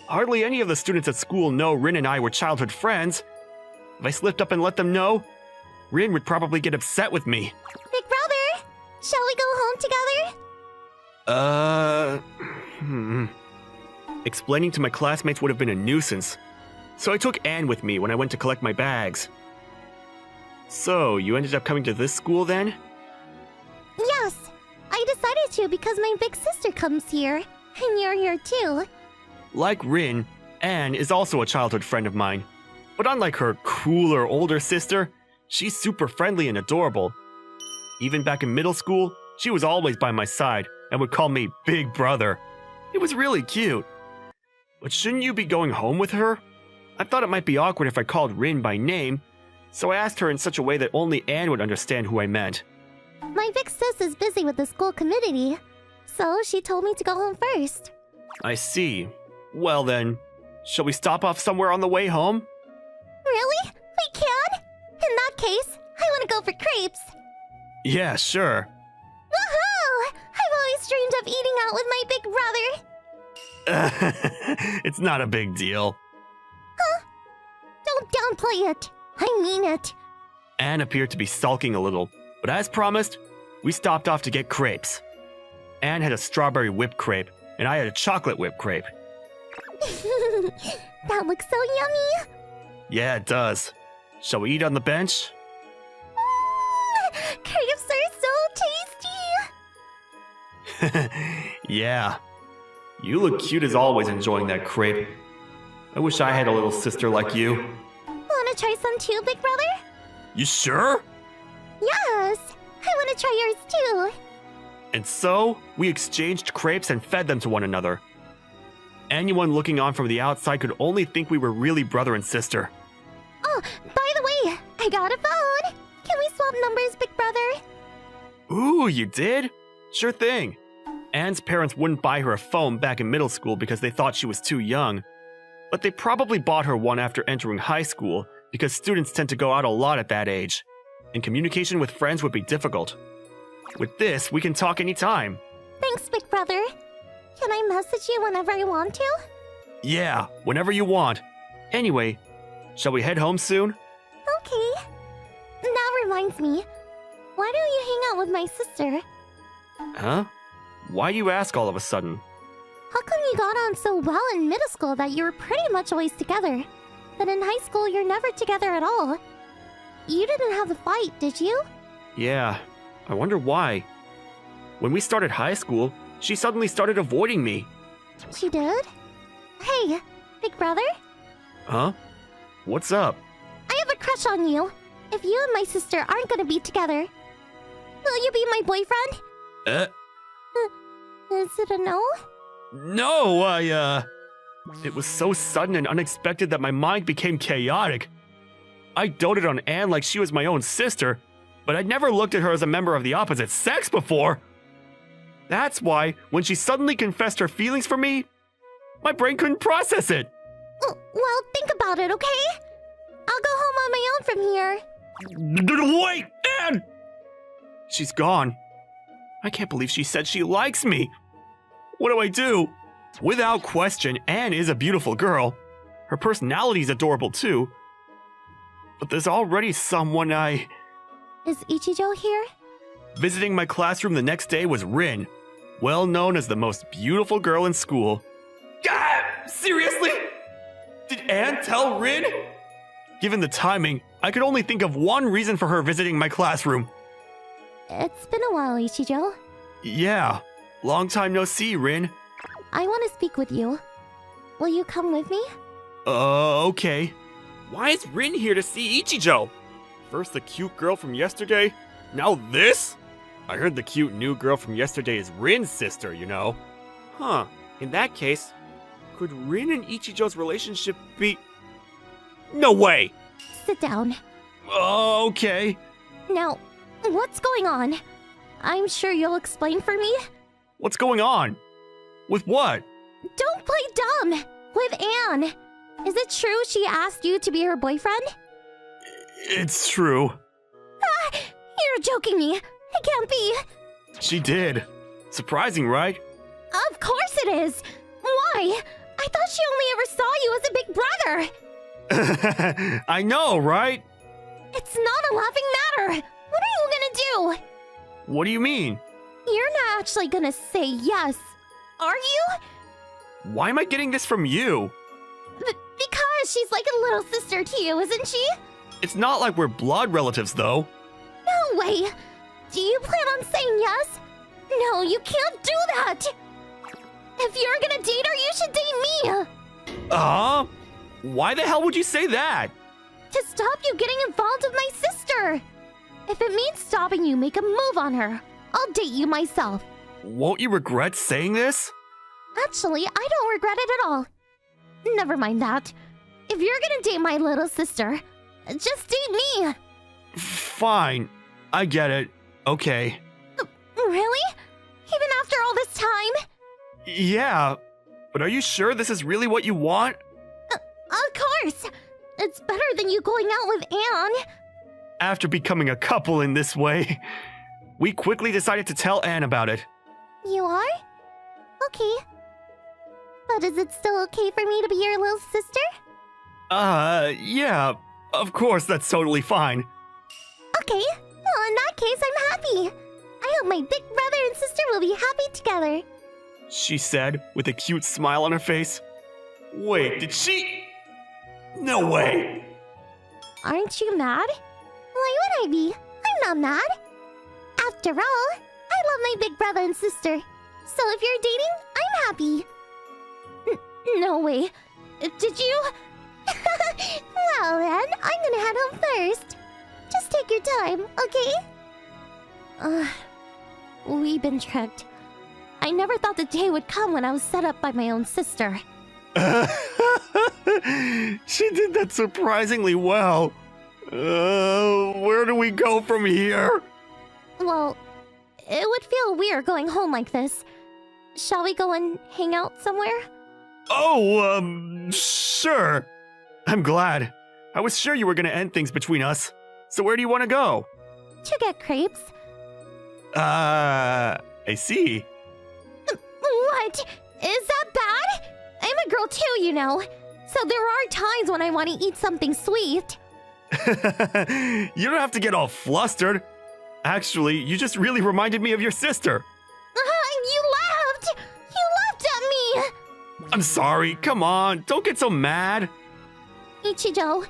Hardly any of the students at school know Rin and I were childhood friends. If I slipped up and let them know, Rin would probably get upset with me. Big brother! Shall we go home together? Explaining to my classmates would have been a nuisance, so I took Anne with me when I went to collect my bags. So, you ended up coming to this school then? Yes! I decided to because my big sister comes here, and you're here too. Like Rin, Anne is also a childhood friend of mine. But unlike her cooler older sister, she's super friendly and adorable. Even back in middle school, she was always by my side and would call me Big Brother. It was really cute. But shouldn't you be going home with her? I thought it might be awkward if I called Rin by name, so I asked her in such a way that only Anne would understand who I meant. My big sis is busy with the school committee, so she told me to go home first. I see. Well then, shall we stop off somewhere on the way home? Really? We can? In that case, I want to go for crepes. Yeah, sure. Woohoo! I've always dreamed of eating out with my big brother. It's not a big deal. Don't downplay it. I mean it. Anne appeared to be sulking a little, but as promised, we stopped off to get crepes. Anne had a strawberry whipped crepe, and I had a chocolate whipped crepe. That looks so yummy. Yeah, it does. Shall we eat on the bench? Crepes are so tasty. Yeah. You look cute as always enjoying that crepe. I wish I had a little sister like you. Want to try some too, big brother? You sure? Yes. I want to try yours too. And so, we exchanged crepes and fed them to one another. Anyone looking on from the outside could only think we were really brother and sister. Oh, by the way, I got a phone. Can we swap numbers, big brother? Ooh, you did? Sure thing. Anne's parents wouldn't buy her a phone back in middle school because they thought she was too young. But they probably bought her one after entering high school because students tend to go out a lot at that age, and communication with friends would be difficult. With this, we can talk anytime. Thanks, big brother. Can I message you whenever I want to? Yeah, whenever you want. Anyway, shall we head home soon? Okay. That reminds me. Why don't you hang out with my sister? Huh? Why do you ask all of a sudden? How come you got on so well in middle school that you were pretty much always together? But in high school, you're never together at all. You didn't have a fight, did you? Yeah, I wonder why. When we started high school, she suddenly started avoiding me. She did? Hey, big brother? Huh? What's up? I have a crush on you. If you and my sister aren't gonna be together, will you be my boyfriend? Is it a no? No, It was so sudden and unexpected that my mind became chaotic. I doted on Anne like she was my own sister, but I'd never looked at her as a member of the opposite sex before. That's why, when she suddenly confessed her feelings for me, my brain couldn't process it. Well, think about it, okay? I'll go home on my own from here. Wait, Anne! She's gone. I can't believe she said she likes me. What do I do? Without question, Anne is a beautiful girl. Her personality's adorable too. But there's already someone Is Ichijo here? Visiting my classroom the next day was Rin, well known as the most beautiful girl in school. God, seriously? Did Anne tell Rin? Given the timing, I could only think of one reason for her visiting my classroom. It's been a while, Ichijo. Yeah, long time no see, Rin. I want to speak with you. Will you come with me? Okay. Why is Rin here to see Ichijo? First the cute girl from yesterday, now this? I heard the cute new girl from yesterday is Rin's sister, you know. Huh, in that case, could Rin and Ichijo's relationship be... No way! Sit down. Okay. Now, what's going on? I'm sure you'll explain for me. What's going on? With what? Don't play dumb! With Anne! Is it true she asked you to be her boyfriend? It's true. Ah! You're joking me! It can't be! She did. Surprising, right? Of course it is! Why? I thought she only ever saw you as a big brother! I know, right? It's not a laughing matter! What are you gonna do? What do you mean? You're not actually gonna say yes, are you? Why am I getting this from you? Because she's like a little sister to you, isn't she? It's not like we're blood relatives, though. No way! Do you plan on saying yes? No, you can't do that! If you're gonna date her, you should date me! Why the hell would you say that? To stop you getting involved with my sister! If it means stopping you, make a move on her. I'll date you myself. Won't you regret saying this? Actually, I don't regret it at all. Never mind that. If you're gonna date my little sister, Just date me! Fine. I get it. Okay. Really? Even after all this time? Yeah, but are you sure this is really what you want? Of course! It's better than you going out with Anne. After becoming a couple in this way, we quickly decided to tell Anne about it. You are? Okay. But is it still okay for me to be your little sister? Yeah, of course, that's totally fine. Okay. Well, in that case, I'm happy. I hope my big brother and sister will be happy together. She said with a cute smile on her face. Wait, did she? No way! Aren't you mad? Why would I be? I'm not mad. After all, I love my big brother and sister. So if you're dating, I'm happy. No way. Did you? Well then, I'm gonna head home first. Just take your time, okay? We've been tricked. I never thought the day would come when I was set up by my own sister. She did that surprisingly well. Where do we go from here? Well, it would feel weird going home like this. Shall we go and hang out somewhere? Oh, sure. I'm glad. I was sure you were gonna end things between us. So where do you want to go? To get crepes. I see. What? Is that bad? I'm a girl too, you know. So there are times when I want to eat something sweet. You don't have to get all flustered. Actually, you just really reminded me of your sister. You laughed! You laughed at me! I'm sorry. Come on. Don't get so mad. Ichijo,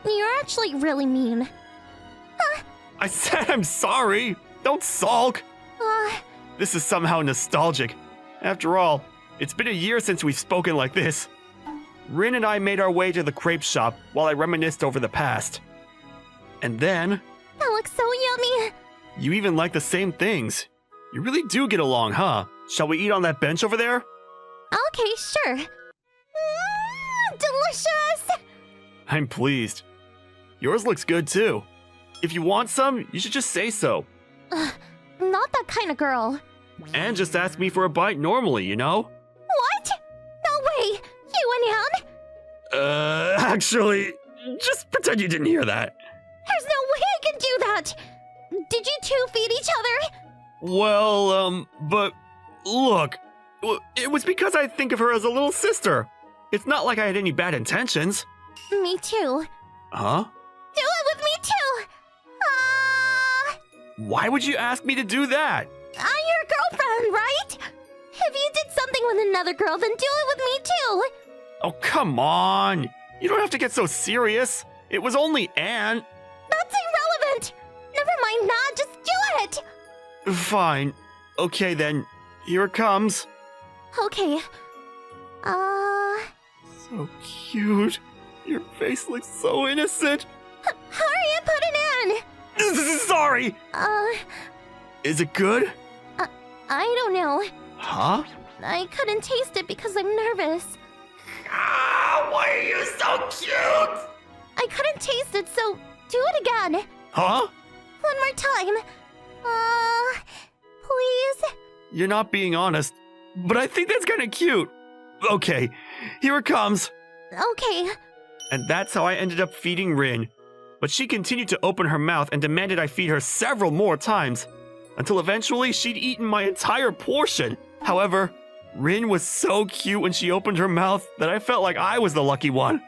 you're actually really mean. I said I'm sorry. Don't sulk. This is somehow nostalgic. After all, it's been a year since we've spoken like this. Rin and I made our way to the crepe shop while I reminisced over the past. And then, That looks so yummy! you even like the same things. You really do get along, huh? Shall we eat on that bench over there? Okay, sure. Delicious! I'm pleased. Yours looks good too. If you want some, you should just say so. Not that kind of girl. And just ask me for a bite normally, you know? What? No way! You and Anne? Actually, just pretend you didn't hear that. There's no way I can do that! Did you two feed each other? Well, but look, it was because I think of her as a little sister. It's not like I had any bad intentions. Me too. Huh? Do it with me too! Why would you ask me to do that? I'm your girlfriend, right? If you did something with another girl, then do it with me too! Oh, come on. You don't have to get so serious. It was only Anne. That's irrelevant! Never mind that, just do it! Fine. Okay then, here it comes. Okay. So cute. Your face looks so innocent. Hurry and put it in! Sorry! Is it good? I don't know. Huh? I couldn't taste it because I'm nervous. Why are you so cute? I couldn't taste it, so do it again. Huh? One more time. Please? You're not being honest, but I think that's kind of cute. Okay, here it comes. Okay. And that's how I ended up feeding Rin. But she continued to open her mouth and demanded I feed her several more times, until eventually she'd eaten my entire portion. However, Rin was so cute when she opened her mouth that I felt like I was the lucky one.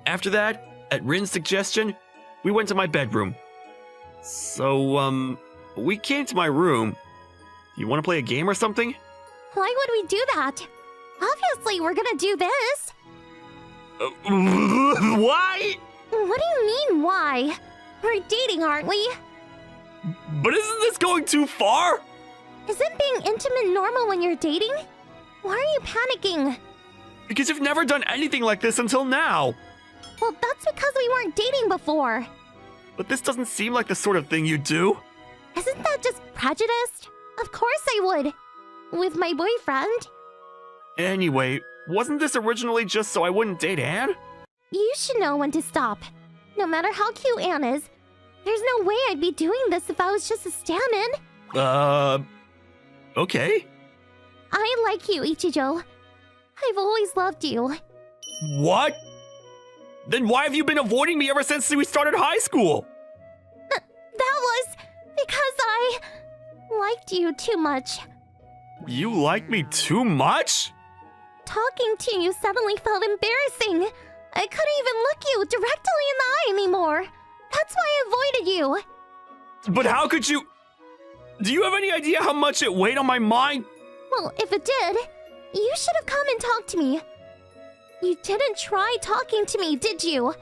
After that, at Rin's suggestion, we went to my bedroom. So, we came to my room. You want to play a game or something? Why would we do that? Obviously, we're gonna do this. Why? What do you mean, why? We're dating, aren't we? But isn't this going too far? Isn't being intimate normal when you're dating? Why are you panicking? Because you've never done anything like this until now. Well, that's because we weren't dating before. But this doesn't seem like the sort of thing you do. Isn't that just prejudiced? Of course I would. With my boyfriend. Anyway, wasn't this originally just so I wouldn't date Anne? You should know when to stop. no matter how cute Anne is. There's no way I'd be doing this if I was just a stand-in. Okay. I like you, Ichijo. I've always loved you. What? Then why have you been avoiding me ever since we started high school? That was because I liked you too much. You like me too much? Talking to you suddenly felt embarrassing. I couldn't even look you directly in the eye anymore. That's why I avoided you. But how could you... Do you have any idea how much it weighed on my mind? Well, if it did, you should have come and talked to me. You didn't try talking to me, did you?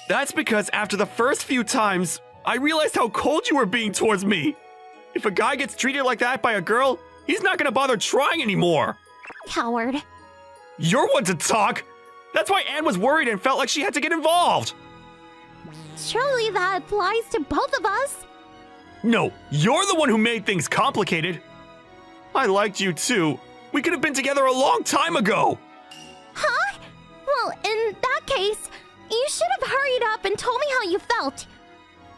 That's because after the first few times, I realized how cold you were being towards me. If a guy gets treated like that by a girl, he's not gonna bother trying anymore. Coward. You're one to talk. That's why Anne was worried and felt like she had to get involved. Surely that applies to both of us. No, you're the one who made things complicated. I liked you too. We could have been together a long time ago. Huh? Well, in that case, you should have hurried up and told me how you felt.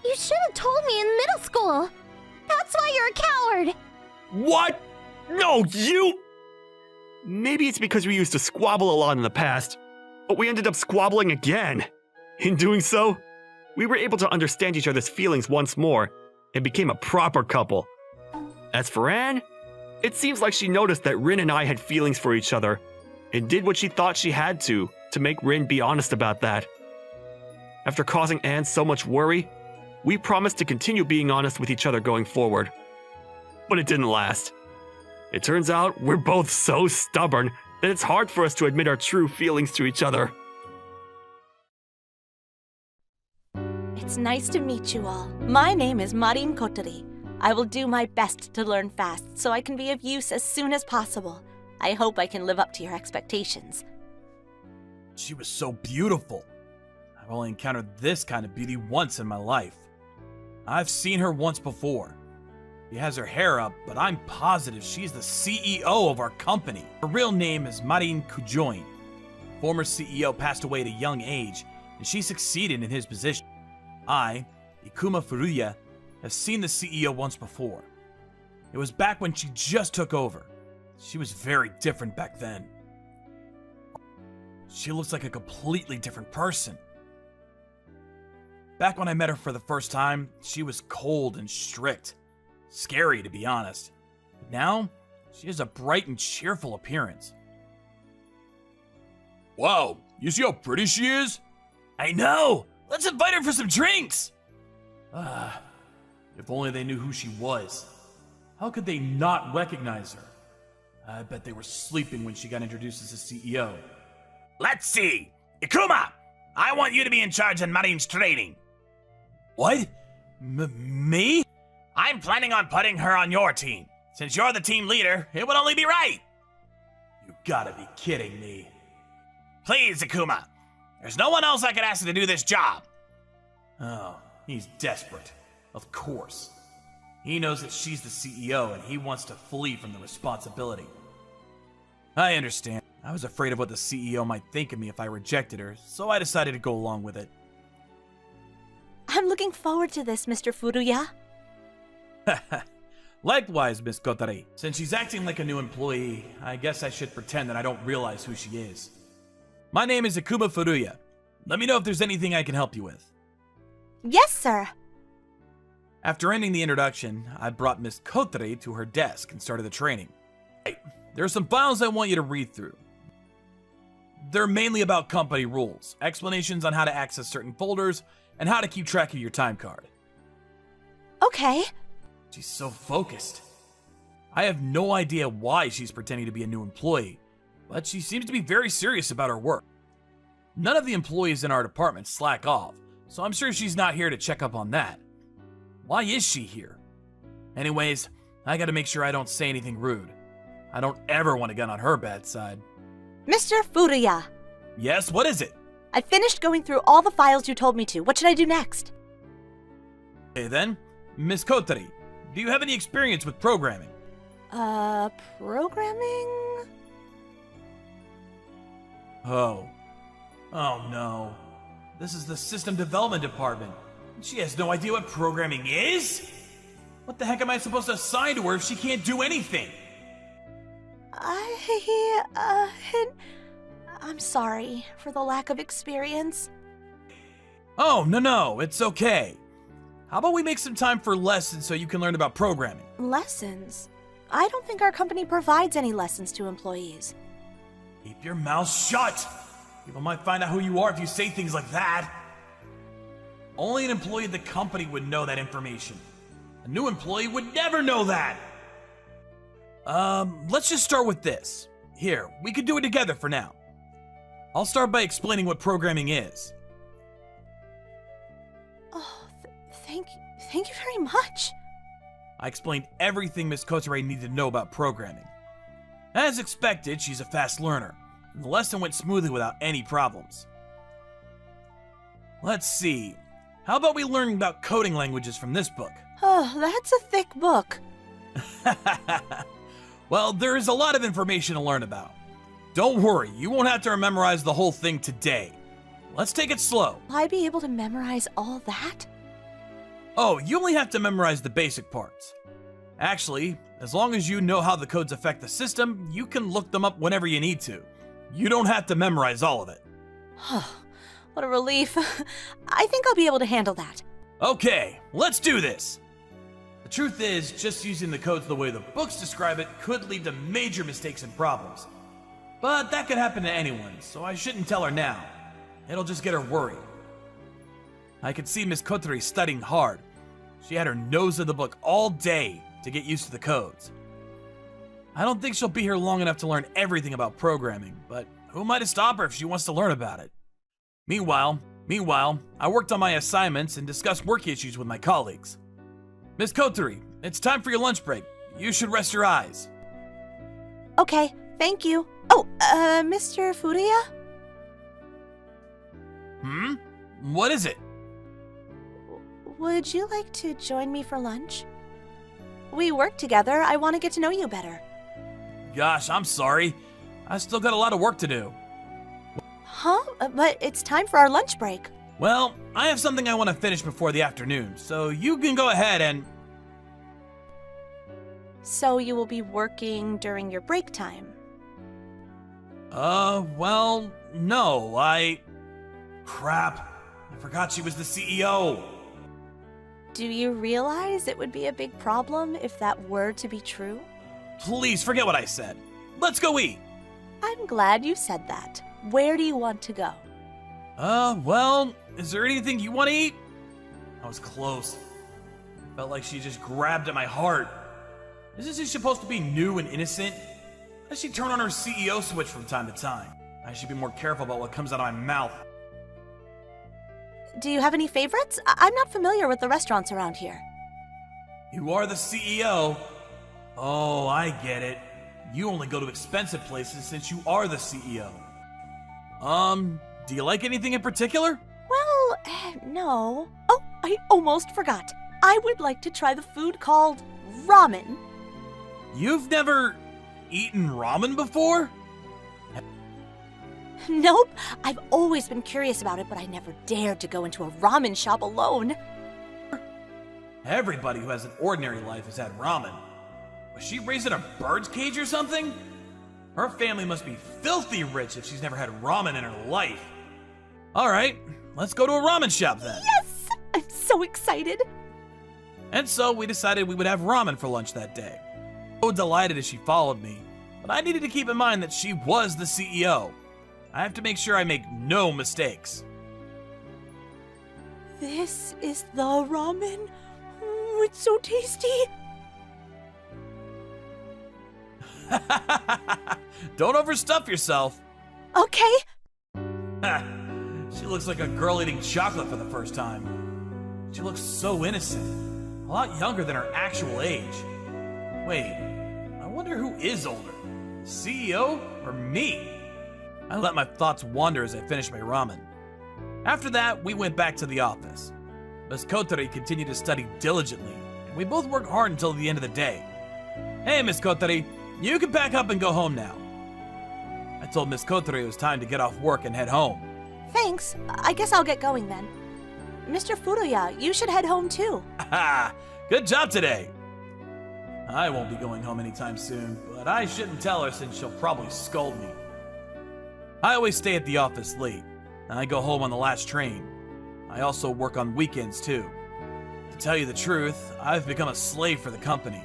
You should have told me in middle school. That's why you're a coward. What? No, you... Maybe it's because we used to squabble a lot in the past, but we ended up squabbling again. In doing so, we were able to understand each other's feelings once more and became a proper couple. As for Anne, it seems like she noticed that Rin and I had feelings for each other and did what she thought she had to make Rin be honest about that. After causing Anne so much worry, we promised to continue being honest with each other going forward. But it didn't last. It turns out we're both so stubborn that it's hard for us to admit our true feelings to each other. It's nice to meet you all. My name is Marin Kotori. I will do my best to learn fast so I can be of use as soon as possible. I hope I can live up to your expectations. She was so beautiful. I've only encountered this kind of beauty once in my life. I've seen her once before. She has her hair up, but I'm positive she's the CEO of our company. Her real name is Marin Kujoin. The former CEO passed away at a young age, and she succeeded in his position. I, Ikuma Furuya, have seen the CEO once before. It was back when she just took over. She was very different back then. She looks like a completely different person. Back when I met her for the first time, she was cold and strict. Scary, to be honest. But now, she has a bright and cheerful appearance. Wow, you see how pretty she is? I know! Let's invite her for some drinks! If only they knew who she was. How could they not recognize her? I bet they were sleeping when she got introduced as a CEO. Let's see! Ikuma! I want you to be in charge of Marin's training. What? Me? I'm planning on putting her on your team. Since you're the team leader, it would only be right. You gotta be kidding me. Please, Ikuma. There's no one else I could ask to do this job. Oh, he's desperate. Of course. He knows that she's the CEO and he wants to flee from the responsibility. I understand. I was afraid of what the CEO might think of me if I rejected her, so I decided to go along with it. I'm looking forward to this, Mr. Furuya. Likewise, Miss Kotori. Since she's acting like a new employee, I guess I should pretend that I don't realize who she is. My name is Ikuma Furuya. Let me know if there's anything I can help you with. Yes, sir. After ending the introduction, I brought Miss Kotori to her desk and started the training. Hey, there are some files I want you to read through. They're mainly about company rules, explanations on how to access certain folders, and how to keep track of your time card. Okay. She's so focused. I have no idea why she's pretending to be a new employee, but she seems to be very serious about her work. None of the employees in our department slack off, so I'm sure she's not here to check up on that. Why is she here? Anyways, I gotta make sure I don't say anything rude. I don't ever want to get on her bad side. Mr. Furuya. Yes, what is it? I finished going through all the files you told me to. What should I do next? Okay then, Miss Kotori, do you have any experience with programming? Programming? Oh no. This is the system development department. She has no idea what programming is? What the heck am I supposed to assign to her if she can't do anything? I'm sorry for the lack of experience. Oh, no, it's okay. How about we make some time for lessons so you can learn about programming? Lessons? I don't think our company provides any lessons to employees. Keep your mouth shut! People might find out who you are if you say things like that. Only an employee of the company would know that information. A new employee would never know that! Let's just start with this. Here, we could do it together for now. I'll start by explaining what programming is. Oh, thank you very much. I explained everything Miss Kotere needed to know about programming. As expected, she's a fast learner, and the lesson went smoothly without any problems. Let's see. How about we learn about coding languages from this book? Oh, that's a thick book. Well, there is a lot of information to learn about. Don't worry, you won't have to memorize the whole thing today. Let's take it slow. Will I be able to memorize all that? Oh, you only have to memorize the basic parts. Actually, as long as you know how the codes affect the system, you can look them up whenever you need to. You don't have to memorize all of it. What a relief. I think I'll be able to handle that. Okay, let's do this. The truth is, just using the codes the way the books describe it could lead to major mistakes and problems. But that could happen to anyone, so I shouldn't tell her now. It'll just get her worried. I could see Miss Kotori studying hard. She had her nose in the book all day to get used to the codes. I don't think she'll be here long enough to learn everything about programming, but who am I to stop her if she wants to learn about it? Meanwhile, I worked on my assignments and discussed work issues with my colleagues. Miss Kotori, it's time for your lunch break. You should rest your eyes. Okay, thank you. Oh, Mr. Furuya? What is it? Would you like to join me for lunch? We work together. I want to get to know you better. Gosh, I'm sorry. I still got a lot of work to do. Huh? But it's time for our lunch break. Well, I have something I want to finish before the afternoon, so you can go ahead and... So you will be working during your break time? Well, no, Crap. I forgot she was the CEO. Do you realize it would be a big problem if that were to be true? Please forget what I said. Let's go eat. I'm glad you said that. Where do you want to go? Well, is there anything you want to eat? I was close. Felt like she just grabbed at my heart. Isn't she supposed to be new and innocent? Why does she turn on her CEO switch from time to time? I should be more careful about what comes out of my mouth. Do you have any favorites? I'm not familiar with the restaurants around here. You are the CEO. Oh, I get it. You only go to expensive places since you are the CEO. Do you like anything in particular? Well, no. Oh, I almost forgot. I would like to try the food called ramen. You've never eaten ramen before? Nope. I've always been curious about it, but I never dared to go into a ramen shop alone. Everybody who has an ordinary life has had ramen. Was she raised in a bird's cage or something? Her family must be filthy rich if she's never had ramen in her life. Alright, let's go to a ramen shop then. Yes! I'm so excited. And so we decided we would have ramen for lunch that day. So delighted as she followed me, but I needed to keep in mind that she was the CEO. I have to make sure I make no mistakes. This is the ramen? Oh, it's so tasty. Don't overstuff yourself. Okay. She looks like a girl eating chocolate for the first time. She looks so innocent. A lot younger than her actual age. Wait, I wonder who is older? CEO or me? I let my thoughts wander as I finished my ramen. After that, we went back to the office. Miss Kotori continued to study diligently, and we both worked hard until the end of the day. Hey, Miss Kotori, you can pack up and go home now. I told Miss Kotori it was time to get off work and head home. Thanks. I guess I'll get going then. Mr. Furuya, you should head home too. Ha! Good job today. I won't be going home anytime soon, but I shouldn't tell her since she'll probably scold me. I always stay at the office late, and I go home on the last train. I also work on weekends too. To tell you the truth, I've become a slave for the company.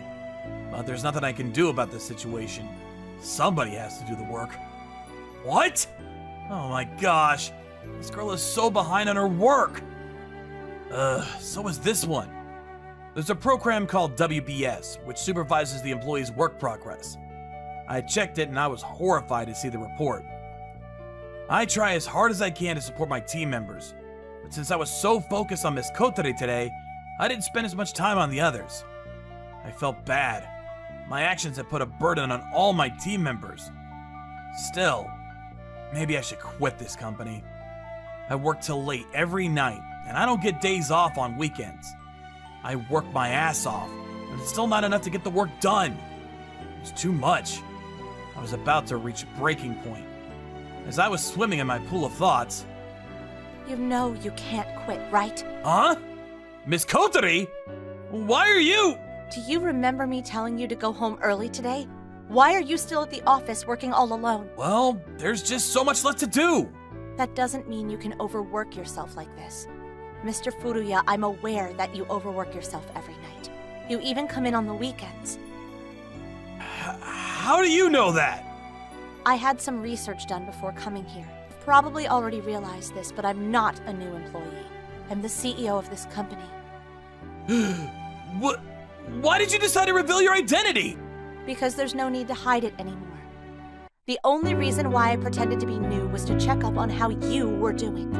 But there's nothing I can do about this situation. Somebody has to do the work. What? Oh my gosh. This girl is so behind on her work. So is this one. There's a program called WBS, which supervises the employee's work progress. I checked it and I was horrified to see the report. I try as hard as I can to support my team members, but since I was so focused on Miss Kotori today, I didn't spend as much time on the others. I felt bad. My actions have put a burden on all my team members. Still, maybe I should quit this company. I work till late every night, and I don't get days off on weekends. I work my ass off, and it's still not enough to get the work done. It's too much. I was about to reach breaking point. As I was swimming in my pool of thoughts... You know you can't quit, right? Huh? Miss Kotori? Why are you... Do you remember me telling you to go home early today? Why are you still at the office working all alone? Well, there's just so much left to do. That doesn't mean you can overwork yourself like this. Mr. Furuya, I'm aware that you overwork yourself every night. You even come in on the weekends. How do you know that? I had some research done before coming here. You've probably already realized this, but I'm not a new employee. I'm the CEO of this company. What? Why did you decide to reveal your identity? Because there's no need to hide it anymore. The only reason why I pretended to be new was to check up on how you were doing.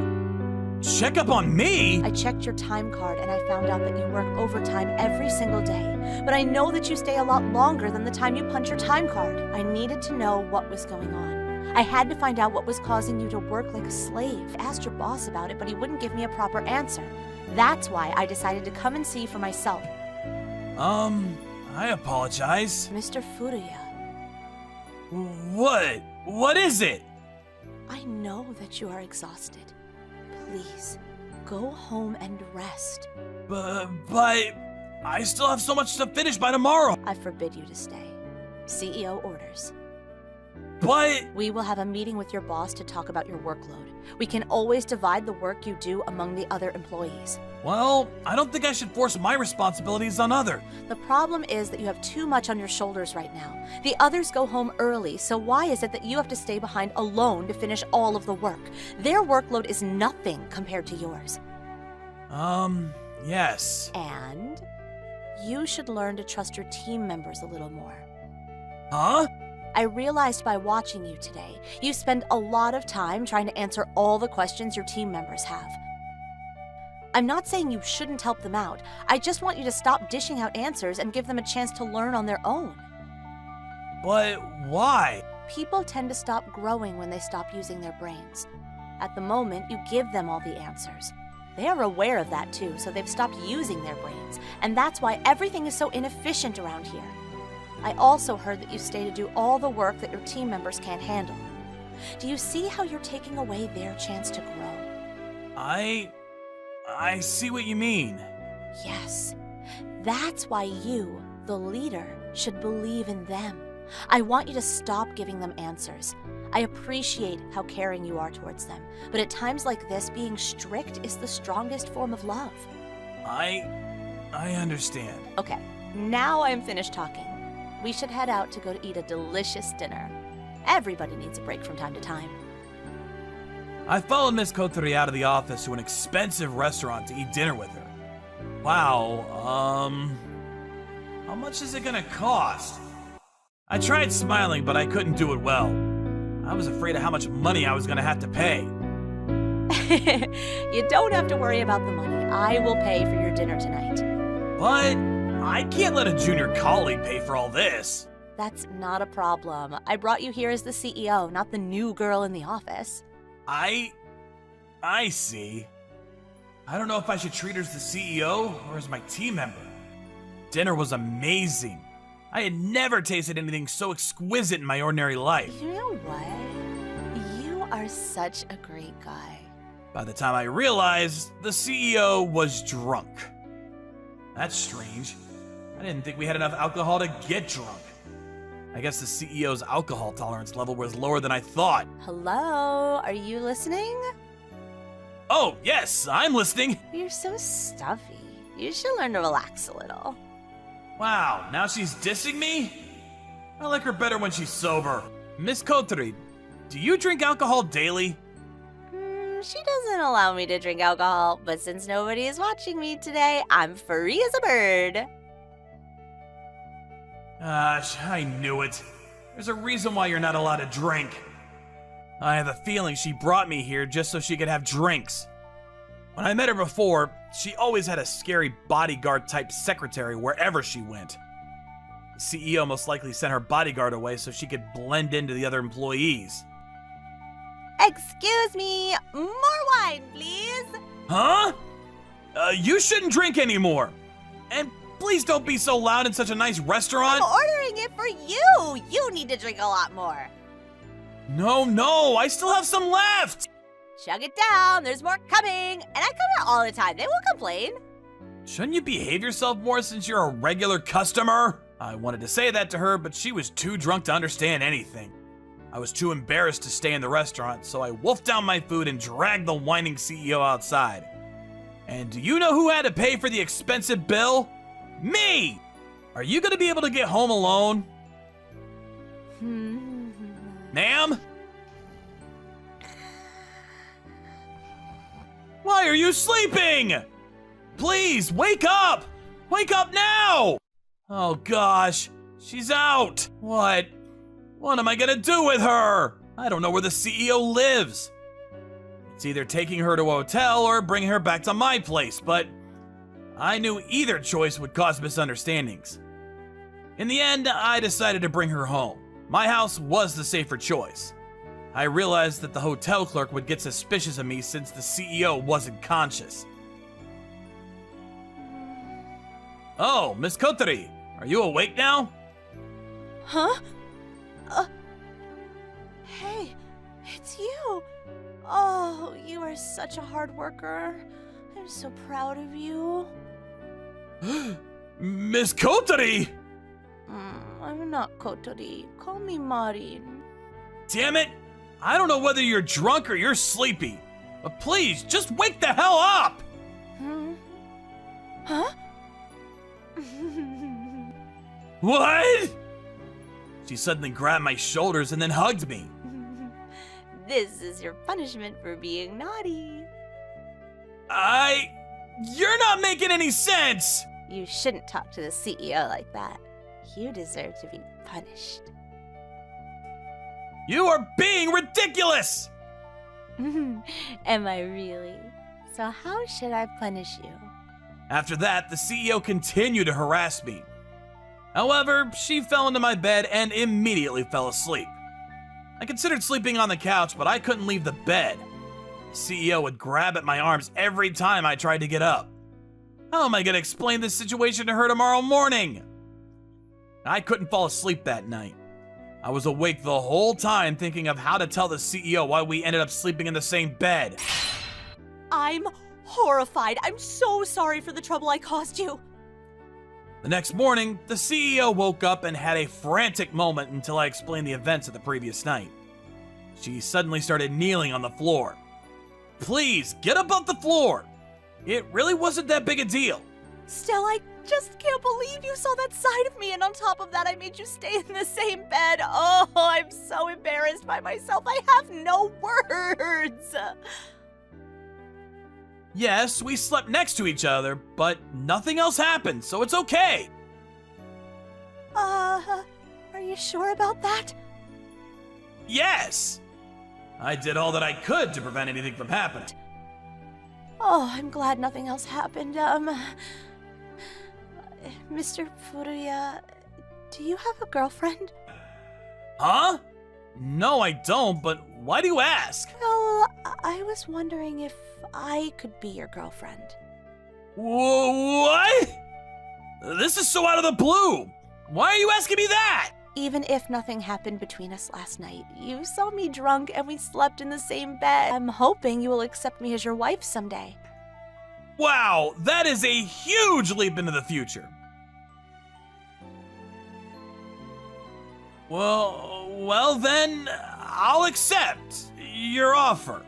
Check up on me? I checked your time card and I found out that you work overtime every single day. But I know that you stay a lot longer than the time you punch your time card. I needed to know what was going on. I had to find out what was causing you to work like a slave. I asked your boss about it, but he wouldn't give me a proper answer. That's why I decided to come and see for myself. I apologize. Mr. Furuya. What? What is it? I know that you are exhausted. Please, go home and rest. But I still have so much to finish by tomorrow. I forbid you to stay. CEO orders. But... We will have a meeting with your boss to talk about your workload. We can always divide the work you do among the other employees. Well, I don't think I should force my responsibilities on others. The problem is that you have too much on your shoulders right now. The others go home early, so why is it that you have to stay behind alone to finish all of the work? Their workload is nothing compared to yours. Yes. And you should learn to trust your team members a little more. Huh? I realized by watching you today, you spend a lot of time trying to answer all the questions your team members have. I'm not saying you shouldn't help them out. I just want you to stop dishing out answers and give them a chance to learn on their own. But why? People tend to stop growing when they stop using their brains. At the moment, you give them all the answers. They are aware of that too, so they've stopped using their brains. And that's why everything is so inefficient around here. I also heard that you stay to do all the work that your team members can't handle. Do you see how you're taking away their chance to grow? I see what you mean. Yes. That's why you, the leader, should believe in them. I want you to stop giving them answers. I appreciate how caring you are towards them, but at times like this, being strict is the strongest form of love. I understand. Okay, now I'm finished talking. We should head out to go to eat a delicious dinner. Everybody needs a break from time to time. I followed Miss Kotori out of the office to an expensive restaurant to eat dinner with her. Wow, how much is it gonna cost? I tried smiling, but I couldn't do it well. I was afraid of how much money I was gonna have to pay. You don't have to worry about the money. I will pay for your dinner tonight. But I can't let a junior colleague pay for all this. That's not a problem. I brought you here as the CEO, not the new girl in the office. I see. I don't know if I should treat her as the CEO or as my team member. Dinner was amazing. I had never tasted anything so exquisite in my ordinary life. You know what? You are such a great guy. By the time I realized, the CEO was drunk. That's strange. I didn't think we had enough alcohol to get drunk. I guess the CEO's alcohol tolerance level was lower than I thought. Hello? Are you listening? Oh, yes, I'm listening. You're so stuffy. You should learn to relax a little. Wow, now she's dissing me? I like her better when she's sober. Miss Kotori, do you drink alcohol daily? She doesn't allow me to drink alcohol, but since nobody is watching me today, I'm free as a bird. Gosh, I knew it. There's a reason why you're not allowed to drink. I have a feeling she brought me here just so she could have drinks. When I met her before, she always had a scary bodyguard-type secretary wherever she went. The CEO most likely sent her bodyguard away so she could blend into the other employees. Excuse me, more wine, please. Huh? You shouldn't drink anymore. And please don't be so loud in such a nice restaurant. I'm ordering it for you. You need to drink a lot more. No, I still have some left. Chug it down, there's more coming. And I come here all the time, they won't complain. Shouldn't you behave yourself more since you're a regular customer? I wanted to say that to her, but she was too drunk to understand anything. I was too embarrassed to stay in the restaurant, so I wolfed down my food and dragged the whining CEO outside. And do you know who had to pay for the expensive bill? Me! Are you gonna be able to get home alone? Ma'am? Why are you sleeping? Please, wake up! Wake up now! Oh gosh, she's out. What am I gonna do with her? I don't know where the CEO lives. It's either taking her to a hotel or bringing her back to my place, but I knew either choice would cause misunderstandings. In the end, I decided to bring her home. My house was the safer choice. I realized that the hotel clerk would get suspicious of me since the CEO wasn't conscious. Oh, Miss Kotori, are you awake now? Huh? Hey, it's you. Oh, you are such a hard worker. I'm so proud of you. Miss Kotori! I'm not Kotori. Call me Marin. Damn it! I don't know whether you're drunk or you're sleepy, but please, just wake the hell up! Huh? What? She suddenly grabbed my shoulders and then hugged me. This is your punishment for being naughty. You're not making any sense! You shouldn't talk to the CEO like that. You deserve to be punished. You are being ridiculous! Am I really? So how should I punish you? After that, the CEO continued to harass me. However, she fell into my bed and immediately fell asleep. I considered sleeping on the couch, but I couldn't leave the bed. The CEO would grab at my arms every time I tried to get up. How am I going to explain this situation to her tomorrow morning? I couldn't fall asleep that night. I was awake the whole time thinking of how to tell the CEO why we ended up sleeping in the same bed. I'm horrified. I'm so sorry for the trouble I caused you. The next morning, the CEO woke up and had a frantic moment until I explained the events of the previous night. She suddenly started kneeling on the floor. Please, get up off the floor! It really wasn't that big a deal. Still, I just can't believe you saw that side of me, and on top of that, I made you stay in the same bed. Oh, I'm so embarrassed by myself. I have no words. Yes, we slept next to each other, but nothing else happened, so it's okay. Are you sure about that? Yes! I did all that I could to prevent anything from happening. Oh, I'm glad nothing else happened. Mr. Furuya, do you have a girlfriend? Huh? No, I don't, but why do you ask? Well, I was wondering if I could be your girlfriend. What? This is so out of the blue. Why are you asking me that? Even if nothing happened between us last night, you saw me drunk and we slept in the same bed. I'm hoping you will accept me as your wife someday. Wow, that is a huge leap into the future. Well then, I'll accept your offer.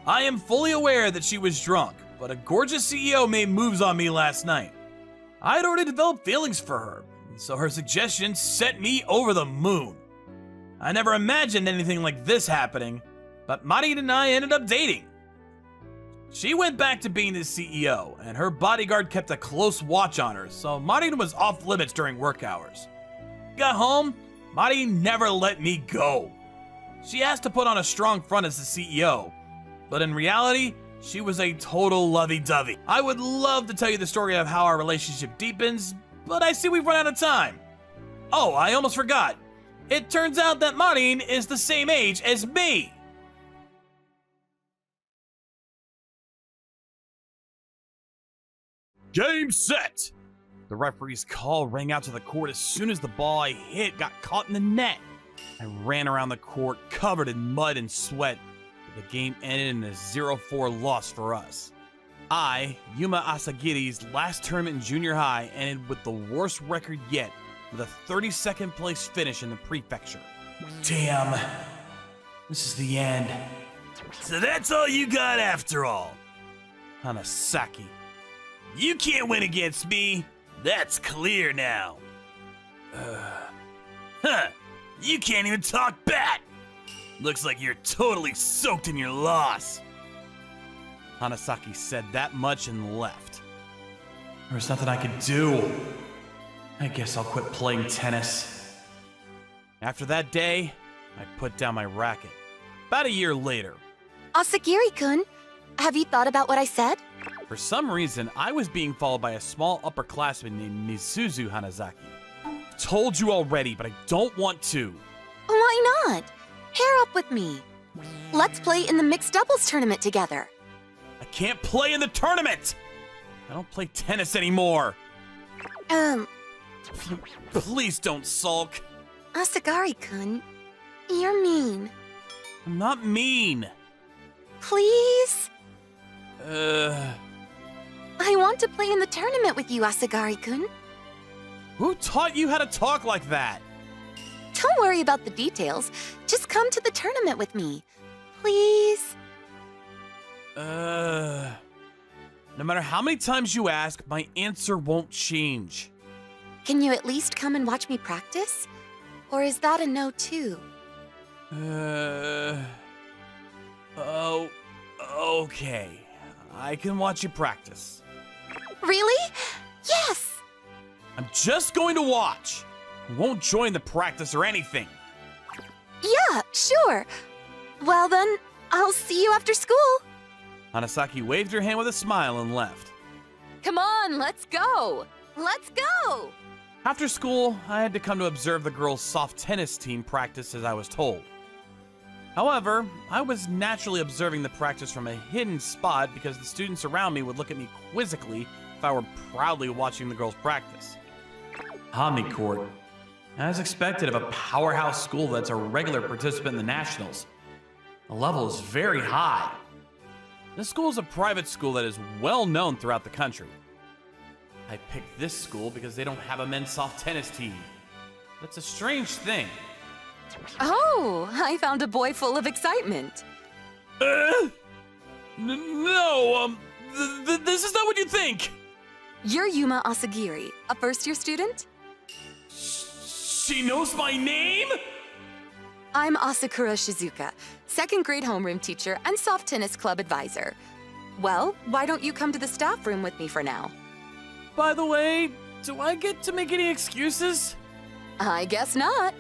I am fully aware that she was drunk, but a gorgeous CEO made moves on me last night. I had already developed feelings for her, so her suggestion sent me over the moon. I never imagined anything like this happening, but Marin and I ended up dating. She went back to being the CEO, and her bodyguard kept a close watch on her, so Marin was off limits during work hours. Got home, Marin never let me go. She asked to put on a strong front as the CEO, but in reality, she was a total lovey-dovey. I would love to tell you the story of how our relationship deepens, but I see we've run out of time. Oh, I almost forgot. It turns out that Marin is the same age as me. Game set! The referee's call rang out to the court as soon as the ball I hit got caught in the net. I ran around the court covered in mud and sweat, but the game ended in a 0-4 loss for us. I, Yuma Asagiri's last tournament in junior high, ended with the worst record yet, with a 32nd place finish in the prefecture. Damn, this is the end. So that's all you got after all. Hanasaki. You can't win against me. That's clear now. You can't even talk back. Looks like you're totally soaked in your loss. Hanasaki said that much and left. There's nothing I could do. I guess I'll quit playing tennis. After that day, I put down my racket. About a year later. Asagiri-kun, have you thought about what I said? For some reason, I was being followed by a small upperclassman named Mizuzu Hanazaki. Told you already, but I don't want to. Why not? Pair up with me. Let's play in the mixed doubles tournament together. I can't play in the tournament! I don't play tennis anymore. Please don't sulk. Asagari-kun, you're mean. I'm not mean. Please? I want to play in the tournament with you, Asagari-kun. Who taught you how to talk like that? Don't worry about the details. Just come to the tournament with me. Please? No matter how many times you ask, my answer won't change. Can you at least come and watch me practice? Or is that a no too? Oh, okay. I can watch you practice. Really? Yes! I'm just going to watch. I won't join the practice or anything. Yeah, sure. Well then, I'll see you after school. Hanasaki waved her hand with a smile and left. Come on, let's go! Let's go! After school, I had to come to observe the girls' soft tennis team practice as I was told. However, I was naturally observing the practice from a hidden spot because the students around me would look at me quizzically if I were proudly watching the girls practice. Omnicourt. As expected of a powerhouse school that's a regular participant in the Nationals. The level is very high. This school is a private school that is well known throughout the country. I picked this school because they don't have a men's soft tennis team. That's a strange thing. Oh, I found a boy full of excitement. No, this is not what you think. You're Yuma Asagiri, a first-year student? She knows my name? I'm Asakura Shizuka, second-grade homeroom teacher and soft tennis club advisor. Well, why don't you come to the staff room with me for now? By the way, do I get to make any excuses? I guess not.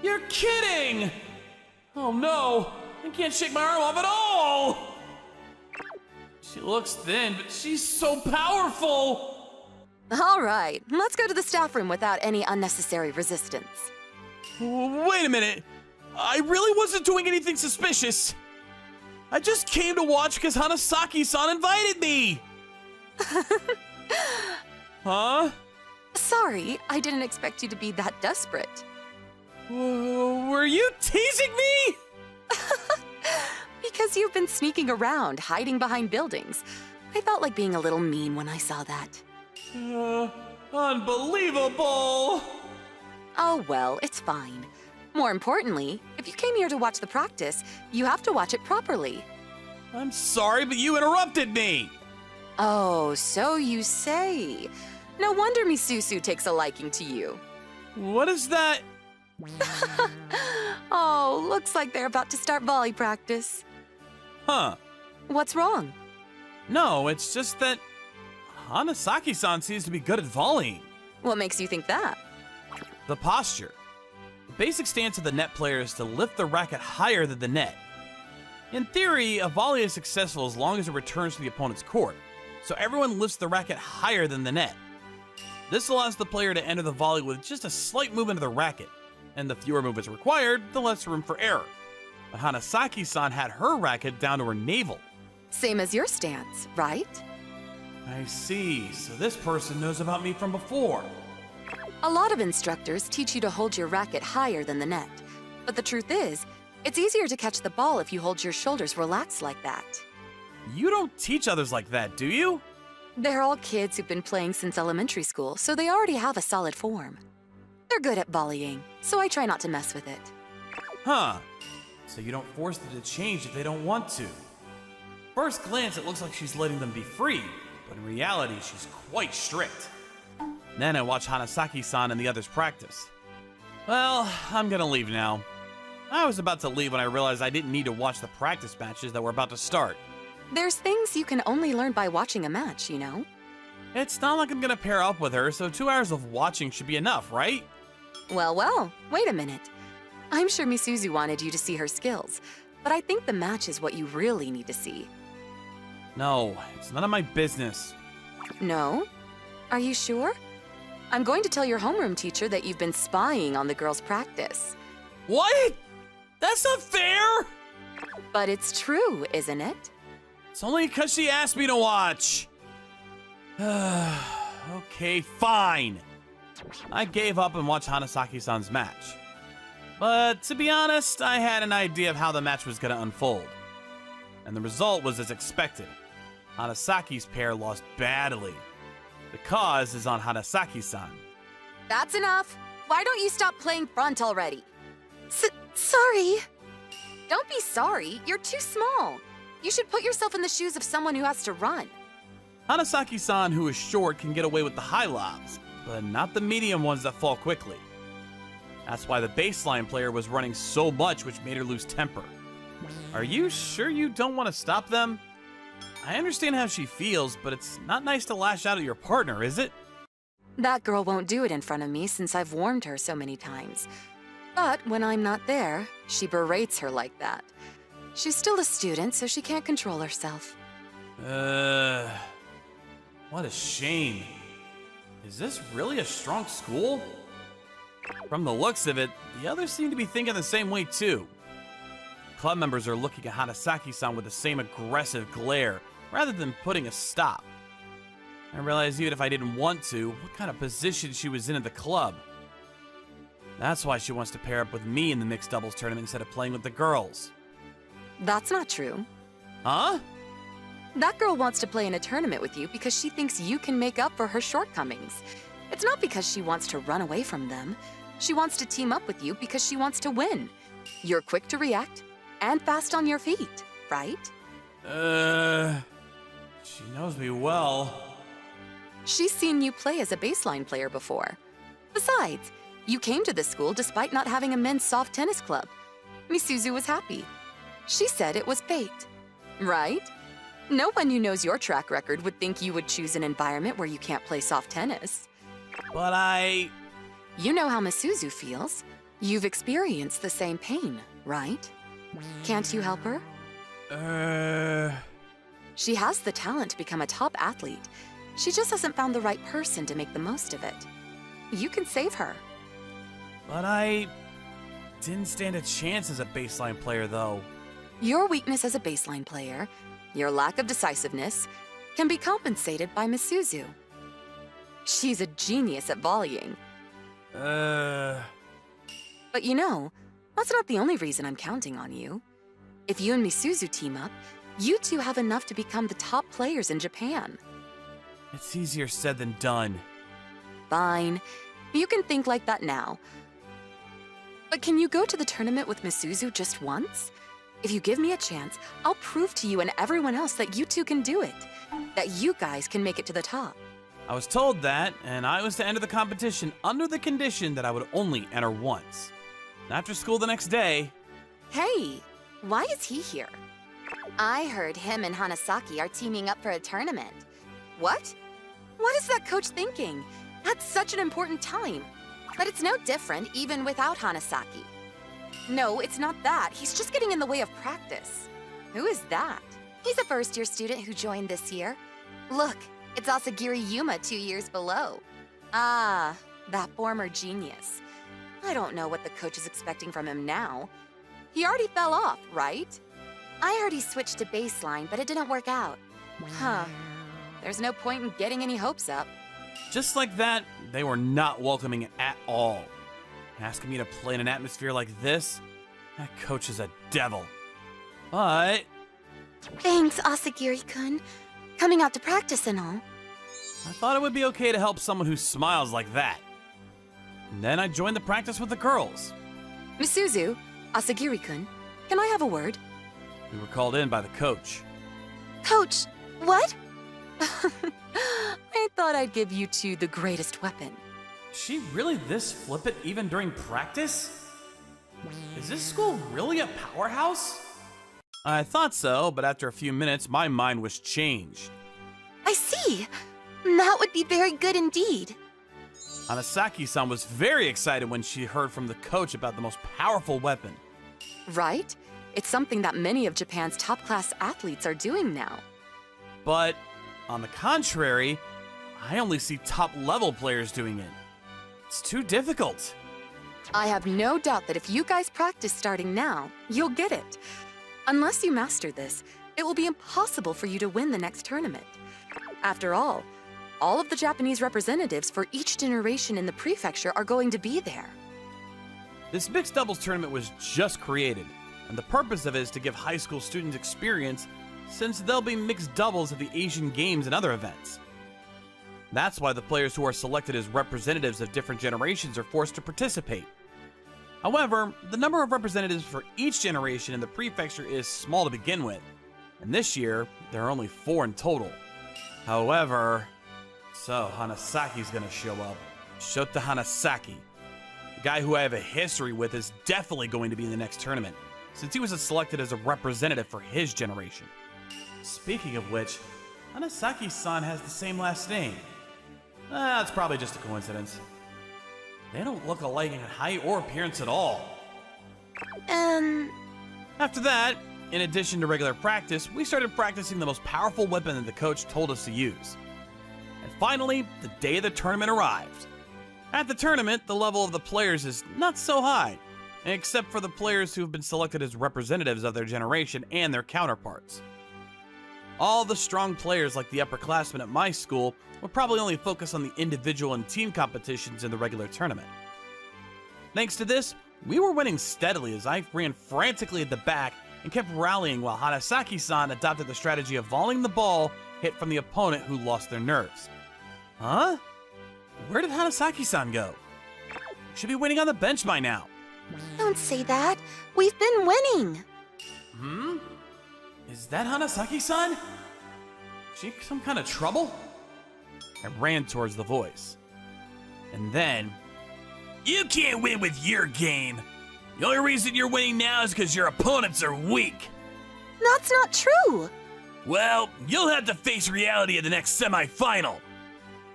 You're kidding! Oh no, I can't shake my arm off at all! She looks thin, but she's so powerful! All right, let's go to the staff room without any unnecessary resistance. Wait a minute. I really wasn't doing anything suspicious. I just came to watch because Hanasaki-san invited me. Huh? Sorry, I didn't expect you to be that desperate. Were you teasing me? Because you've been sneaking around, hiding behind buildings. I felt like being a little mean when I saw that. Unbelievable! Oh well, it's fine. More importantly, if you came here to watch the practice, you have to watch it properly. I'm sorry, but you interrupted me! Oh, so you say. No wonder Misuzu takes a liking to you. What is that? Oh, looks like they're about to start volley practice. Huh. What's wrong? No, it's just that Hanasaki-san seems to be good at volleying. What makes you think that? The posture. The basic stance of the net player is to lift the racket higher than the net. In theory, a volley is successful as long as it returns to the opponent's court, so everyone lifts the racket higher than the net. This allows the player to enter the volley with just a slight movement of the racket, and the fewer movements required, the less room for error. But Hanasaki-san had her racket down to her navel. Same as your stance, right? I see, so this person knows about me from before. A lot of instructors teach you to hold your racket higher than the net. But the truth is, it's easier to catch the ball if you hold your shoulders relaxed like that. You don't teach others like that, do you? They're all kids who've been playing since elementary school, so they already have a solid form. They're good at volleying, so I try not to mess with it. Huh. So you don't force them to change if they don't want to. First glance, it looks like she's letting them be free, but in reality, she's quite strict. Then I watch Hanasaki-san and the others practice. Well, I'm gonna leave now. I was about to leave when I realized I didn't need to watch the practice matches that were about to start. There's things you can only learn by watching a match, you know? It's not like I'm gonna pair up with her, so 2 hours of watching should be enough, right? Well, wait a minute. I'm sure Misuzu wanted you to see her skills, but I think the match is what you really need to see. No, it's none of my business. No? Are you sure? I'm going to tell your homeroom teacher that you've been spying on the girls' practice. What? That's not fair! But it's true, isn't it? It's only because she asked me to watch. Okay, fine. I gave up and watched Hanasaki-san's match. But to be honest, I had an idea of how the match was going to unfold. And the result was as expected. Hanasaki's pair lost badly. The cause is on Hanasaki-san. That's enough. Why don't you stop playing front already? Sorry. Don't be sorry. You're too small. You should put yourself in the shoes of someone who has to run. Hanasaki-san, who is short, can get away with the high lobs, but not the medium ones that fall quickly. That's why the baseline player was running so much, which made her lose temper. Are you sure you don't want to stop them? I understand how she feels, but it's not nice to lash out at your partner, is it? That girl won't do it in front of me since I've warned her so many times. But when I'm not there, she berates her like that. She's still a student, so she can't control herself. What a shame. Is this really a strong school? From the looks of it, the others seem to be thinking the same way too. Club members are looking at Hanasaki-san with the same aggressive glare, rather than putting a stop. I realized even if I didn't want to, what kind of position she was in at the club. That's why she wants to pair up with me in the mixed doubles tournament instead of playing with the girls. That's not true. Huh? That girl wants to play in a tournament with you because she thinks you can make up for her shortcomings. It's not because she wants to run away from them. She wants to team up with you because she wants to win. You're quick to react and fast on your feet, right? She knows me well. She's seen you play as a baseline player before. Besides, you came to this school despite not having a men's soft tennis club. Misuzu was happy. She said it was fate, right? No one who knows your track record would think you would choose an environment where you can't play soft tennis. But You know how Misuzu feels. You've experienced the same pain, right? Can't you help her? She has the talent to become a top athlete. She just hasn't found the right person to make the most of it. You can save her. But I didn't stand a chance as a baseline player, though. Your weakness as a baseline player, your lack of decisiveness, can be compensated by Misuzu. She's a genius at volleying. But you know, that's not the only reason I'm counting on you. If you and Misuzu team up, you two have enough to become the top players in Japan. It's easier said than done. Fine. You can think like that now. But can you go to the tournament with Misuzu just once? If you give me a chance, I'll prove to you and everyone else that you two can do it. That you guys can make it to the top. I was told that, and I was to enter the competition under the condition that I would only enter once. After school the next day... Hey, why is he here? I heard him and Hanasaki are teaming up for a tournament. What? What is that coach thinking? That's such an important time. But it's no different even without Hanasaki. No, it's not that. He's just getting in the way of practice. Who is that? He's a first-year student who joined this year. Look, it's Asagiri Yuma 2 years below. Ah, that former genius. I don't know what the coach is expecting from him now. He already fell off, right? I heard he switched to baseline, but it didn't work out. Huh. There's no point in getting any hopes up. Just like that, they were not welcoming at all. Asking me to play in an atmosphere like this? That coach is a devil. But... Thanks, Asagiri-kun. Coming out to practice and all. I thought it would be okay to help someone who smiles like that. And then I joined the practice with the girls. Misuzu, Asagiri-kun, can I have a word? We were called in by the coach. Coach, what? I thought I'd give you two the greatest weapon. Is she really this flippant even during practice? Is this school really a powerhouse? I thought so, but after a few minutes, my mind was changed. I see. That would be very good indeed. Hanasaki-san was very excited when she heard from the coach about the most powerful weapon. Right? It's something that many of Japan's top-class athletes are doing now. But, on the contrary, I only see top-level players doing it. It's too difficult. I have no doubt that if you guys practice starting now, you'll get it. Unless you master this, it will be impossible for you to win the next tournament. After all of the Japanese representatives for each generation in the prefecture are going to be there. This mixed doubles tournament was just created, and the purpose of it is to give high school students experience since there'll be mixed doubles at the Asian Games and other events. That's why the players who are selected as representatives of different generations are forced to participate. However, the number of representatives for each generation in the prefecture is small to begin with, and this year, there are only 4 in total. However, so Hanasaki's gonna show up. Shota Hanasaki. The guy who I have a history with is definitely going to be in the next tournament, since he was selected as a representative for his generation. Speaking of which, Hanasaki-san has the same last name. That's probably just a coincidence. They don't look alike in height or appearance at all. After that, in addition to regular practice, we started practicing the most powerful weapon that the coach told us to use. And finally, the day of the tournament arrived. At the tournament, the level of the players is not so high, except for the players who have been selected as representatives of their generation and their counterparts. All the strong players like the upperclassmen at my school would probably only focus on the individual and team competitions in the regular tournament. Thanks to this, we were winning steadily as I ran frantically at the back and kept rallying while Hanasaki-san adopted the strategy of volleying the ball hit from the opponent who lost their nerves. Huh? Where did Hanasaki-san go? Should be waiting on the bench by now. Don't say that. We've been winning. Is that Hanasaki-san? She some kind of trouble? I ran towards the voice. And then... You can't win with your game! The only reason you're winning now is because your opponents are weak! That's not true! Well, you'll have to face reality in the next semi-final!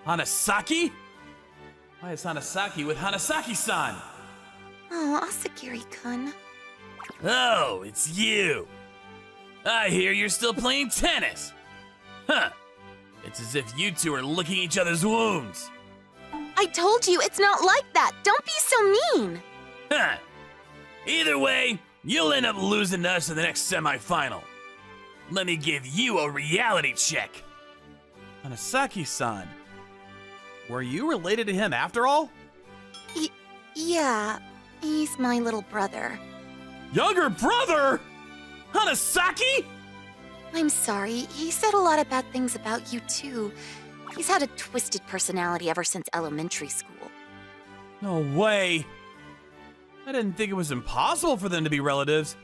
Hanasaki? Why is Hanasaki with Hanasaki-san? Oh, Asagiri-kun. Oh, it's you! I hear you're still playing tennis! Huh! It's as if you two are licking each other's wounds! I told you it's not like that! Don't be so mean! Huh! Either way, you'll end up losing to us in the next semi-final. Let me give you a reality check! Hanasaki-san. Were you related to him after all? Yeah, he's my little brother. Younger brother? Hanasaki? I'm sorry, he said a lot of bad things about you too. He's had a twisted personality ever since elementary school. No way. I didn't think it was impossible for them to be relatives.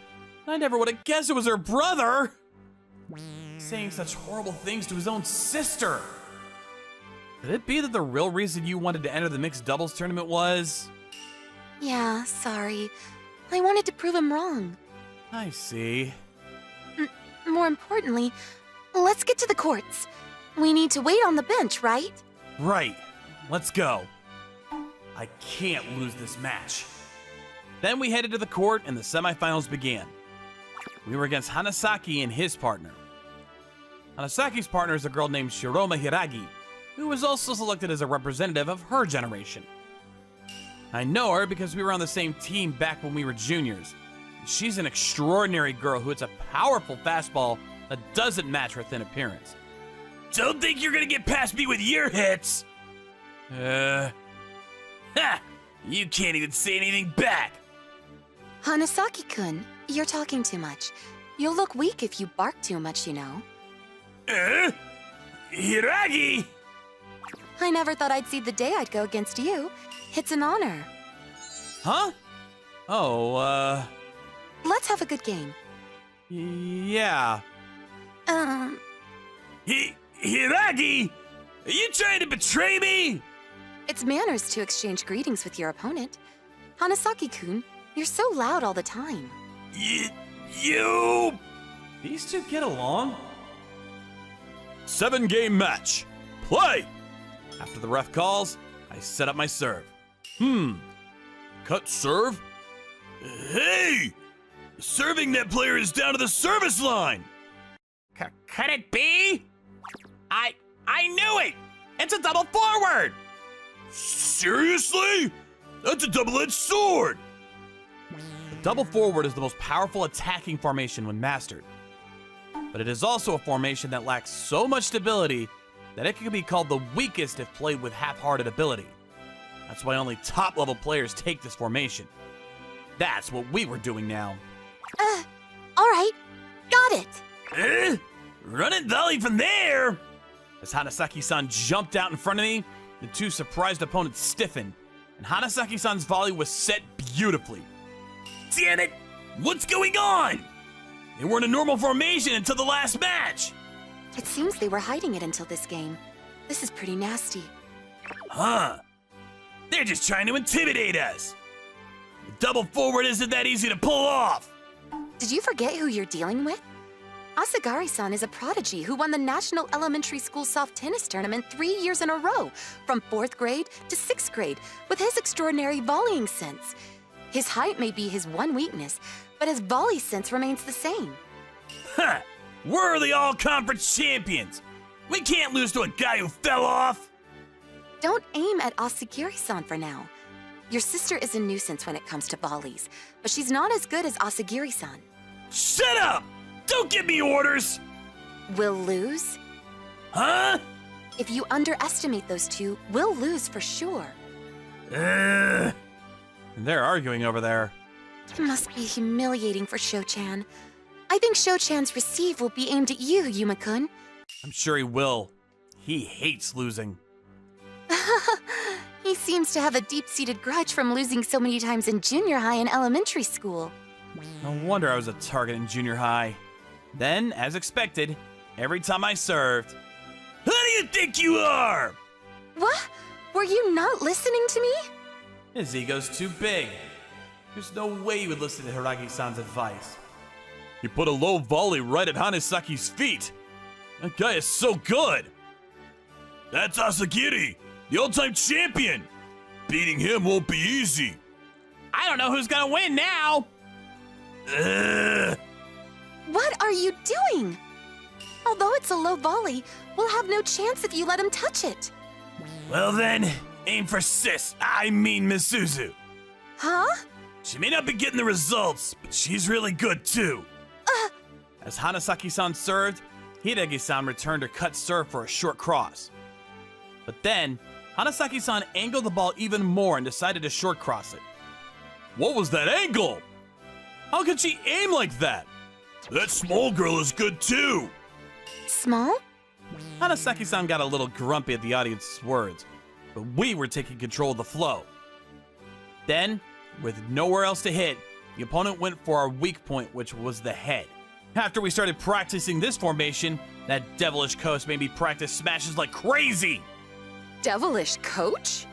I never would have guessed it was her brother. Saying such horrible things to his own sister. Could it be that the real reason you wanted to enter the mixed doubles tournament was... Yeah, sorry. I wanted to prove him wrong. I see. More importantly, let's get to the courts. We need to wait on the bench, right? Right. Let's go. I can't lose this match. Then we headed to the court and the semifinals began. We were against Hanasaki and his partner. Hanasaki's partner is a girl named Shiroma Hiragi, who was also selected as a representative of her generation. I know her because we were on the same team back when we were juniors. She's an extraordinary girl who hits a powerful fastball that doesn't match her thin appearance. Don't think you're gonna get past me with your hits! Ha! You can't even say anything back! Hanasaki-kun, you're talking too much. You'll look weak if you bark too much, you know. Hiragi! I never thought I'd see the day I'd go against you. It's an honor. Huh? Oh, Let's have a good game. yeah. Hiragi? Are you trying to betray me? It's manners to exchange greetings with your opponent. Hanasaki-kun, you're so loud all the time. You... These two get along? 7-game match. Play! After the ref calls, I set up my serve. Cut serve? Hey! The serving net player is down to the service line! Could it be? I knew it! It's a double forward! Seriously? That's a double-edged sword! The double forward is the most powerful attacking formation when mastered. But it is also a formation that lacks so much stability that it can be called the weakest if played with half-hearted ability. That's why only top-level players take this formation. That's what we were doing now. Alright, got it! Run and volley from there! As Hanasaki-san jumped out in front of me, the two surprised opponents stiffened, and Hanasaki-san's volley was set beautifully. Damn it! What's going on? They weren't a normal formation until the last match! It seems they were hiding it until this game. This is pretty nasty. Huh. They're just trying to intimidate us. The double forward isn't that easy to pull off. Did you forget who you're dealing with? Asagari-san is a prodigy who won the National Elementary School Soft Tennis Tournament 3 years in a row, from 4th grade to 6th grade, with his extraordinary volleying sense. His height may be his one weakness, but his volley sense remains the same. Huh. We're the all-conference champions. We can't lose to a guy who fell off. Don't aim at Asagiri-san for now. Your sister is a nuisance when it comes to volleys, but she's not as good as Asagiri-san. Shut up! Don't give me orders! We'll lose? Huh? If you underestimate those two, we'll lose for sure. They're arguing over there. It must be humiliating for Sho-chan. I think Sho-chan's receive will be aimed at you, Yuma-kun. I'm sure he will. He hates losing. He seems to have a deep-seated grudge from losing so many times in junior high and elementary school. No wonder I was a target in junior high. Then, as expected, every time I served... Who do you think you are? What? Were you not listening to me? His ego's too big. There's no way he would listen to Hiragi-san's advice. He put a low volley right at Hanasaki's feet. That guy is so good. That's Asagiri, the all-time champion. Beating him won't be easy. I don't know who's gonna win now. What are you doing? Although it's a low volley, we'll have no chance if you let him touch it. Well then, aim for Sis, Misuzu. Huh? She may not be getting the results, but she's really good too. As Hanasaki-san served, Hideki-san returned her cut serve for a short cross. But then, Hanasaki-san angled the ball even more and decided to short cross it. What was that angle? How could she aim like that? That small girl is good too. Small? Hanasaki-san got a little grumpy at the audience's words, but we were taking control of the flow. Then, with nowhere else to hit, the opponent went for our weak point, which was the head. After we started practicing this formation, that devilish coach made me practice smashes like crazy. Devilish coach?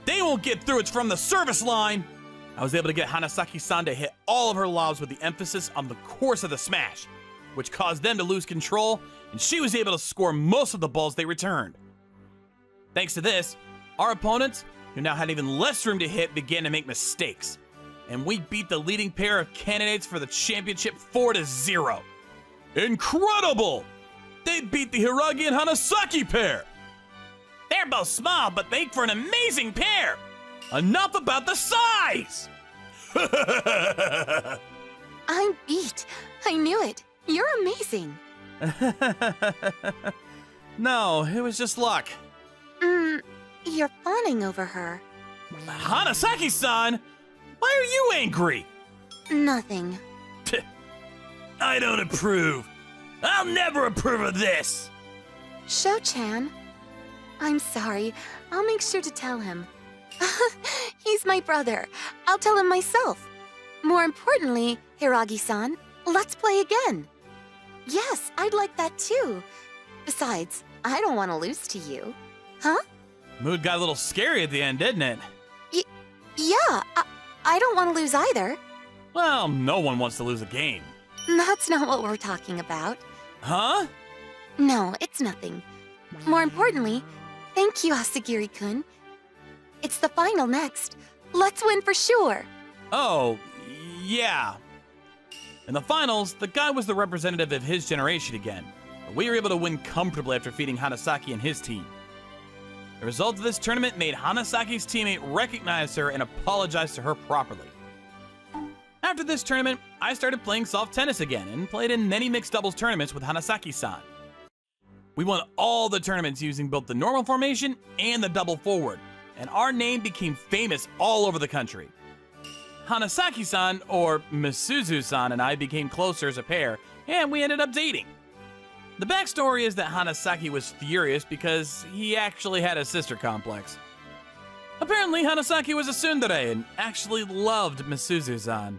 They won't get through, it's from the service line. I was able to get Hanasaki-san to hit all of her lobs with the emphasis on the course of the smash, which caused them to lose control, and she was able to score most of the balls they returned. Thanks to this, our opponents, who now had even less room to hit, began to make mistakes, and we beat the leading pair of candidates for the championship 4-0. Incredible! They beat the Hiragi and Hanasaki pair! They're both small, but make for an amazing pair! Enough about the size! I'm beat. I knew it. You're amazing. No, it was just luck. You're fawning over her. Hanasaki-san! Why are you angry? Nothing. I don't approve. I'll never approve of this! Sho-chan. I'm sorry. I'll make sure to tell him. He's my brother. I'll tell him myself. More importantly, Hiragi-san, let's play again. Yes, I'd like that too. Besides, I don't want to lose to you. Huh? Mood got a little scary at the end, didn't it? Yeah, I don't want to lose either. Well, no one wants to lose a game. That's not what we're talking about. Huh? No, it's nothing. More importantly, thank you, Asagiri-kun. It's the final next. Let's win for sure. Oh, yeah. In the finals, the guy was the representative of his generation again, but we were able to win comfortably after defeating Hanasaki and his team. The result of this tournament made Hanasaki's teammate recognize her and apologize to her properly. After this tournament, I started playing soft tennis again and played in many mixed doubles tournaments with Hanasaki-san. We won all the tournaments using both the normal formation and the double forward, and our name became famous all over the country. Hanasaki-san, or Misuzu-san, and I became closer as a pair, and we ended up dating. The backstory is that Hanasaki was furious because he actually had a sister complex. Apparently, Hanasaki was a tsundere and actually loved Misuzu-san.